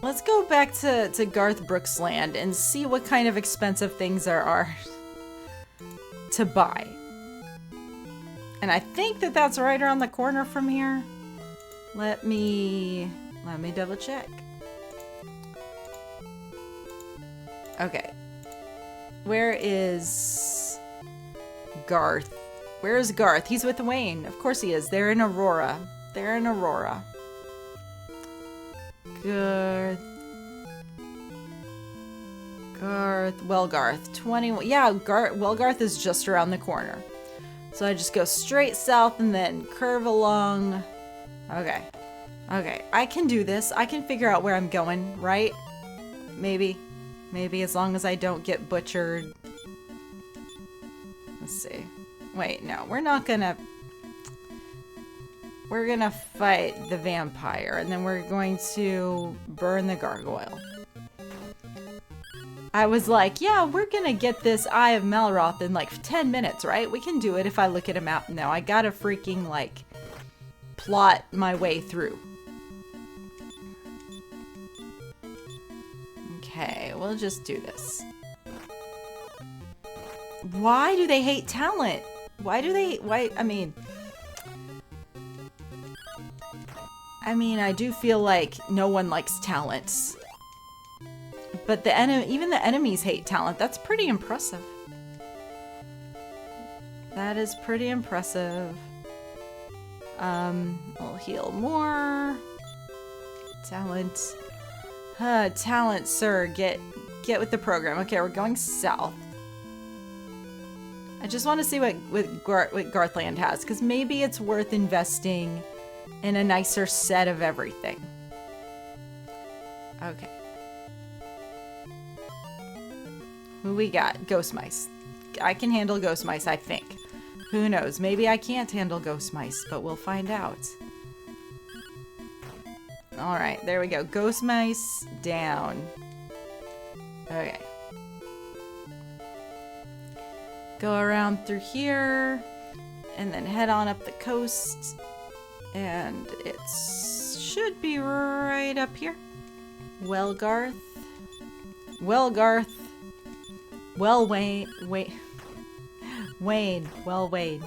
Let's go back to Garth Brooks Land and see what kind of expensive things there are to buy. And I think that that's right around the corner from here. Let me double check. Okay. Where is Garth? Where is Garth? He's with Wayne. Of course he is. They're in Aurora. They're in Aurora. Garth. Wellgarth. 21. Yeah, Wellgarth is just around the corner. So I just go straight south and then curve along. Okay. Okay. I can do this. I can figure out where I'm going, right? Maybe. Maybe, as long as I don't get butchered. Let's see. Wait, no, we're not gonna... We're gonna fight the vampire, and then we're going to burn the gargoyle. I was like, yeah, we're gonna get this Eye of Malroth in like 10 minutes, right? We can do it if I look at a map. No, I gotta freaking, like, plot my way through. Okay, we'll just do this. Why do they hate talent? Why, I mean, I do feel like no one likes talent. But even the enemies hate talent. That's pretty impressive. That is pretty impressive. We'll heal more. Talent. Talent, sir. Get with the program. Okay, we're going south. I just want to see what Garthland has, because maybe it's worth investing in a nicer set of everything. Okay. Who we got? Ghost mice. I can handle ghost mice, I think. Who knows? Maybe I can't handle ghost mice, but we'll find out. Alright, there we go. Ghost mice down. Okay. Go around through here. and then head on up the coast. And it should be right up here. Wellgarth. Wellgarth. Well, Wayne. Wayne. Well, Wayne.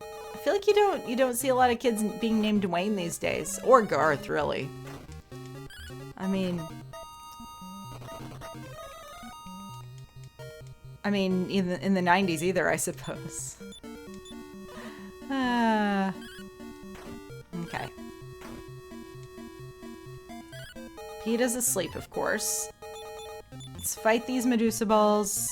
I feel like you don't see a lot of kids being named Wayne these days, or Garth, really. I mean, even in the 90s either, I suppose. Okay. Peeta's asleep, of course. Let's fight these Medusa balls.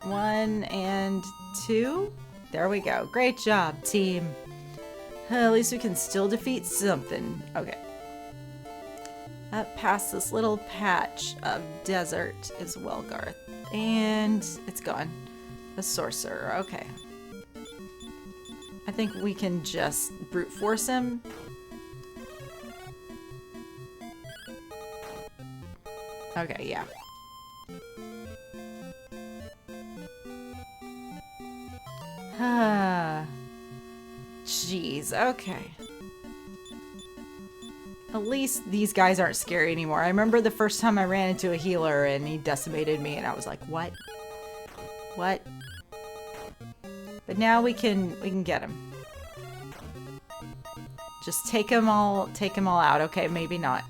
1 and 2. There we go. Great job, team. At least we can still defeat something. Okay. Up past this little patch of desert is Wellgarth. And it's gone. A sorcerer. Okay. I think we can just brute force him. Okay, yeah. Jeez, okay. At least these guys aren't scary anymore. I remember the first time I ran into a healer and he decimated me and I was like, what? What? But now we can get him. Just take them all out. Okay, maybe not.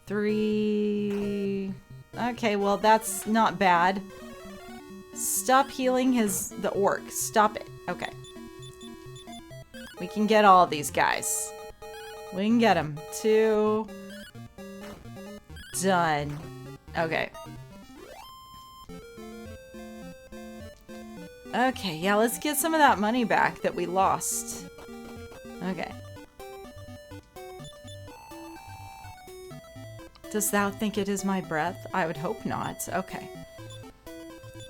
3. Okay, well that's not bad. Stop healing the orc. Stop it. Okay. We can get all of these guys. We can get them. 2. Done. Okay. Okay, yeah, let's get some of that money back that we lost. Okay. Dost thou think it is my breath? I would hope not. Okay.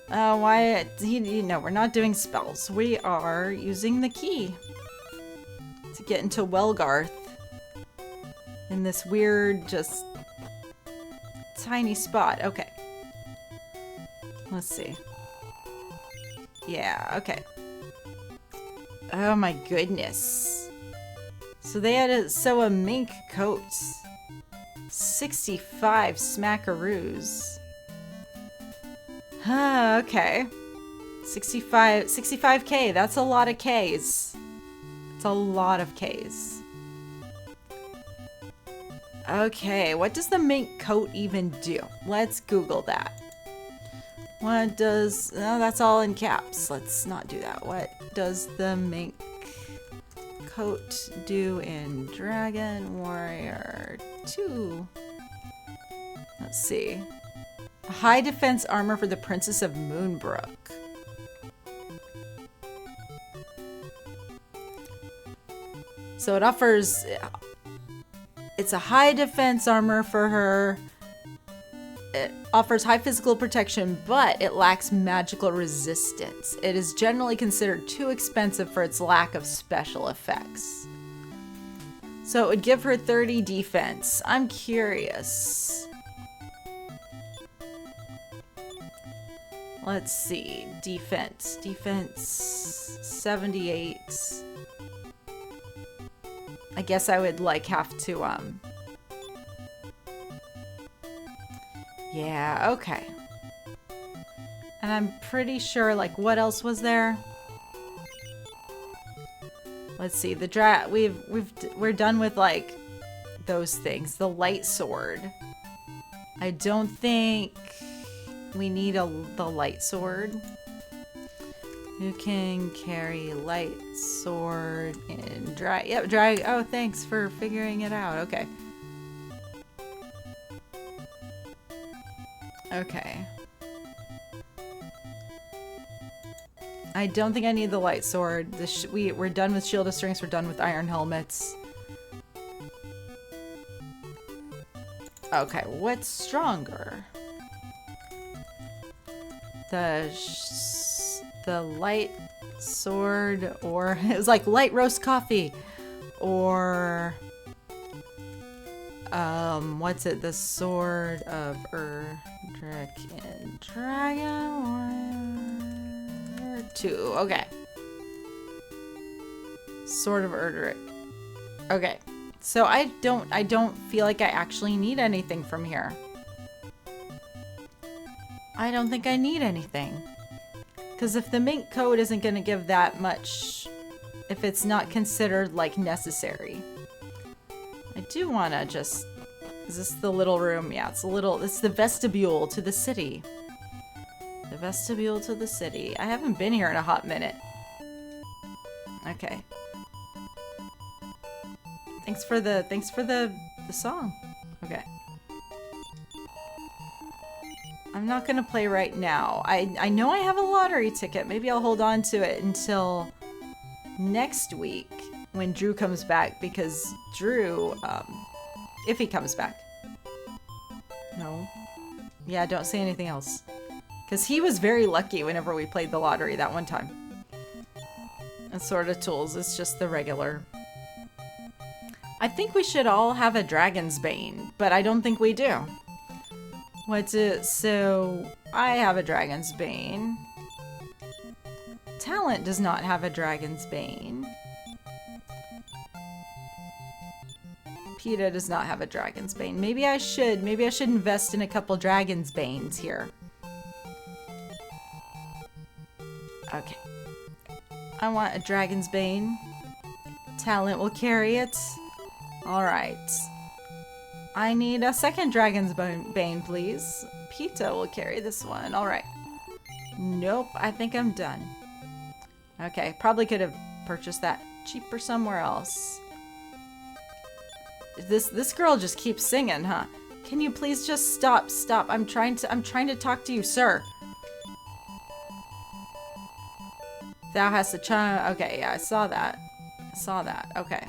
Why? No, we're not doing spells. We are using the key to get into Wellgarth in this weird, just tiny spot. Okay. Let's see. Yeah, okay. Oh my goodness. So they had to sew a mink coat. 65 smackaroos. Okay. 65K. That's a lot of Ks. It's a lot of Ks. Okay, what does the mink coat even do? Let's Google that. What does... Oh, that's all in caps. Let's not do that. What does the mink coat do in Dragon Warrior 2? Let's see. High defense armor for the Princess of Moonbrook. So it offers... It's a high defense armor for her. It offers high physical protection, but it lacks magical resistance. It is generally considered too expensive for its lack of special effects. So it would give her 30 defense. I'm curious. Let's see. Defense. Defense 78. I guess I would like have to yeah, okay. And I'm pretty sure, like, what else was there? Let's see. We're done with, like, those things. The light sword. I don't think we need the light sword. Who can carry light sword in dry? Yep, dry. Oh, thanks for figuring it out. Okay. Okay. I don't think I need the light sword. We're done with Shield of Strengths. We're done with Iron Helmets. Okay, what's stronger? The light sword, or it was like light roast coffee, or what's it? The sword of Erdrick in Dragon Warrior. 2. Okay. Sort of Erdrick. Okay. So I don't feel like I actually need anything from here. I don't think I need anything. Because if the mink code isn't going to give that much, if it's not considered like necessary, I do want to just, is this the little room? Yeah, it's the vestibule to the city. The vestibule to the city. I haven't been here in a hot minute. Okay. Thanks for the song. Okay. I'm not gonna play right now. I know I have a lottery ticket. Maybe I'll hold on to it until next week when Drew comes back, because Drew, if he comes back. No. Yeah, don't say anything else. Because he was very lucky whenever we played the lottery that one time. Assorted tools, it's just the regular. I think we should all have a Dragon's Bane, but I don't think we do. What's it? So, I have a Dragon's Bane. Talent does not have a Dragon's Bane. PETA does not have a Dragon's Bane. Maybe I should invest in a couple Dragon's Banes here. Okay. I want a Dragon's Bane. Talent will carry it. Alright. I need a second Dragon's Bane, please. PETA will carry this one. Alright. Nope, I think I'm done. Okay, probably could have purchased that cheaper somewhere else. This girl just keeps singing, huh? Can you please just stop? I'm trying to talk to you, sir. Thou hast a child. Okay, yeah, I saw that. Okay.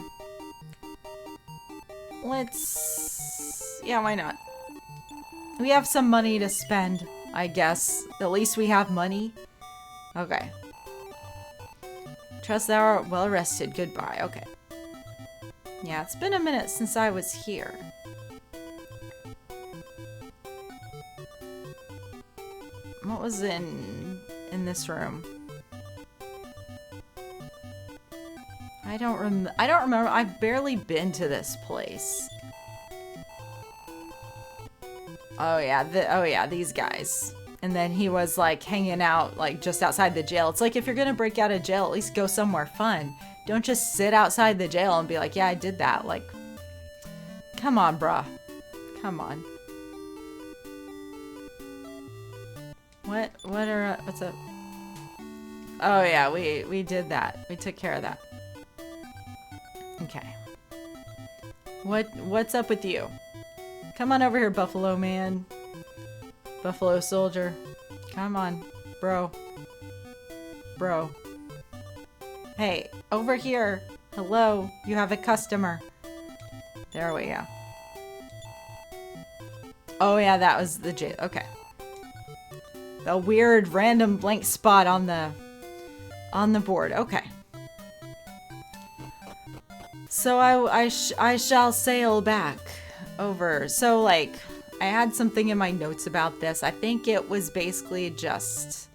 Yeah, why not? We have some money to spend, I guess. At least we have money. Okay. Trust thou art well rested. Goodbye. Okay. Yeah, it's been a minute since I was here. What was in this room? I don't remember. I've barely been to this place. Oh yeah, these guys. And then he was like hanging out like just outside the jail. It's like, if you're gonna break out of jail, at least go somewhere fun. Don't just sit outside the jail and be like, yeah, I did that. Like, come on, bruh. Come on. What's up? Oh yeah, we did that. We took care of that. Okay. What's up with you? Come on over here, Buffalo man. Buffalo soldier. Come on, bro. Bro. Hey, over here. Hello, you have a customer. There we go. Oh yeah, that was the jail. Okay. The weird random blank spot on the board. Okay. So I shall sail back over. So like, I had something in my notes about this. I think it was basically just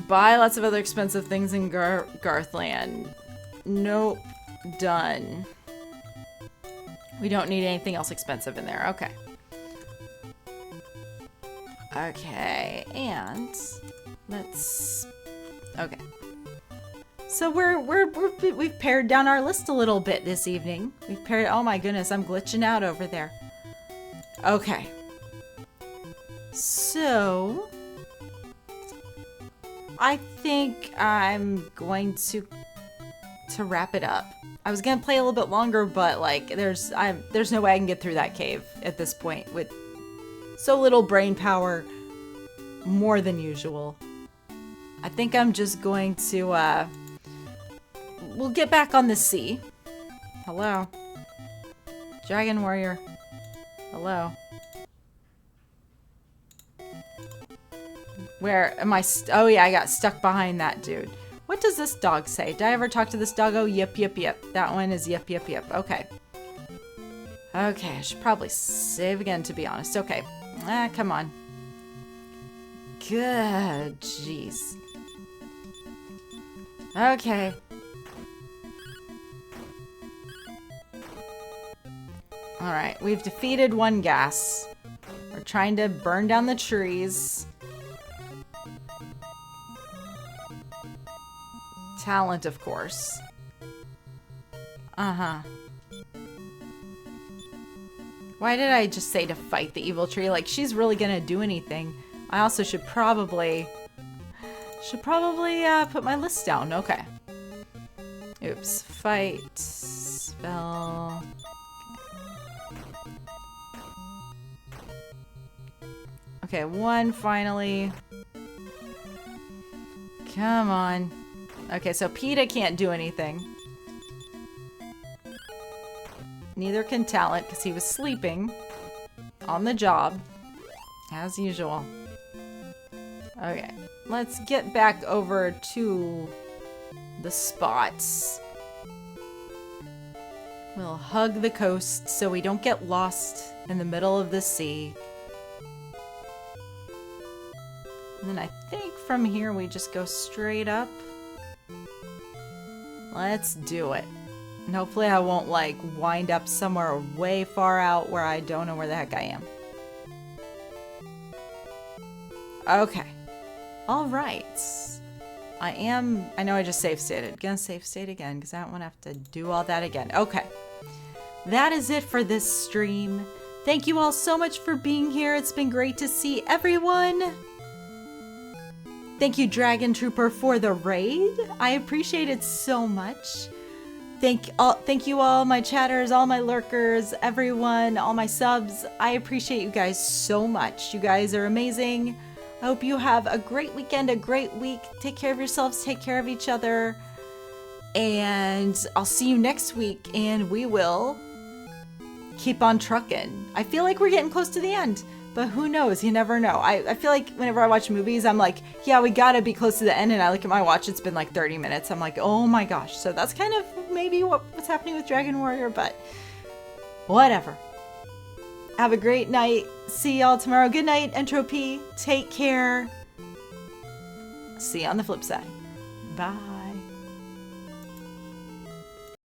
buy lots of other expensive things in Garthland. Nope. Done. We don't need anything else expensive in there. Okay. Okay, and let's. Okay. So we've pared down our list a little bit this evening. We've pared. Oh my goodness, I'm glitching out over there. Okay. So I think I'm going to wrap it up. I was gonna play a little bit longer, but like there's no way I can get through that cave at this point with so little brain power, more than usual. I think I'm just going to we'll get back on the sea. Hello. Dragon warrior. Hello. Where am I? Oh yeah, I got stuck behind that dude. What does this dog say? Did I ever talk to this doggo? Yep, yep, yep. That one is yep, yep, yep. Okay. Okay, I should probably save again, to be honest. Okay. Come on. Good. Jeez. Okay. Alright, we've defeated one gas. We're trying to burn down the trees. Talent, of course. Uh-huh. Why did I just say to fight the evil tree? Like, she's really gonna do anything. I also should probably put my list down. Okay. Oops. Fight. Spell. Okay, one finally. Come on. Okay, so PETA can't do anything. Neither can Talent, because he was sleeping on the job, as usual. Okay, let's get back over to the spots. We'll hug the coast so we don't get lost in the middle of the sea. And then I think from here we just go straight up. Let's do it. And hopefully I won't like wind up somewhere way far out where I don't know where the heck I am. Okay. All right. I know I just save stated. Gonna save state again because I don't want to have to do all that again. Okay. That is it for this stream. Thank you all so much for being here. It's been great to see everyone. Thank you, Dragon Trooper, for the raid. I appreciate it so much. Thank you all my chatters, all my lurkers, everyone, all my subs. I appreciate you guys so much. You guys are amazing. I hope you have a great weekend, a great week. Take care of yourselves, take care of each other. And I'll see you next week, and we will keep on trucking. I feel like we're getting close to the end, but who knows? You never know. I feel like whenever I watch movies, I'm like, yeah, we gotta be close to the end, and I look at my watch, it's been like 30 minutes. I'm like, oh my gosh. So that's kind of maybe what's happening with Dragon Warrior, but whatever. Have a great night. See y'all tomorrow. Good night, Entropy. Take care. See you on the flip side. Bye.